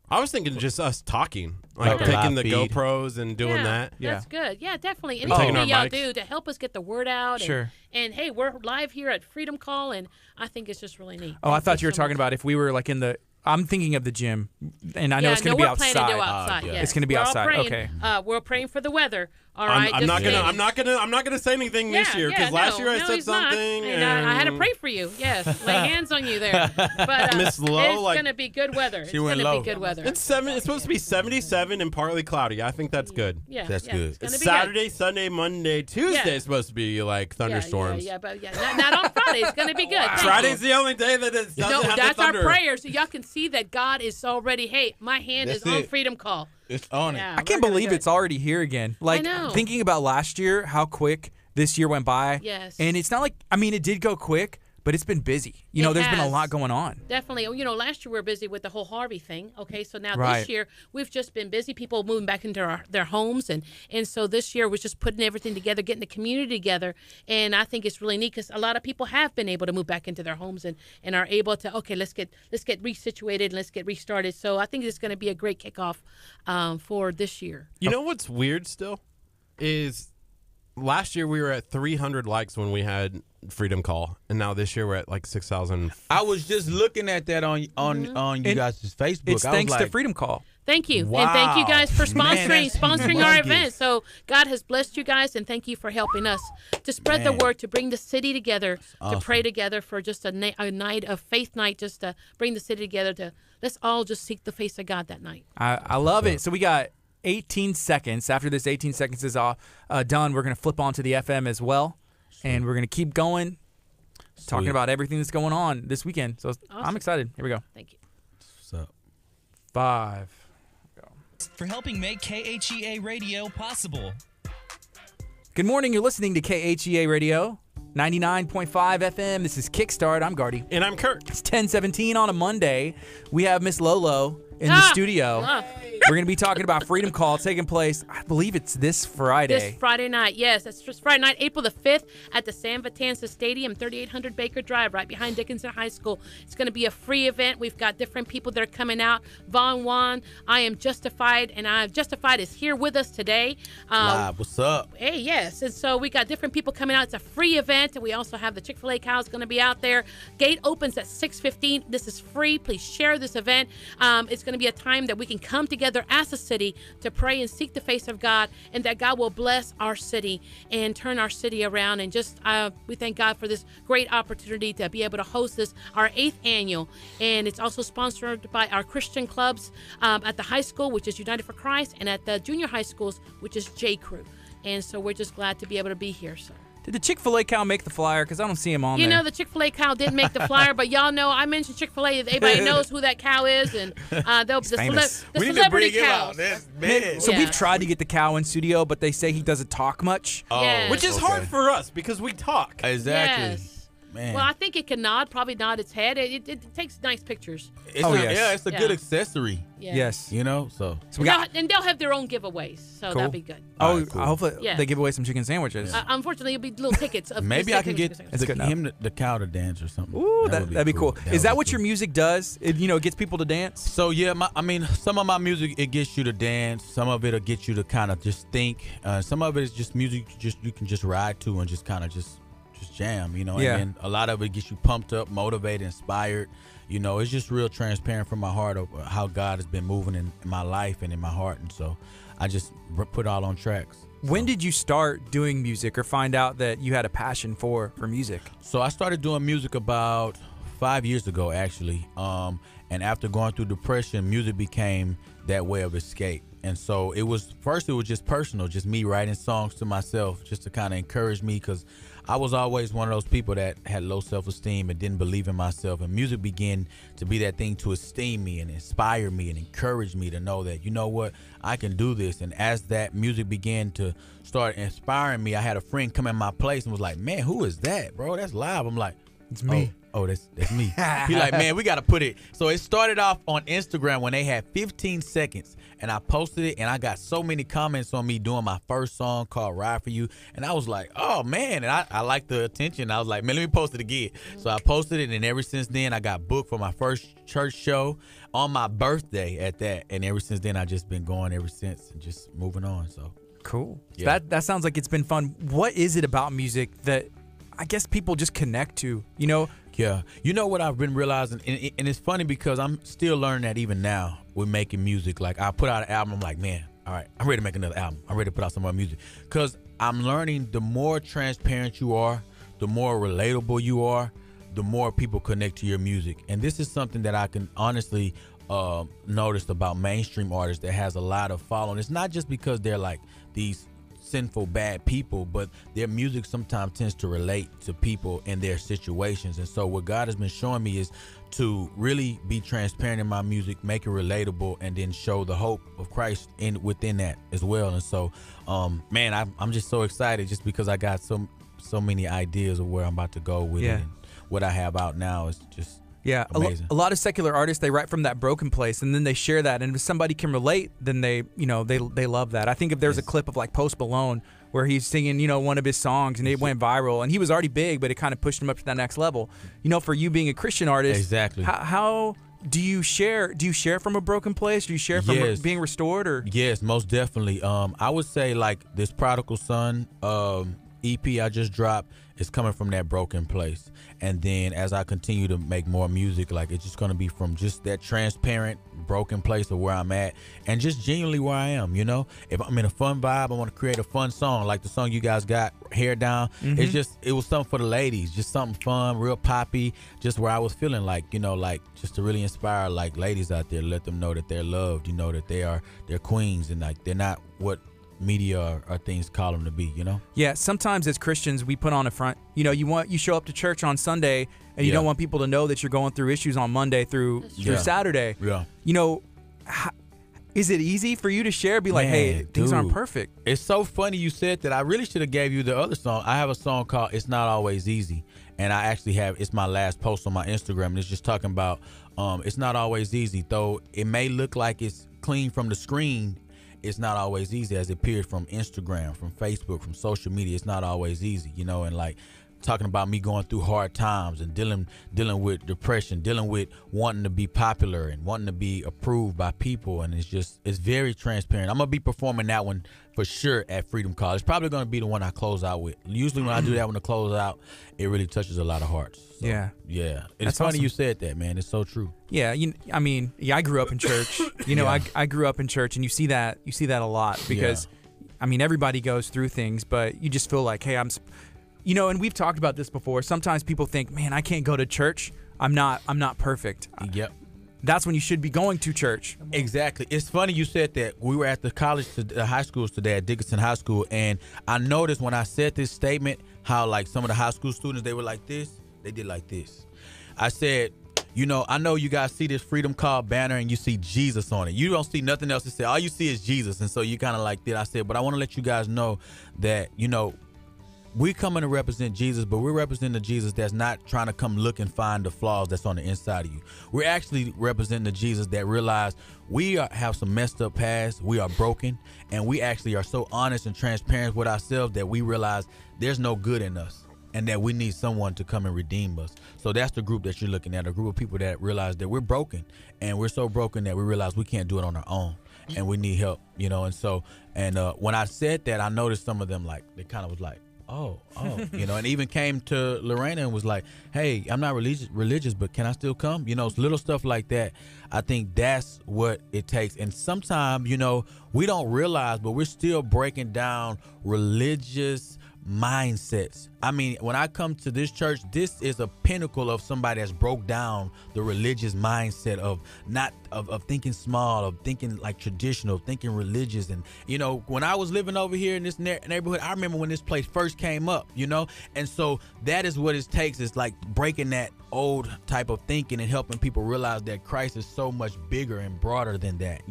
I was thinking just us talking, like Okay. taking the Live feed. GoPros and doing Yeah, that. That's good. Yeah, definitely. Taking Anything our that y'all mics. do to help us get the word out. Sure. And hey, we're live here at Freedom Call, and I think it's just really neat. Oh, I Thank thought you were so talking much. about if we were like in the. I'm thinking of the gym, and I know it's going to be we're outside. planning to go outside. yeah. Yes. It's gonna be We're all outside, praying. okay. We're praying for the weather. All right. I'm not just gonna. saying. I'm not gonna say anything this year because last year I said he's not. something. And I had to pray for you. Yes, lay hands on you there. But Miss Lowe, it's like- gonna be good weather. It's went gonna low. be good weather. It's supposed to be 77 and partly cloudy. I think that's good. Yeah, That's yeah, good. It's gonna It's be good. Saturday, Sunday, Monday, Tuesday Yeah. is supposed to be like thunderstorms. Yeah, but not on Friday. It's gonna be good. Thank you. Friday's the only day that it doesn't No, have that's the our thunder. prayer, so y'all can see that God is already. Hey, my hand That's is on it. Freedom Call. It's on it. Yeah, I can't we're gonna believe do it's it. already here again. Like know. thinking about last year, how quick this year went by. Yes. And it's not like it did go quick, but it's been busy. It There's been a has. lot going on. Definitely. Last year we were busy with the whole Harvey thing. Okay, so now Right. this year we've just been busy. People moving back into their homes, and so this year was just putting everything together, getting the community together, and I think it's really neat because a lot of people have been able to move back into their homes and are able to let's get resituated and let's get restarted. So I think it's going to be a great kickoff for this year. You know what's weird still is last year we were at 300 likes when we had Freedom Call, and now this year we're at like 6,000. I was just looking at that on you guys' Facebook. It's I was thanks to like, Freedom Call. Thank you. And thank you guys for Man, sponsoring that's our humongous. event. So God has blessed you guys, and thank you for helping us to spread the Man. word, to bring the city together, awesome. to pray together for just a night of faith night, just to bring the city together to let's all just seek the face of God that night. I love it. So we got 18 seconds. After this 18 seconds is done, we're going to flip on to the FM as well, and we're going to keep going, talking Sweet. about everything that's going on this weekend. So I'm Awesome. excited. Here we go. Thank you. What's up? 5. For helping make KHEA radio possible. Good morning. You're listening to KHEA Radio, 99.5 FM. This is Kickstart. I'm Gardy. And I'm Curt. It's 10:17 on a Monday. We have Miss Lolo in the studio. We're going to be talking about Freedom Call taking place, I believe it's this Friday. This Friday night, yes. That's just Friday night, April the 5th at the San Vitanza Stadium, 3800 Baker Drive, right behind Dickinson High School. It's going to be a free event. We've got different people that are coming out. Vaughn Juan, I Am Justified, and I Am Justified is here with us today. Live, what's up? Hey, yes. And so we got different people coming out. It's a free event, and we also have the Chick-fil-A cows going to be out there. Gate opens at 6:15. This is free. Please share this event. It's going to be a time that we can come together as a city to pray and seek the face of God, and that God will bless our city and turn our city around. And just we thank God for this great opportunity to be able to host this, our 8th annual. And it's also sponsored by our Christian clubs at the high school, which is United for Christ, and at the junior high schools, which is J Crew. And so we're just glad to be able to be here, sir. Did the Chick-fil-A cow make the flyer? Because I don't see him on there. You know, the Chick-fil-A cow didn't make the flyer, but y'all know I mentioned Chick-fil-A. Everybody knows who that cow is, and the celebrity cows. So we've tried to get the cow in studio, but they say he doesn't talk much. Yes. Which is hard for us because we talk. Exactly. Yes. Man. Well, I think it can probably nod its head. It takes nice pictures. It's it's a good accessory. Yeah. Yes. You know, so And they'll have their own giveaways, so Cool. that'll be good. Oh, Alright, cool. hopefully Yeah. they give away some chicken sandwiches. Unfortunately, it'll be little tickets. Of maybe I can get That's good enough. the cow to dance or something. Ooh, would that'd be cool. That Is would that be what cool. your music does? It gets people to dance? So yeah, some of my music, it gets you to dance. Some of it'll get you to kind of just think. Some of it is just music you can just ride to and just kind of just jam, you know. Yeah. And then a lot of it gets you pumped up, motivated, inspired. You know, it's just real transparent from my heart of how God has been moving in my life and in my heart. And so I just put it all on tracks. When did you start doing music or find out that you had a passion for music? So I started doing music about 5 years ago, actually. And after going through depression, music became that way of escape. And so it was just personal, just me writing songs to myself just to kind of encourage me, because I was always one of those people that had low self-esteem and didn't believe in myself. And music began to be that thing to esteem me and inspire me and encourage me to know that, you know what, I can do this. And as that music began to start inspiring me, I had a friend come in my place and was like, man, who is that, bro? That's live. I'm like, it's me. Oh, that's me. He like, man, we got to put it. So it started off on Instagram when they had 15 seconds. And I posted it, and I got so many comments on me doing my first song called Ride For You. And I was like, oh, man. And I liked the attention. I was like, man, let me post it again. So I posted it, and ever since then, I got booked for my first church show on my birthday at that. And ever since then, I've just been going ever since and just moving on. So cool. Yeah. That sounds like it's been fun. What is it about music that I guess people just connect to, you know? Yeah. You know what I've been realizing? And it's funny because I'm still learning that even now with making music. Like, I put out an album, I'm like, man, all right, I'm ready to make another album. I'm ready to put out some more music. Because I'm learning the more transparent you are, the more relatable you are, the more people connect to your music. And this is something that I can honestly notice about mainstream artists that has a lot of following. It's not just because they're like these sinful bad people, but their music sometimes tends to relate to people in their situations. And so what God has been showing me is to really be transparent in my music, make it relatable, and then show the hope of Christ within that as well. And so man, I'm just so excited just because I got so many ideas of where I'm about to go with it, and what I have out now is just amazing. A lot of secular artists, they write from that broken place, and then they share that. And if somebody can relate, then they love that. I think if there's a clip of like Post Malone where he's singing, one of his songs, and it went viral, and he was already big, but it kind of pushed him up to that next level. For you being a Christian artist, exactly. How do you share? Do you share from a broken place? Do you share from being restored? Or yes, most definitely. I would say like this Prodigal Son EP I just dropped is coming from that broken place. And then as I continue to make more music, like it's just going to be from just that transparent, broken place of where I'm at and just genuinely where I am, If I'm in a fun vibe, I want to create a fun song like the song you guys got, Hair Down. Mm-hmm. It was something for the ladies, just something fun, real poppy, just where I was feeling like, like just to really inspire like ladies out there, let them know that they're loved, that they're queens and like they're not what media or things call them to be, Yeah, sometimes as Christians we put on a front. You show up to church on Sunday and you don't want people to know that you're going through issues on Monday through Saturday. Yeah. Is it easy for you to share? Be like, hey, things aren't perfect. It's so funny you said that. I really should have gave you the other song. I have a song called It's Not Always Easy. And I actually it's my last post on my Instagram, and it's just talking about it's not always easy. Though it may look like it's clean from the screen, it's not always easy as it appeared from Instagram, from Facebook, from social media. It's not always easy, you know, and like talking about me going through hard times and dealing with depression, dealing with wanting to be popular and wanting to be approved by people. And it's very transparent. I'm going to be performing that one for sure at Freedom Call. It's probably going to be the one I close out with. Usually when I do that one to close out, it really touches a lot of hearts. So, yeah. It's That's funny awesome. you said that, man. It's so true. Yeah, I grew up in church. I grew up in church, and you see that a lot because, everybody goes through things, but you just feel like, hey, and we've talked about this before. Sometimes people think, man, I can't go to church. I'm not perfect. Yep. That's when you should be going to church. Exactly. It's funny you said that. We were at the high schools today at Dickinson High School, and I noticed when I said this statement how like some of the high school students, they were like this, they did like this. I said, I know you guys see this Freedom Call banner and you see Jesus on it. You don't see nothing else to say. All you see is Jesus. And so you kind of like that. I said, but I want to let you guys know that, we coming to represent Jesus, but we're representing the Jesus that's not trying to come look and find the flaws that's on the inside of you. We're actually representing the Jesus that realize we have some messed up past, we are broken, and we actually are so honest and transparent with ourselves that we realize there's no good in us and that we need someone to come and redeem us. So that's the group that you're looking at, a group of people that realize that we're broken, and we're so broken that we realize we can't do it on our own. And we need help, and when I said that, I noticed some of them they kind of was like, oh, and even came to Lorena and was like, hey, I'm not religious, but can I still come? Little stuff like that. I think that's what it takes. And sometimes, we don't realize, but we're still breaking down religious mindsets. When I come to this church, this is a pinnacle of somebody that's broke down the religious mindset of not of thinking small, of thinking like traditional, thinking religious. And when I was living over here in this neighborhood, I remember when this place first came up, and so that is what it takes, is like breaking that old type of thinking and helping people realize that Christ is so much bigger and broader than that,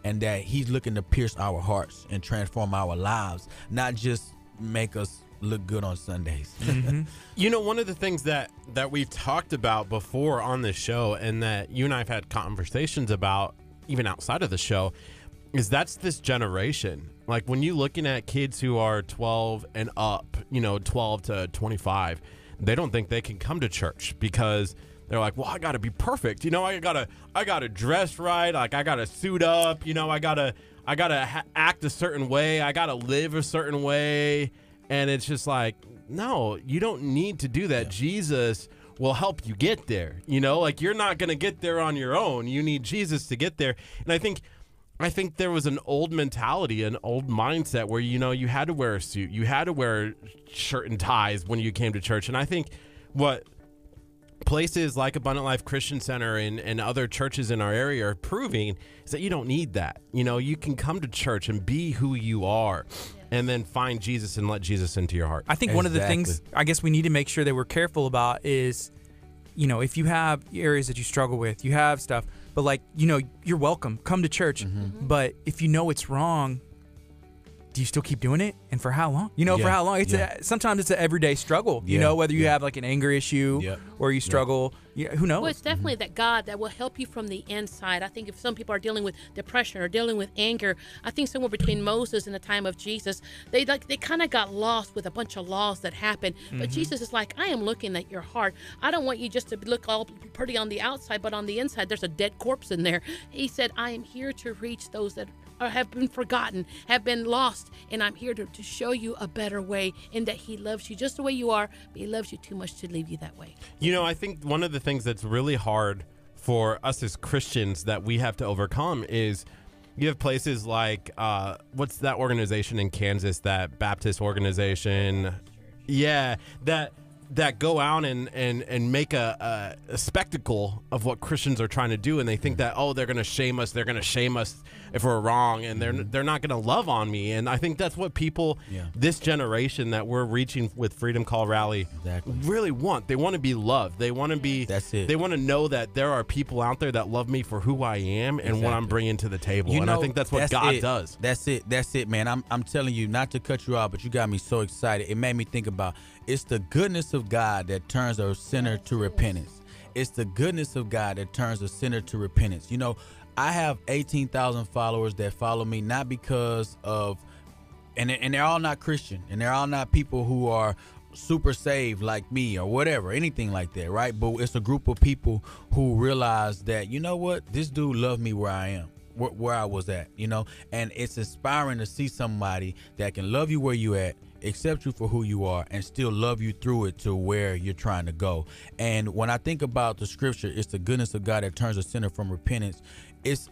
and that he's looking to pierce our hearts and transform our lives, not just make us look good on Sundays. Mm-hmm. One of the things that we've talked about before on this show, and that you and I have had conversations about even outside of the show, is that's this generation. Like when you're looking at kids who are 12 and up, 12 to 25, they don't think they can come to church because they're like, well, I gotta be perfect. I gotta dress right. Like I gotta suit up. I gotta act a certain way. I gotta live a certain way. And it's just like, no, you don't need to do that. Yeah. Jesus will help you get there. Like you're not going to get there on your own. You need Jesus to get there. And I think there was an old mentality, an old mindset where, you had to wear a suit. You had to wear shirt and ties when you came to church. And I think what places like Abundant Life Christian Center and other churches in our area are proving is that you don't need that. You can come to church and be who you are. And then find Jesus and let Jesus into your heart. I think one of the things I guess we need to make sure that we're careful about is, if you have areas that you struggle with, you have stuff, but you're welcome. Come to church. Mm-hmm. But if you know it's wrong, do you still keep doing it? And for how long? For how long? Sometimes it's an everyday struggle, whether you have like an anger issue or you struggle, who knows? Well, it's definitely that God that will help you from the inside. I think if some people are dealing with depression or dealing with anger, I think somewhere between Moses and the time of Jesus, they kind of got lost with a bunch of laws that happened. Mm-hmm. But Jesus is like, I am looking at your heart. I don't want you just to look all pretty on the outside, but on the inside, there's a dead corpse in there. He said, I am here to reach those that have been forgotten, have been lost, and I'm here to show you a better way, and that he loves you just the way you are, but he loves you too much to leave you that way. I think one of the things that's really hard for us as Christians that we have to overcome is you have places like, what's that organization in Kansas, that Baptist organization? Yeah, that go out and make a spectacle of what Christians are trying to do, and they think that, they're going to shame us if we're wrong, and they're not going to love on me. And I think that's what people, this generation that we're reaching with Freedom Call Rally, really want. They want to be loved. They want to be. That's it. They want to know that there are people out there that love me for who I am and what I'm bringing to the table. And I think that's what God does. That's it, man. I'm telling you, not to cut you off, but you got me so excited. It made me think about it's the goodness of God that turns a sinner to repentance. It's the goodness of God that turns a sinner to repentance. You know, I have 18,000 followers that follow me not because of, and they're all not Christian, and they're all not people who are super saved like me or whatever, anything like that, right? But it's a group of people who realize that, you know what, this dude loved me where I am, where I was at, you know, and it's inspiring to see somebody that can love you where you at, accept you for who you are, and still love you through it to where you're trying to go. And when I think about the scripture, it's the goodness of God that turns a sinner from repentance. It's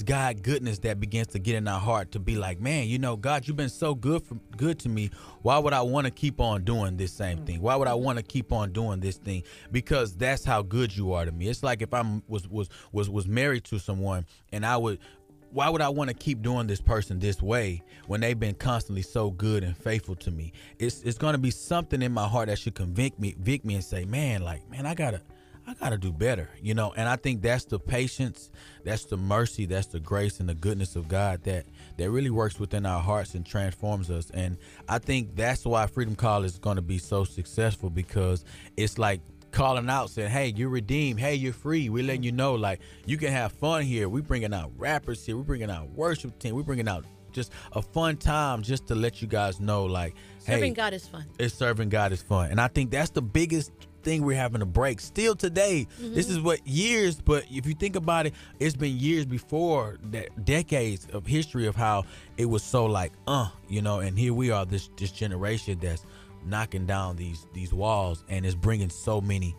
God goodness that begins to get in our heart to be like, man, you know, God, you've been so good to me. Why would I want to keep on doing this same thing? Why would I want to keep on doing this thing? Because that's how good you are to me. It's like if I was married to someone and why would I want to keep doing this person this way when they've been constantly so good and faithful to me? It's going to be something in my heart that should convict me and say, man, I gotta do better, you know. And I think that's the patience, that's the mercy, that's the grace and the goodness of God that really works within our hearts and transforms us. And I think that's why Freedom Call is going to be so successful, because it's like calling out saying, hey, you're redeemed, hey, you're free. We're letting you know, like, you can have fun here. We're bringing out rappers here, we're bringing out worship team, we're bringing out just a fun time just to let you guys know, like, serving God is fun. Serving God is fun. And I think that's the biggest thing we're having to break still today. This is what years, but if you think about it, it's been years before that, decades of history of how it was so like, you know, and here we are, this generation that's knocking down these walls, and is bringing so many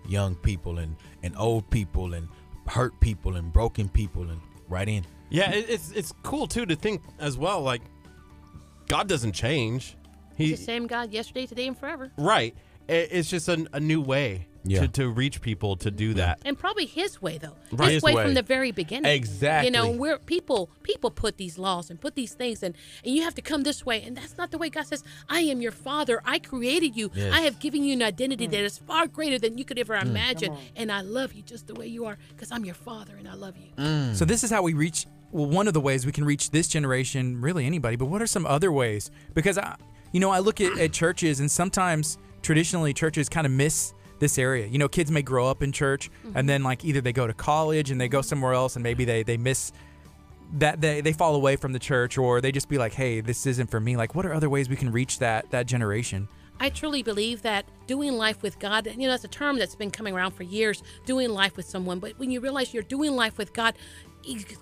young people and old people and hurt people and broken people and right in. Yeah, it's cool too to think as well, like, God doesn't change. He's the same God yesterday, today, and forever. Right. It's just a new way to reach people to do that. And probably his way, though. Right. His way from the very beginning. Exactly. You know, where people put these laws and put these things, and you have to come this way. And that's not the way God says, I am your father. I created you. Yes. I have given you an identity that is far greater than you could ever imagine. And I love you just the way you are, because I'm your father and I love you. So this is how we reach, well, one of the ways we can reach this generation, really anybody, but what are some other ways? Because, I look at churches, and sometimes traditionally churches kind of miss this area. You know, kids may grow up in church and then like either they go to college and they go somewhere else, and maybe they miss that, they fall away from the church, or they just be like, hey, this isn't for me. Like, what are other ways we can reach that generation? I truly believe that doing life with God, that's a term that's been coming around for years, doing life with someone. But when you realize you're doing life with God,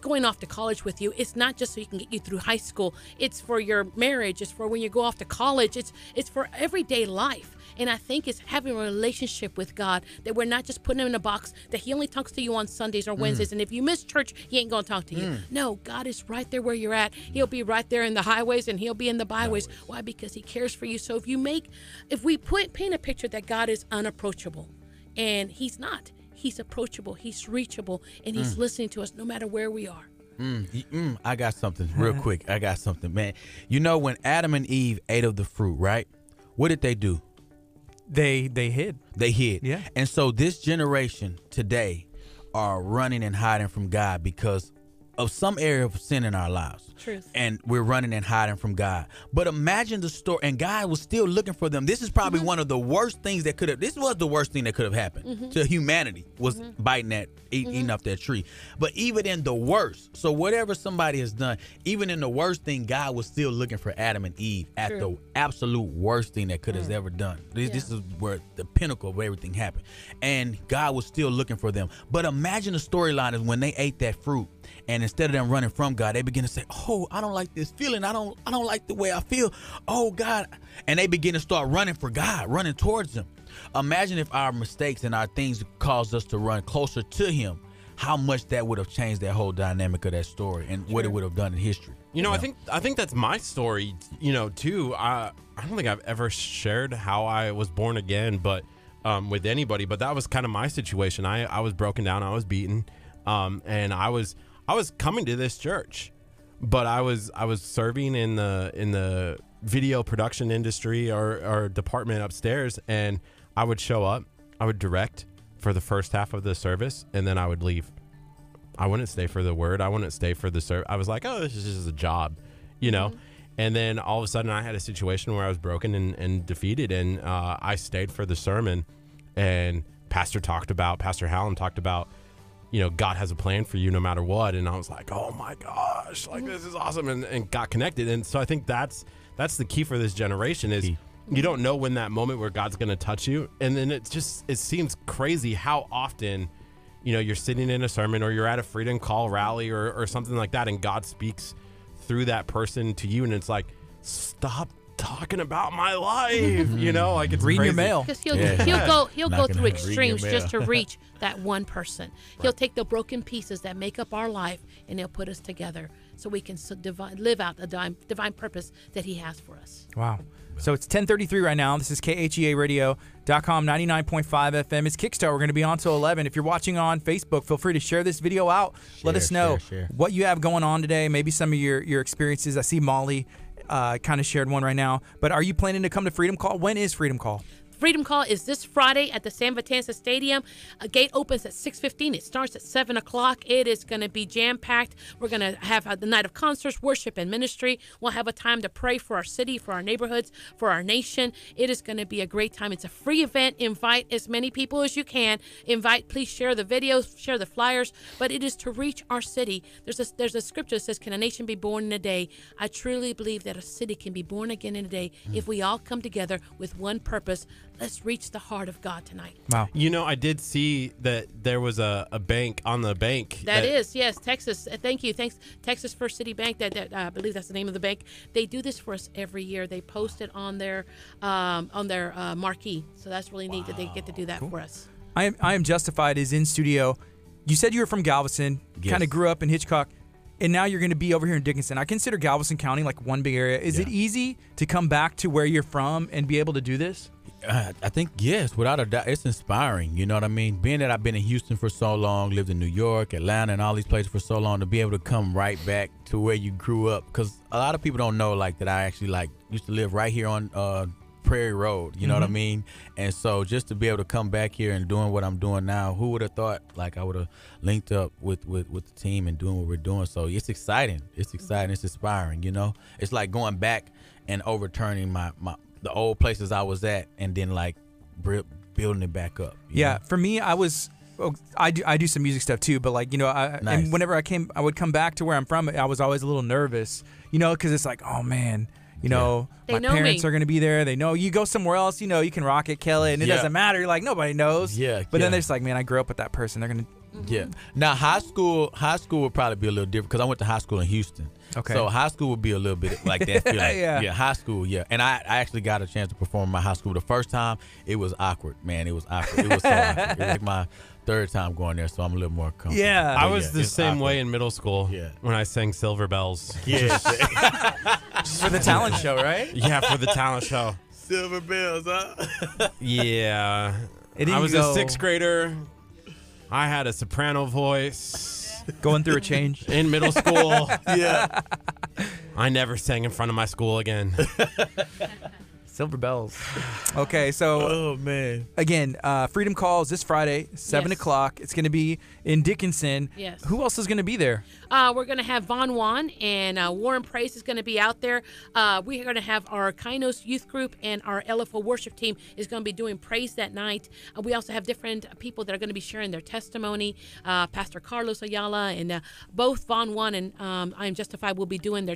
going off to college with you, it's not just so he can get you through high school. It's for your marriage. It's for when you go off to college. It's for everyday life. And I think it's having a relationship with God, that we're not just putting him in a box, that he only talks to you on Sundays or Wednesdays. And if you miss church, he ain't going to talk to you. No, God is right there where you're at. He'll be right there in the highways, and he'll be in the byways. Why? Because he cares for you. So if we paint a picture that God is unapproachable, and he's not. He's approachable, he's reachable, and he's listening to us no matter where we are. I got something real quick. I got something, man. You know, when Adam and Eve ate of the fruit, right? What did they do? They hid. They hid. Yeah. And so this generation today are running and hiding from God because of some area of sin in our lives. Truth. And we're running and hiding from God. But imagine the story, and God was still looking for them. This is probably one of the worst things that this was the worst thing that could have happened to humanity, was biting that, eating off that tree. But even in the worst, so whatever somebody has done, even in the worst thing, God was still looking for Adam and Eve at the absolute worst thing that could have ever done. This is where the pinnacle of everything happened. And God was still looking for them. But imagine the storyline is when they ate that fruit, and instead of them running from God, they begin to say, oh, I don't like this feeling. I don't like the way I feel. Oh, God. And they begin to start running for God, running towards him. Imagine if our mistakes and our things caused us to run closer to him, how much that would have changed that whole dynamic of that story and what it would have done in history. I think that's my story, too. I don't think I've ever shared how I was born again, but with anybody. But that was kind of my situation. I was broken down. I was beaten. And I was coming to this church, but I was serving in the video production industry or department upstairs, and I would show up, I would direct for the first half of the service, and then I would leave. I wouldn't stay for the word. I wouldn't stay for the service. I was like, oh, this is just a job, And then all of a sudden I had a situation where I was broken and defeated, and I stayed for the sermon, and Pastor Hallam talked about, God has a plan for you no matter what. And I was like, oh my gosh, like this is awesome, and got connected. And so I think that's the key for this generation is you don't know when that moment where God's going to touch you. And then it seems crazy how often, you're sitting in a sermon or you're at a Freedom Call rally or something like that, and God speaks through that person to you. And it's like, stop talking about my life, like it's reading crazy. your mail. Because he'll go through extremes just to reach that one person. He'll take the broken pieces that make up our life and he'll put us together so we can live out the divine purpose that he has for us. Wow. So it's 10:33 right now. This is KHEARadio.com, 99.5 FM. It's Kickstart. We're going to be on till 11. If you're watching on Facebook, feel free to share this video out. Let us know what you have going on today, maybe some of your experiences. I see Molly kind of shared one right now. But are you planning to come to Freedom Call? When is Freedom Call? Freedom Call is this Friday at the San Vitanza Stadium. A gate opens at 6:15. It starts at 7 o'clock. It is going to be jam-packed. We're going to have the night of concerts, worship, and ministry. We'll have a time to pray for our city, for our neighborhoods, for our nation. It is going to be a great time. It's a free event. Invite as many people as you can. Please share the videos, share the flyers. But it is to reach our city. There's a scripture that says, can a nation be born in a day? I truly believe that a city can be born again in a day if we all come together with one purpose. Let's reach the heart of God tonight. Wow. I did see that there was a bank on the bank. That is, yes, Texas. Thank you. Thanks, Texas First City Bank. That I believe that's the name of the bank. They do this for us every year. They post it on their marquee. So that's really neat that they get to do that for us. I Am Justified is in studio. You said you were from Galveston, kind of grew up in Hitchcock, and now you're going to be over here in Dickinson. I consider Galveston County like one big area. Is it easy to come back to where you're from and be able to do this? I think, yes, without a doubt. It's inspiring, you know what I mean? Being that I've been in Houston for so long, lived in New York, Atlanta, and all these places for so long, to be able to come right back to where you grew up. Because a lot of people don't know, that I actually, used to live right here on Prairie Road, you know what I mean? And so just to be able to come back here and doing what I'm doing now, who would have thought, I would have linked up with the team and doing what we're doing. So it's exciting. It's exciting. It's inspiring, It's like going back and overturning the old places I was at, and then building it back up. Yeah, for me, I do some music stuff too, but Nice. and whenever I would come back to where I'm from, I was always a little nervous, because it's like, oh man, my parents are gonna be there. They know you go somewhere else, you can rock it, kill it, and it doesn't matter. You're like, nobody knows. Yeah. But then they're just like, man, I grew up with that person. They're gonna. Yeah. Now high school would probably be a little different because I went to high school in Houston. Okay. So high school would be a little bit like that feeling. Yeah, high school, yeah. And I actually got a chance to perform in my high school. The first time, it was awkward, man. It was awkward. It was so awkward. It was like my third time going there, so I'm a little more comfortable. Yeah. I was the same way in middle school when I sang Silver Bells. Yeah. For the talent show, right? Yeah, for the talent show. Silver Bells, huh? Yeah. I was a sixth grader. I had a soprano voice. Going through a change. In middle school. Yeah. I never sang in front of my school again. Silver Bells. Okay, so oh man. Again, Freedom Call is this Friday, 7 o'clock. It's going to be in Dickinson. Yes. Who else is going to be there? We're going to have Von Juan and Warren Price is going to be out there. We're going to have our Kainos youth group and our LFO worship team is going to be doing praise that night. We also have different people that are going to be sharing their testimony. Pastor Carlos Ayala and both Von Juan and I Am Justified will be doing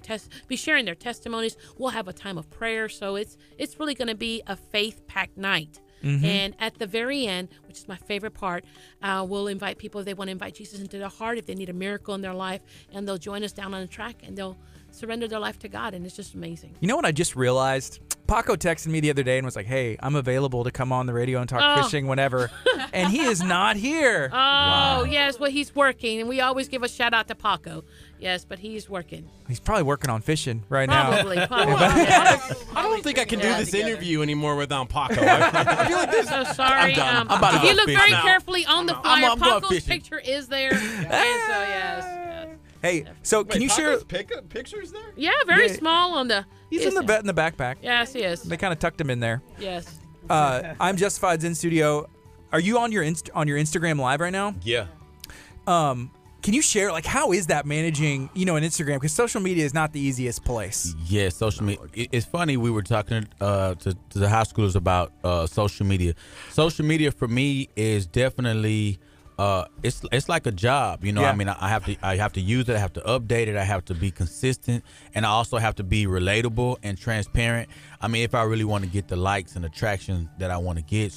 be sharing their testimonies. We'll have a time of prayer. So it's really going to be a faith-packed night. Mm-hmm. And at the very end, which is my favorite part, we'll invite people if they want to invite Jesus into their heart, if they need a miracle in their life, and they'll join us down on the track and they'll surrender their life to God, and it's just amazing. You know what I just realized? Paco texted me the other day and was like, hey, I'm available to come on the radio and talk fishing whenever. And he is not here. Yes, well, he's working, and we always give a shout out to Paco. Yes, but he's working. He's probably working on fishing right Probably. now. I don't think I can do this interview anymore without Paco. I feel like this. So sorry. I'm about to if go you look fishing very now. carefully on the flyer, I'm going Paco's fishing. picture is there. And so, yes. Hey, so can you share? Pictures there? Yeah, very small on the. He's in the backpack. Yes, he is. They kind of tucked him in there. Yes. I'm Justified's in studio. Are you on your Instagram live right now? Yeah. Can you share, like, how is that managing, an Instagram? Because social media is not the easiest place. Yeah, social media. It's funny, we were talking to the high schoolers about social media. Social media for me is definitely it's like a job. Yeah. I mean, I have to use it. I have to update it. I have to be consistent, and I also have to be relatable and transparent. I mean, if I really want to get the likes and attraction that I want to get,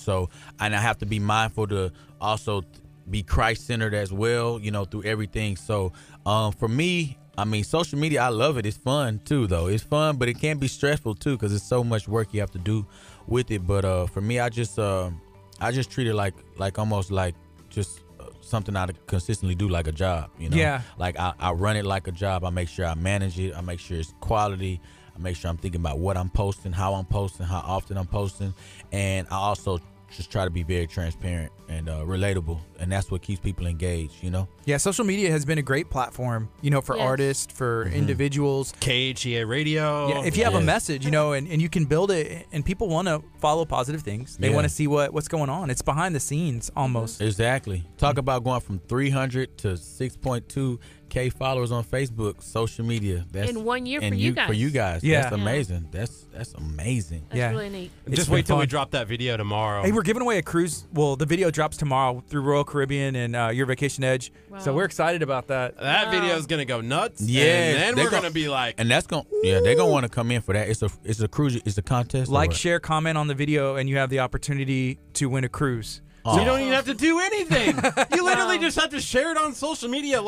and I have to be mindful to also be Christ-centered as well, through everything. So for me, I mean, social media, I love it. It's fun too, though. It's fun, but it can be stressful too because it's so much work you have to do with it. But for me, I just treat it like almost like just something I consistently do, like a job. Yeah. Like I run it like a job. I make sure I manage it. I make sure it's quality. I make sure I'm thinking about what I'm posting, how often I'm posting, and I also just try to be very transparent and relatable, and that's what keeps people engaged. Yeah, social media has been a great platform, for artists, for individuals. KHEA radio. Yeah, if you have a message, and you can build it, and people want to follow positive things. They want to see what's going on. It's behind the scenes almost. Exactly. Talk about going from 300 to 6.2K followers on Facebook, social media. That's in 1 year for you guys. For you guys. Yeah. That's amazing. That's amazing. That's really neat. Just wait till we drop that video tomorrow. Hey, we're giving away a cruise. Well, the video drops tomorrow through Royal Caribbean and Your Vacation Edge. Wow. So we're excited about that. That video is gonna go nuts. Yeah, and then we're gonna be like, and that's they're gonna want to come in for that. It's a cruise. It's a contest. Like, share, comment on the video, and you have the opportunity to win a cruise. So you don't even have to do anything. You literally just have to share it on social media.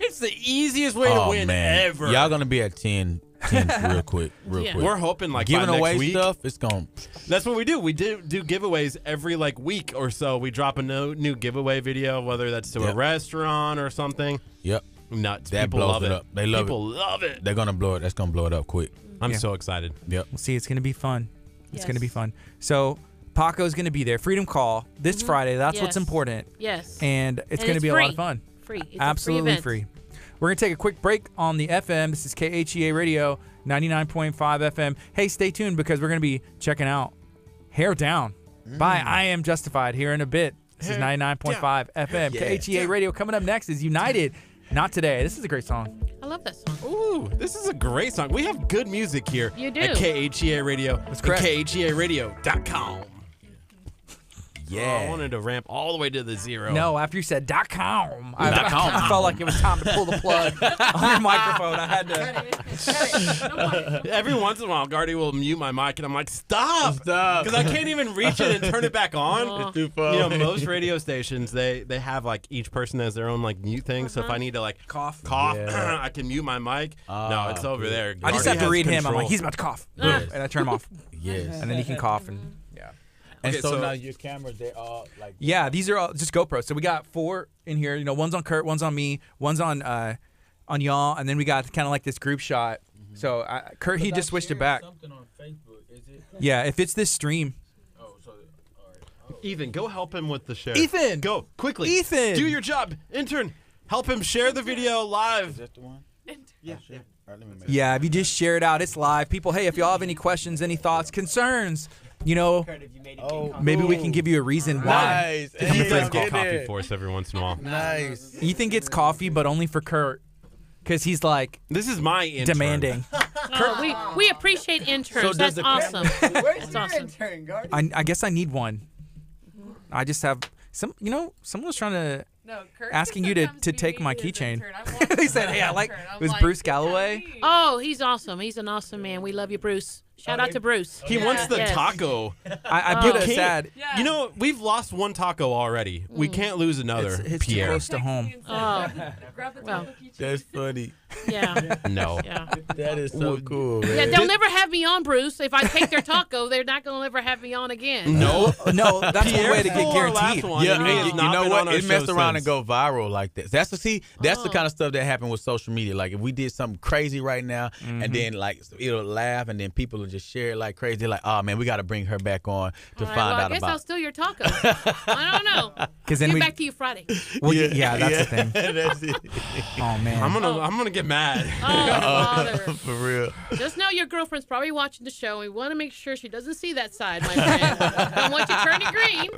It's the easiest way to win ever. Y'all gonna be at 10 real quick. We're hoping giving by away next week, stuff. It's gonna. That's what we do. We do giveaways every week or so. We drop a new giveaway video, whether that's to a restaurant or something. Yep. Nuts. That People blows love it up. They love People love it. They're gonna blow it. That's gonna blow it up quick. I'm so excited. Yep. We'll see. It's gonna be fun. It's gonna be fun. So Paco's gonna be there. Freedom Call this Friday. That's what's important. Yes. And it's gonna be a lot of fun. Free. It's absolutely a free. We're gonna take a quick break on the FM. This is KHEA Radio 99.5 FM. Hey, stay tuned because we're gonna be checking out Hair Down by I Am Justified here in a bit. This is 99.5 FM. KHEA Radio. Coming up next is United. Not Today. This is a great song. I love that song. Ooh, this is a great song. We have good music here You do. at KHEA Radio. That's correct. KHEARadio.com. Yeah. Oh, I wanted to ramp all the way to the zero. No, after you said .com, I felt like it was time to pull the plug on your microphone. I had to. Every once in a while, Gardy will mute my mic, and I'm like, stop. Because I can't even reach it and turn it back on. It's too far. Most radio stations, they have each person has their own mute thing. So if I need to cough, I can mute my mic. No, it's over there. I just Gardy have to has read him. I'm control. like, he's about to cough. And I turn him off. Yes. And then he can cough and And Okay, so so- now your cameras, they're all like. yeah, these are all just GoPros. So we got 4 in here. One's on Kurt, one's on me, one's on y'all, and then we got kind of like this group shot. So Kurt, he just switched it back. Something on Facebook, is it? Yeah, if it's this stream. Oh, so all right. Ethan, go help him with the share. Ethan! Go, quickly. Ethan! Do your job. Intern, help him share the video Is live. that the one? Yeah. All right, let me make Yeah, if you just share it out, it's live. People, hey, if y'all have any questions, any thoughts, concerns, maybe we can give you a reason why. Nice. Ethan Hey, get get coffee it. for us every once in a while. Nice. Ethan gets coffee, but only for Kurt. Because he's like This is my intern. demanding. We appreciate interns. So does That's the awesome. Where's That's your awesome. intern, Gardy? I guess I need one. I just have someone was trying to asking you to take my keychain. They said, hey, it was Bruce Galloway. Oh, he's awesome. He's an awesome man. We love you, Bruce. Shout out to Bruce. He wants the Yes. taco. I put a Can't- sad. You know, we've lost one taco already. We can't lose another. It's too Pierre. close to home. Oh, well, That's funny. yeah. No. Yeah. That is so cool, man. Yeah, they'll never have me on, Bruce. If I take their taco, they're not going to ever have me on again. No, that's one Pierre way to get stole our last guaranteed. one, Yeah, and he and has you not know been what? on our It messed show around since. and go viral like that. That's the kind of stuff that happened with social media. Like if we did something crazy right now, and then it'll laugh, and then people will just share it like crazy. They're like, oh man, we got to bring her back on to All right, find well, out I guess I'll about. steal your taco. I don't know. Because then Get we. back to you Friday. Well, yeah, that's the thing. That's it. Oh man. I'm gonna get mad. Oh, Father. For real. Just know your girlfriend's probably watching the show. We want to make sure she doesn't see that side, my friend. Don't want you turning green.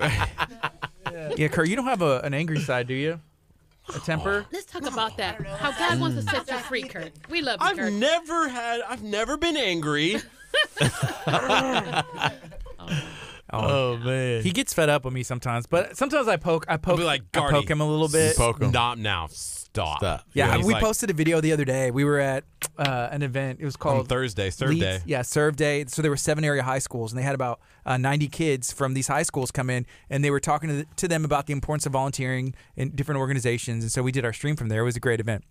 Yeah, Kurt, you don't have an angry side, do you? a temper. Let's talk about that. How God wants to set you free, Kurt. We love you, Kurt. I've never been angry. Oh man, he gets fed up with me sometimes, but sometimes I poke like, I poke him a little bit. Not now. Stop. Yeah, we like, posted a video the other day. We were at an event. It was called on Thursday, Serve Day. Yeah, Serve Day. So there were 7 area high schools, and they had about 90 kids from these high schools come in, and they were talking to them about the importance of volunteering in different organizations. And so we did our stream from there. It was a great event.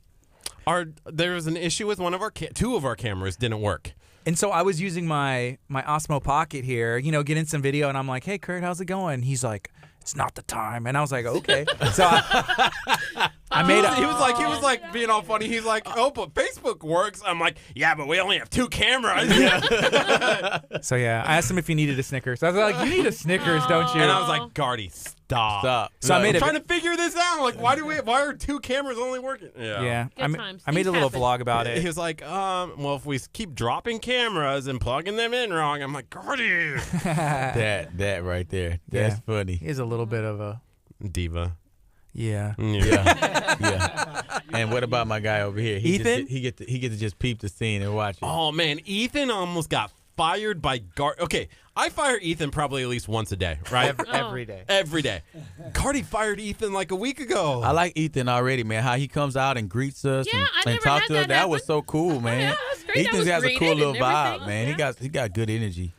There was an issue with one of our two of our cameras didn't work. And so I was using my Osmo Pocket here, getting some video, and I'm like, "Hey, Kurt, how's it going?" He's like, "It's not the time," and I was like, "Okay." So I made He was like being all funny. He's like, "Oh, but Facebook works." I'm like, "Yeah, but we only have 2 cameras." So yeah, I asked him if he needed a Snickers. I was like, "You need a Snickers, don't you?" And I was like, "Gardy, stop." So I made I'm trying to figure this out. Like, why are 2 cameras only working? Yeah. I made a Things little happen. vlog about it. He was like, well, if we keep dropping cameras and plugging them in wrong, I'm like, Gardy. that right there. That's funny. He is a little bit of a diva. Yeah. Yeah. And what about my guy over here? Ethan? He get to just peep the scene and watch it. Oh man, Ethan almost got fired by Gardy. Okay, I fire Ethan probably at least once a day, right? Every day. Every day. Gardy fired Ethan like a week ago. I like Ethan already, man. How he comes out and greets us Yeah, I and never talks had to us. that That was happen. so cool, man. yeah, that was great. That Ethan was has a cool greeted little and vibe, everything. man. Yeah. He got good energy.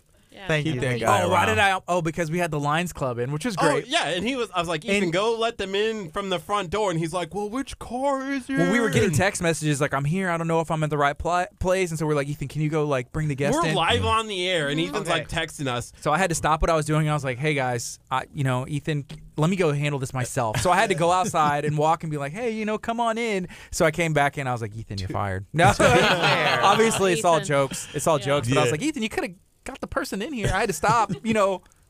Thank Keep you. that guy why did around. I? Oh, because we had the Lions Club in, which was Oh great. yeah, and I was like, Ethan, go let them in from the front door, and he's like, well, which car is it? Well, we were getting text messages like, "I'm here. I don't know if I'm at the right place," and so we're like, "Ethan, can you go bring the guest We're in?" live on the air, and Ethan's like texting us. So I had to stop what I was doing. I was like, "Hey guys, Ethan, let me go handle this myself." So I had to go outside and walk and be like, "Hey, come on in." So I came back in. I was like, "Ethan, you're fired." No, obviously it's all Ethan. jokes. It's all jokes. But I was like, "Ethan, you could have got the person in here." I had to stop,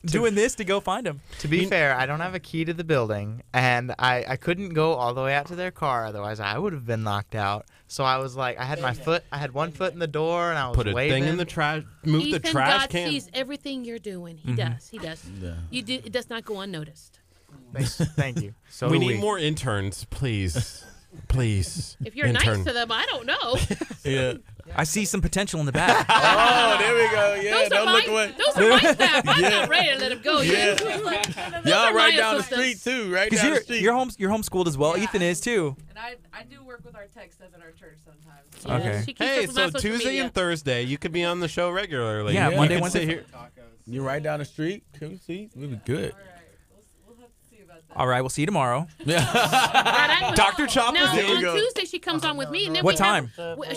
doing this to go find him. To be fair, I don't have a key to the building, and I couldn't go all the way out to their car. Otherwise, I would have been knocked out. So I was like, I had one foot in the door, and I was Put a waving. thing in the trash. Move Ethan, the trash God can. sees everything you're doing. He does. He does. Yeah. It does not go unnoticed. Thank you. So we do need more interns, please. Please. If you're nice to them, I don't know. Yeah. I see some potential in the back. Oh, there we go. Yeah, Those don't are look my, away. Those are my staff. I'm not ready to let them go yet. Yeah. Those Y'all are right my down the assistants. street too, right Because down the street. you're homeschooled as well. Ethan is too. And I do work with our tech stuff at our church sometimes. Yeah, Okay. she keeps Hey, us on so social Tuesday media. and Thursday, you could be on the show regularly. Yeah, You Monday, could Wednesday, sit here. You're right down the street. Come see. We be good. We'll have to see about that. All right, we'll see you tomorrow. Dr. Chop No, is in. on Tuesday she comes on with me, and then What we time?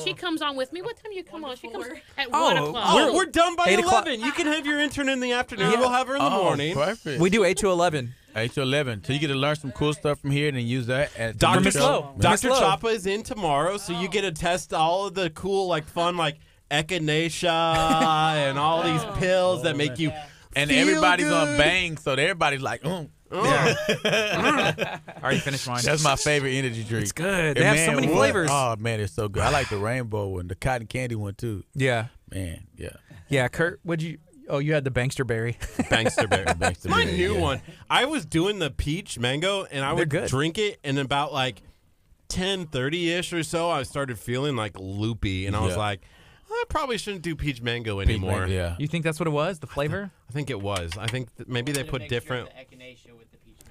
She comes on with me. What time do you come on? She comes at Oh, 1 o'clock. We're done by 8 o'clock. 11. You can have your intern in the afternoon. Yeah. We'll have her in the morning. Perfect. We do 8 to 11. 8 to 11. So you get to learn some cool stuff from here and then use that at Dr. Miss Lowe. Dr. Miss Lowe. Choppa is in tomorrow, so you get to test all of the cool, fun, echinacea and all these pills that make you And feel everybody's on good. bang, so everybody's like, I already finished mine. That's my favorite energy drink. It's good. And They have so many what- flavors. Oh man, it's so good. I like the rainbow one, the cotton candy one too. Yeah. Man, yeah. Yeah, Kurt, what'd you... Oh, you had the Bankster Berry. Bankster Berry. Bankster My Berry, new yeah. one. I was doing the peach mango, and I would good. drink it, and about 10:30ish or so, I started feeling loopy, and I was Yeah. like, I probably shouldn't do peach mango anymore. mango, yeah. You think that's what it was? The flavor? I think it was. I think maybe they put different.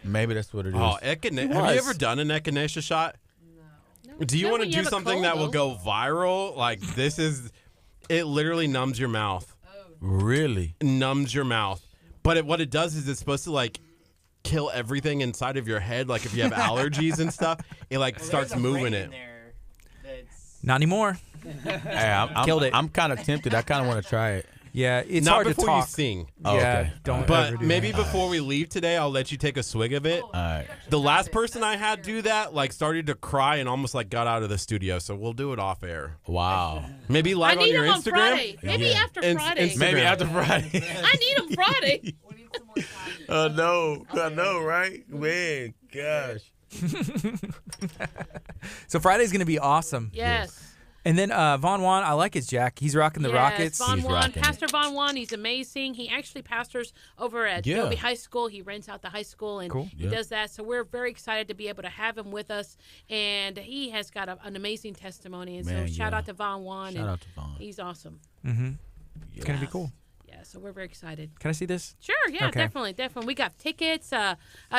Maybe that's what it is. Oh, echinacea. Have you ever done an echinacea shot? No. Do you Not want to when you do have a something cold, that will though. go viral? This is, it literally numbs your mouth. Really? Numbs your mouth. But what it does is it's supposed to kill everything inside of your head. Like if you have allergies and stuff, it starts moving it. Not anymore. Hey, I'm Killed it. I'm kind of tempted. I kind of want to try it. Yeah, it's Not hard to before talk. you sing. Oh, Yeah, okay. don't But ever do maybe that. before we leave today, I'll let you take a swig of it. All right. The last person I had do that started to cry and almost got out of the studio. So we'll do it off air. Wow. Maybe I live on need your them on Instagram. Friday. Maybe Yeah. after Ins- Friday. Instagram. Maybe after Friday. I need them Friday. No, I know, right? Man, gosh. So Friday's going to be awesome. Yes. And then Von Juan, I like his jack. He's rocking the Rockets. Von He's Juan, rocking Pastor Von Juan, he's amazing. He actually pastors over at Yeah. Dobie High School. He rents out the high school and Cool. he does that. So we're very excited to be able to have him with us. And he has got an amazing testimony. And Man, so shout yeah. out to Von Juan. Shout out to Von. He's awesome. Mm-hmm. It's going to be cool. Yeah, so we're very excited. Can I see this? Sure, yeah, Okay. definitely. We got tickets.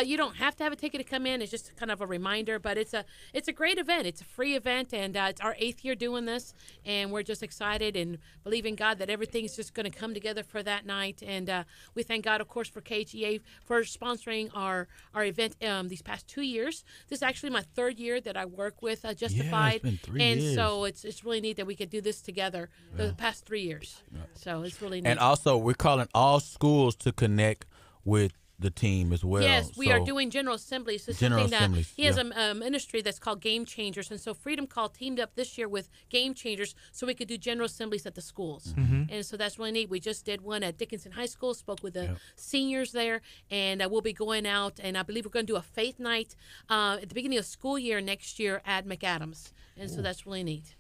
You don't have to have a ticket to come in. It's just kind of a reminder, but it's a great event. It's a free event, and it's our 8th year doing this, and we're just excited and believing God that everything's just going to come together for that night. And we thank God, of course, for KHEA for sponsoring our event these past 2 years. This is actually my 3rd year that I work with Justified, been 3 and years. so it's really neat that we could do this together the past 3 years. So it's really neat. And also, we're calling all schools to connect with the team as well. Yes, we are So- doing General Assemblies. So General something Assemblies, he has yeah. a ministry that's called Game Changers, and so Freedom Call teamed up this year with Game Changers so we could do General Assemblies at the schools. And so that's really neat. We just did one at Dickinson High School, spoke with the seniors there, and we'll be going out, and I believe we're going to do a faith night at the beginning of school year next year at McAdams. And so that's really neat.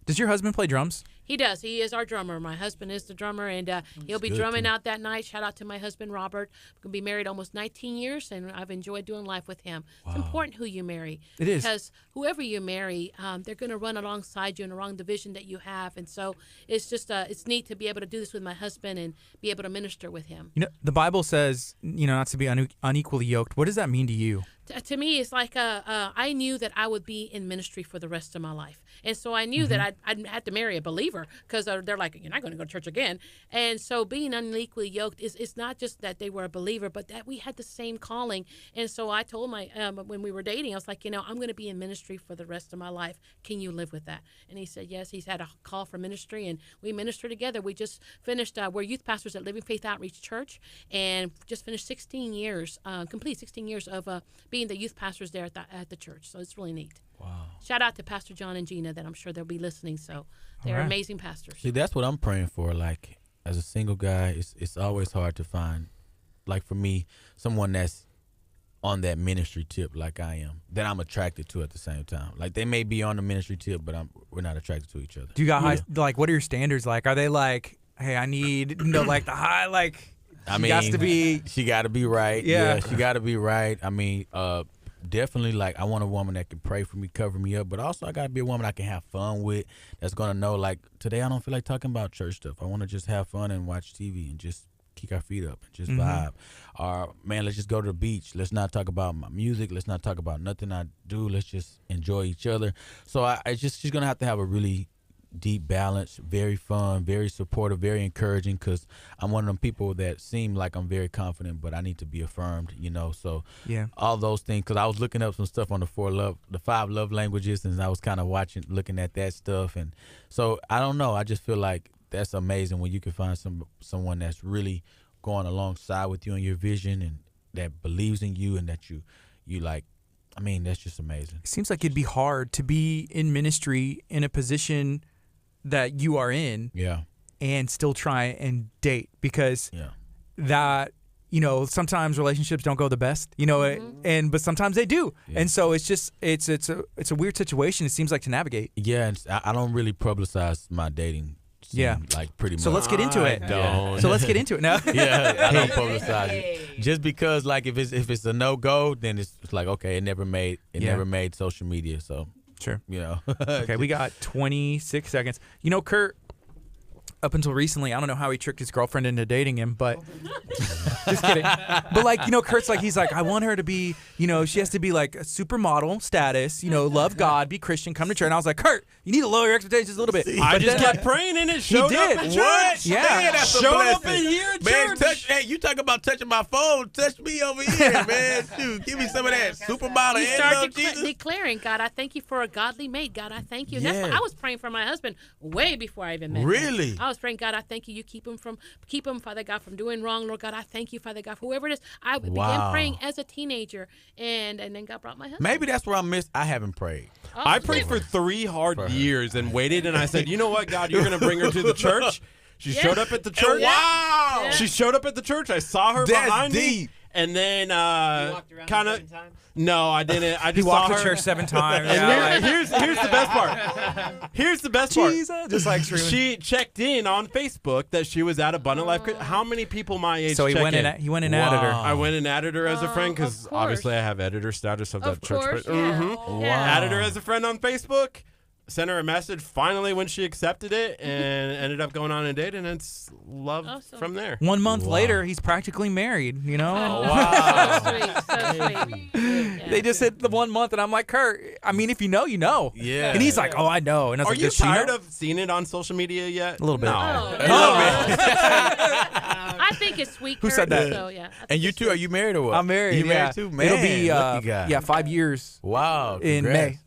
Does your husband play drums? He does. He is our drummer. My husband is the drummer, and he'll be good, drumming too. out that night. Shout out to my husband, Robert. We're going to be married almost 19 years, and I've enjoyed doing life with him. It's important who you marry. It is. Because whoever you marry, they're going to run alongside you in the wrong division that you have. And so it's just it's neat to be able to do this with my husband and be able to minister with him. You know, the Bible says, not to be unequally yoked. What does that mean to you? To me, it's like I knew that I would be in ministry for the rest of my life. And so I knew that I'd had to marry a believer because they're like, you're not going to go to church again. And so being unequally yoked is not just that they were a believer, but that we had the same calling. And so I told my, when we were dating, I was like, I'm going to be in ministry for the rest of my life. Can you live with that? And he said, yes. He's had a call for ministry, and we minister together. We just finished, we're youth pastors at Living Faith Outreach Church, and just finished 16 years, complete 16 years of being the youth pastors there at the church. So it's really neat. Wow. Shout out to Pastor John and Gina, that I'm sure they'll be listening. So they're All right. amazing pastors. See, that's what I'm praying for. Like, as a single guy, it's always hard to find, like for me, someone that's on that ministry tip like I am, that I'm attracted to at the same time. Like, they may be on the ministry tip, but we're not attracted to each other. Do you got high, like, what are your standards like? Are they like, hey, I need, like the high, like, I she mean, has to be, she got to be right. Yeah. She got to be right. I mean, definitely, like, I want a woman that can pray for me, cover me up, but also I got to be a woman I can have fun with, that's going to know, like, today I don't feel like talking about church stuff. I want to just have fun and watch TV and just kick our feet up and just vibe. Or, man, let's just go to the beach. Let's not talk about my music. Let's not talk about nothing I do. Let's just enjoy each other. So she's going to have a really deep balance, very fun, very supportive, very encouraging, because I'm one of them people that seem like I'm very confident, but I need to be affirmed, so yeah, all those things, because I was looking up some stuff on the 5 love languages, and I was kind of looking at that stuff, and so I don't know, I just feel like that's amazing when you can find someone that's really going alongside with you in your vision and that believes in you and that you like. I mean, that's just amazing. It seems like it'd be hard to be in ministry in a position that you are in, and still try and date, because that, sometimes relationships don't go the best, but sometimes they do, and so it's just it's a weird situation. It seems like to navigate. Yeah, and I don't really publicize my dating. Like pretty much. So let's get into it. Don't. So let's get into it now. I don't publicize it. Just because, like, if it's a no go, then it's like, okay, it never made social media. So sure, Okay, we got 26 seconds. Kurt, up until recently, I don't know how he tricked his girlfriend into dating him, but just kidding. But Kurt's like, he's like, I want her to be, she has to be like a supermodel status, love God, be Christian, come to church. And I was like, Kurt, you need to lower your expectations a little bit. I just kept praying in it. Showed he up did. at church. What? Yeah. Man, that's a Showed up blessing. in here at Man, church. hey, you talk about touching my phone. Touch me over here, man. Shoot, give me some of that supermodel. You and start love Jesus. declaring, God, I thank you for a godly mate. God, I thank you. And that's Yeah. what I was praying for my husband way before I even met him. Really? I was praying, God, I thank you. You keep him, Father God, from doing wrong. Lord God, I thank you, Father God, for whoever it is. I began praying as a teenager, and then God brought my husband. Maybe that's where I missed. I haven't prayed. Oh, I prayed for 3 hard years and waited, and I said, you know what, God, you're going to bring her to the church. She showed up at the church. Wow. She showed up at the church. I saw her That's behind me. deep. And then kind of no, I didn't. I He just walked saw to her. church 7 times. And Yeah, here's the best part. Here's the best part. Jesus, just like screaming. She checked in on Facebook that she was at Abundant Life. How many people my age? So he check went in. He went and added her. I went and added her as a friend because of course. obviously I have editor status of that Of church. course, But, yeah. Wow. Yeah. Added her as a friend on Facebook. Sent her a message finally when she accepted it, and ended up going on a date, and it's love from there. 1 month later, he's practically married. You know. Wow. So sweet. So sweet. Yeah. They just hit the 1 month, and I'm like, Kurt. I mean, if you know, you know. Yeah. And he's like, oh, I know. And I was Are like, you does she tired know? of seeing it on social media yet? A little bit. No. Oh. A little bit. I think it's sweet. Who Kurt, said that? So, yeah, I And you two, are you married or what? I'm married. You yeah. married too? Man, It'll be lucky guy. 5 years. Wow. In congrats. May.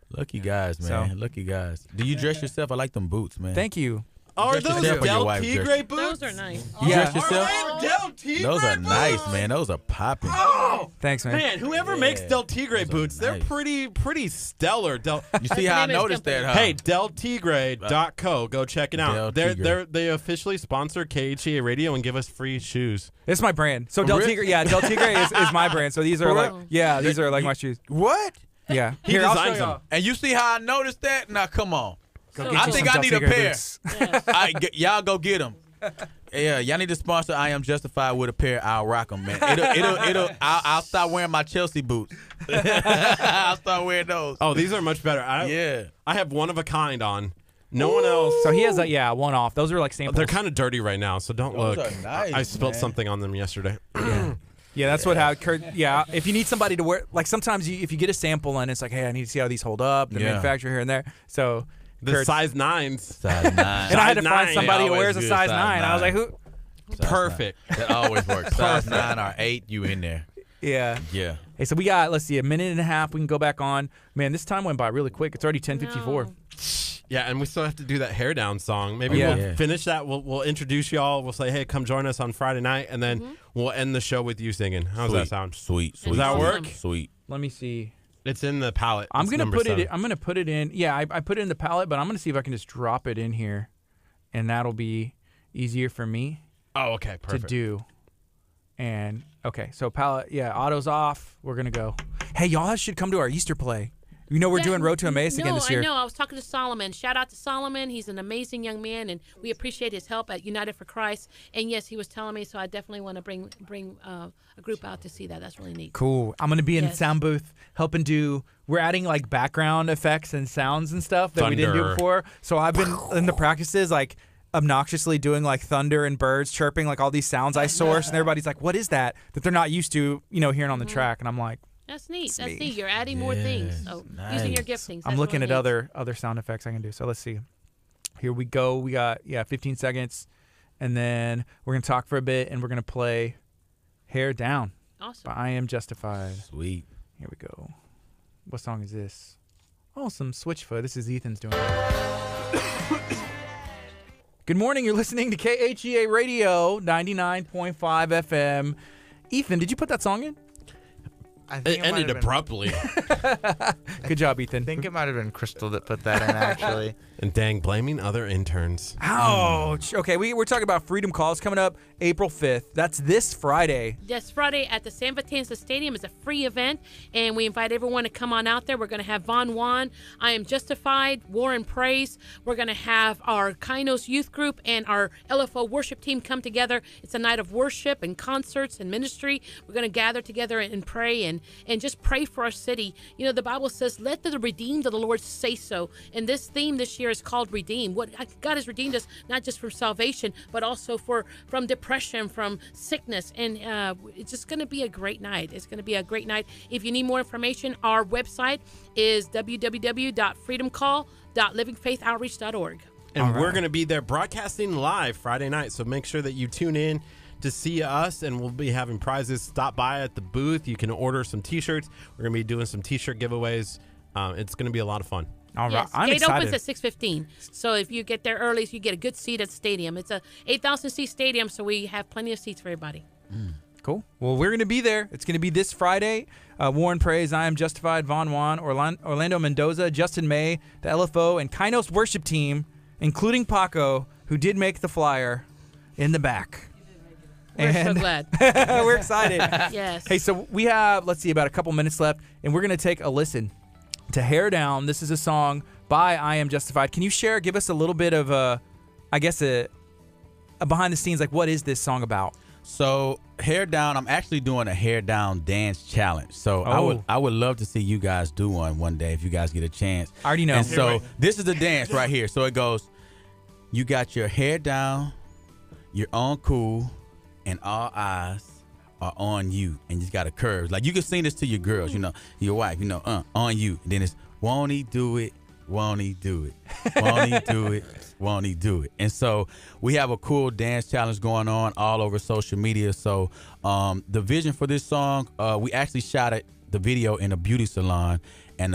Lucky guys, man. So. Lucky guys. Do you dress yourself? I like them boots, man. Thank you. Are Dress those yourself or your Del wife dress Tigre you? boots? Those are nice. You Yeah. dress yourself? Del Tigre Those are boots? nice, man. Those are popping. Oh, Thanks, man. man, whoever makes Del Tigre boots, they're nice. pretty stellar. You see how I name is noticed that, huh? Hey, DelTigre.co. Go check it out. Del Tigre. They officially sponsor KHEA Radio and give us free shoes. It's my brand. So Oh, Del really? Tigre, Del Tigre is my brand. So these are For like, real? these are like my shoes. What? Yeah. He Here, I'll show designs them. y'all. And you see how I noticed that? Now, come on. Go So get I you think some I need Del a Tigre pair. boots. Y'all go get them. Yeah, y'all need to sponsor I Am Justified with a pair. I'll rock them, man. I'll start wearing my Chelsea boots. I'll start wearing those. Oh, these are much better. Yeah. I have one of a kind on. No one else. So he has a one off. Those are like samples. They're kind of dirty right now, so don't Those look. are nice, I spilled man. something on them yesterday. Yeah, that's what happened. Kurt, yeah, if you need somebody to wear, like sometimes if you get a sample and it's like, hey, I need to see how these hold up, the Yeah. manufacturer here and there. So The Kurt's- size 9s. Size 9. and I had to size find 9, somebody who always wears a good size size 9. I was like, who? Perfect. That always works. Size 9 or 8, you in there. Yeah. Yeah. Hey, so we got, let's see, a minute and a half. We can go back on. Man, this time went by really quick. It's already 10:54. No. Yeah, and we still have to do that hair down song. Maybe Yeah. we'll Yeah. finish that. We'll introduce y'all. We'll say, hey, come join us on Friday night, and then we'll end the show with you singing. How's that sound? Sweet. Does that work? Sweet. Let me see. It's in the palette. I'm It's gonna number put 7. it. I'm gonna put it in. Yeah, I put it in the palette, but I'm gonna see if I can just drop it in here, and that'll be easier for me Oh, okay, perfect. to do. And okay, so palette. Yeah, auto's off. We're gonna go. Hey, y'all should come to our Easter play. You know we're doing Road to Emmaus again this year. I know. I was talking to Solomon. Shout out to Solomon. He's an amazing young man, and we appreciate his help at United for Christ. And yes, he was telling me, so I definitely want to bring a group out to see that. That's really neat. Cool. I'm gonna be in the Yes. sound booth helping do. We're adding like background effects and sounds and stuff that we didn't do Thunder. before. So I've been in the practices like obnoxiously doing like thunder and birds chirping, like all these sounds I source, and everybody's like, "What is that?" That they're not used to, hearing on the track. And I'm like, That's neat. It's That's me. neat. You're adding more things. So using your giftings. I'm That's looking really at neat. other sound effects I can do. So let's see. Here we go. We got 15 seconds, and then we're gonna talk for a bit, and we're gonna play "Hair Down" Awesome. by I Am Justified. Sweet. Here we go. What song is this? Oh, some Switchfoot. This is Ethan's doing it. Good morning. You're listening to KHEA Radio 99.5 FM. Ethan, did you put that song in? I It ended abruptly. Good job, Ethan. I think it might have been Crystal that put that in, actually. And dang, blaming other interns. Ouch. Okay, we're talking about Freedom Calls coming up April 5th. That's this Friday. Yes, Friday at the San Vicenza Stadium is a free event, and we invite everyone to come on out there. We're going to have Von Juan, I Am Justified, War and Praise. We're going to have our Kainos youth group and our LFO worship team come together. It's a night of worship and concerts and ministry. We're going to gather together and pray and just pray for our city. You know, the Bible says, let the redeemed of the Lord say so. And this theme this year is called Redeem. What God has redeemed us, not just from salvation, but also from depression, from sickness. And it's just going to be a great night. It's going to be a great night. If you need more information, our website is www.freedomcall.livingfaithoutreach.org. And we're going to be there broadcasting live Friday night. So make sure that you tune in to see us, and we'll be having prizes. Stop by at the booth. You can order some T-shirts. We're going to be doing some T-shirt giveaways. It's going to be a lot of fun. All right. Yes, I'm gate excited. opens at 6:15. So if you get there early, so you get a good seat at the stadium. It's a 8,000 seat stadium, so we have plenty of seats for everybody. Cool. Well, we're going to be there. It's going to be this Friday. Warren Praise, I Am Justified, Von Juan, Orlando Mendoza, Justin May, the LFO, and Kainos worship team, including Paco, who did make the flyer, in the back. We're so And glad. we're excited. Yes. Hey, so we have, let's see, about a couple minutes left, and we're going to take a listen to Hair Down. This is a song by I Am Justified. Can you give us a little bit of a behind the scenes, like what is this song about? So Hair Down, I'm actually doing a Hair Down dance challenge. So I would love to see you guys do one day if you guys get a chance. I already know. And so this is the dance right here. So it goes, you got your hair down, you're on cool, and all eyes are on you, and you just got a curve. Like you can sing this to your girls, your wife, on you. And then it's won't he do it? Won't he do it? Won't he do it? Won't he do it? And so we have a cool dance challenge going on all over social media. So the vision for this song, we actually shot the video in a beauty salon, and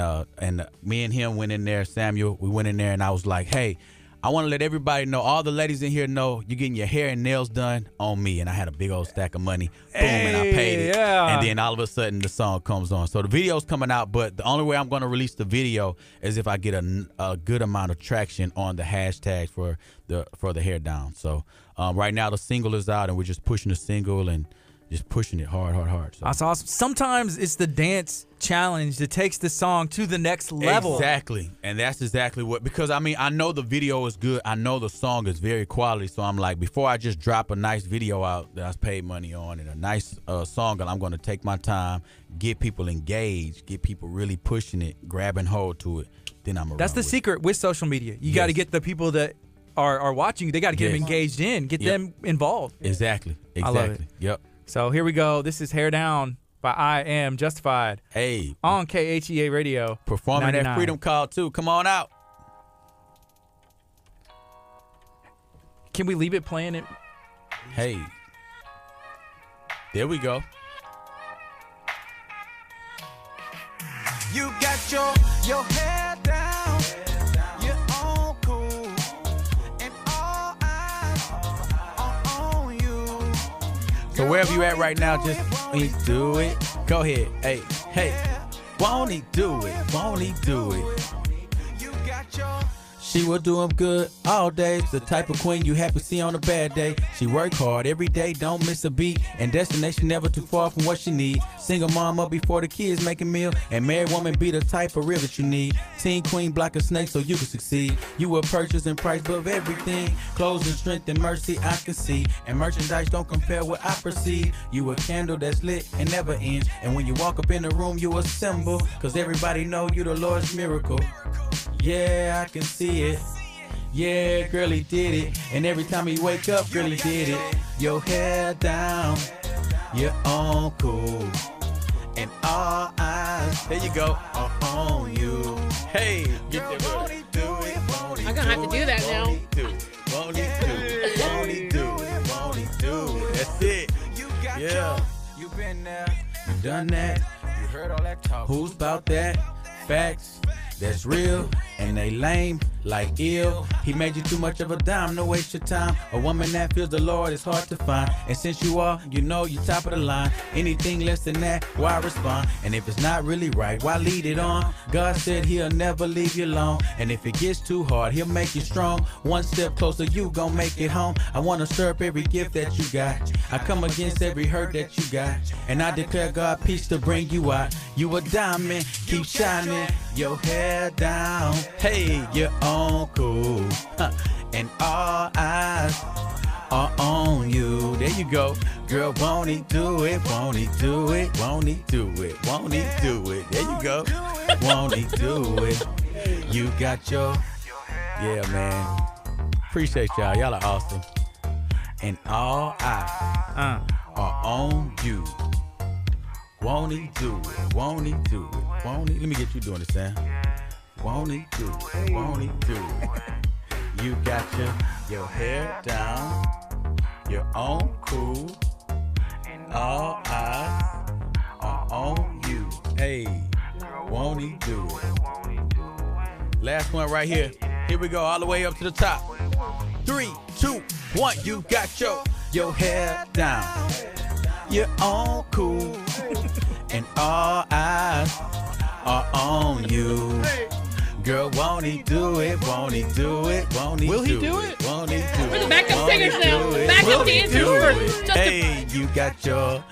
me and him went in there, Samuel, we went in there, and I was like, hey, I want to let everybody know, all the ladies in here know you're getting your hair and nails done on me. And I had a big old stack of money. Boom, and I paid it. Yeah. And then all of a sudden the song comes on. So the video's coming out, but the only way I'm going to release the video is if I get a good amount of traction on the hashtag for the Hair Down. So right now the single is out, and we're just pushing the single and just pushing it hard. So. That's awesome. Sometimes it's the dance challenge that takes the song to the next level. Exactly. And that's exactly because I know the video is good. I know the song is very quality. So I'm like, before I just drop a nice video out that I paid money on and a nice song, I'm going to take my time, get people engaged, get people really pushing it, grabbing hold to it. Then I'm around. That's the secret with social media. You got to get the people that are watching you. They got to get them engaged in, get them involved. Exactly. I love it. Yep. So here we go. This is Hair Down by I Am Justified. Hey. On KHEA Radio. Performing 99. That Freedom Call, too. Come on out. Can we leave it playing it? Hey. There we go. You got your hair down. You're on cool. And all eyes are on you. So wherever you at right now, just won't he do it? Go ahead. Hey. Won't he do it? Won't he do it? You got your She will do him good all day. The type of queen you happy to see on a bad day. She work hard every day, don't miss a beat. And destination never too far from what she need. Single mama before the kids make a meal. And married woman be the type of real that you need. Teen queen block a snake so you can succeed. You will purchase and price above everything. Clothes and strength and mercy I can see. And merchandise don't compare what I perceive. You a candle that's lit and never ends. And when you walk up in the room you a symbol. Cause everybody know you the Lord's miracle. Yeah, I can see it. Yeah, girl, he did it. And every time he wake up, girl, he did it. Your hair down, you're on cool. And all eyes, there you go, are on you. Hey, get that girl. I'm gonna have to do that now. Won't he do it? Won't he do it? Won't he do it? That's it. Yeah. You been there. You done that. You heard all that talk. Who's about that? Facts. That's real, and they lame, like ill. He made you too much of a dime, no waste your time. A woman that feels the Lord is hard to find. And since you are, you know you're top of the line. Anything less than that, why respond? And if it's not really right, why lead it on? God said he'll never leave you alone. And if it gets too hard, he'll make you strong. One step closer, you gon' make it home. I wanna stir up every gift that you got. I come against every hurt that you got. And I declare God peace to bring you out. You a diamond, keep shining. Your hair down, hey, you're on cool, and all eyes are on you. There you go, girl. Won't he do it? Won't he do it? Won't he do it? Won't he do it? There you go. Won't he do it? You got your, yeah, man. Appreciate y'all. Y'all are awesome. And all eyes are on you. Won't he do it? Won't he do it? Won't he? Let me get you doing it, Sam. Won't he do it? Won't he do it? You got your hair down. You're on cool. All eyes are on you. Hey, won't he do it? Last one right here. Here we go, all the way up to the top. 3, 2, 1. You got your hair down. You're on cool. And all eyes are on you. Girl, won't he do it? Won't he do it? Won't he Will he do it? Won't he do it? We're the backup Won't he singers now. do it? Backup Will he dancers do for it? Justin. Hey, you got your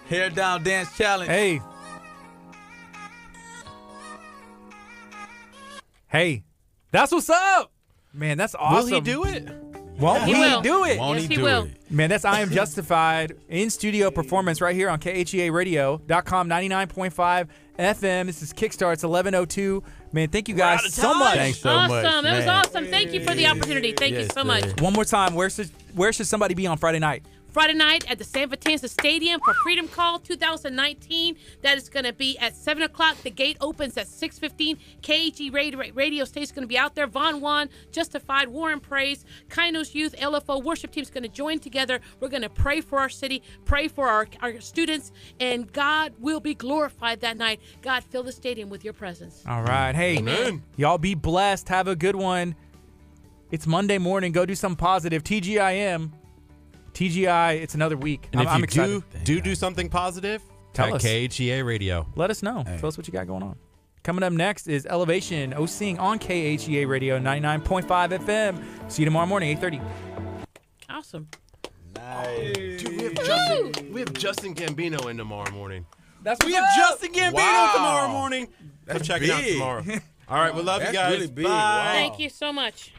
hair down dance challenge. Hey, that's what's up. Man, that's awesome. Will he do it? Won't He he will. do it? Won't Yes, he he do will. it? Man, that's I Am Justified in studio performance right here on KHEARadio.com 99.5 FM. This is Kickstart. It's 11:02. Man, thank you guys so much. Thanks so Awesome. much. That was man. awesome. Thank you for the opportunity. Thank you Yes, so much. sir. One more time, where should somebody be on Friday night? Friday night at the San Vicenza Stadium for Freedom Call 2019. That is going to be at 7 o'clock. The gate opens at 6:15. KHE radio station is going to be out there. Von Juan, Justified, War and Praise, Kainos Youth, LFO worship team is going to join together. We're going to pray for our city, pray for our students, and God will be glorified that night. God, fill the stadium with your presence. All right. Hey, Amen. y'all be blessed. Have a good one. It's Monday morning. Go do something positive. TGI, it's another week. And I'm if you excited. do something positive, Tell tag us. KHEA Radio. Let us know. Tell us what you got going on. Coming up next is Elevation Osing on KHEA Radio 99.5 FM. See you tomorrow morning, 8:30. Awesome. Dude, we have Justin Gambino in tomorrow morning. We have Justin Gambino tomorrow morning. That's so check it out big. tomorrow. All right, we love you That's guys. really big. Bye. Wow. Thank you so much.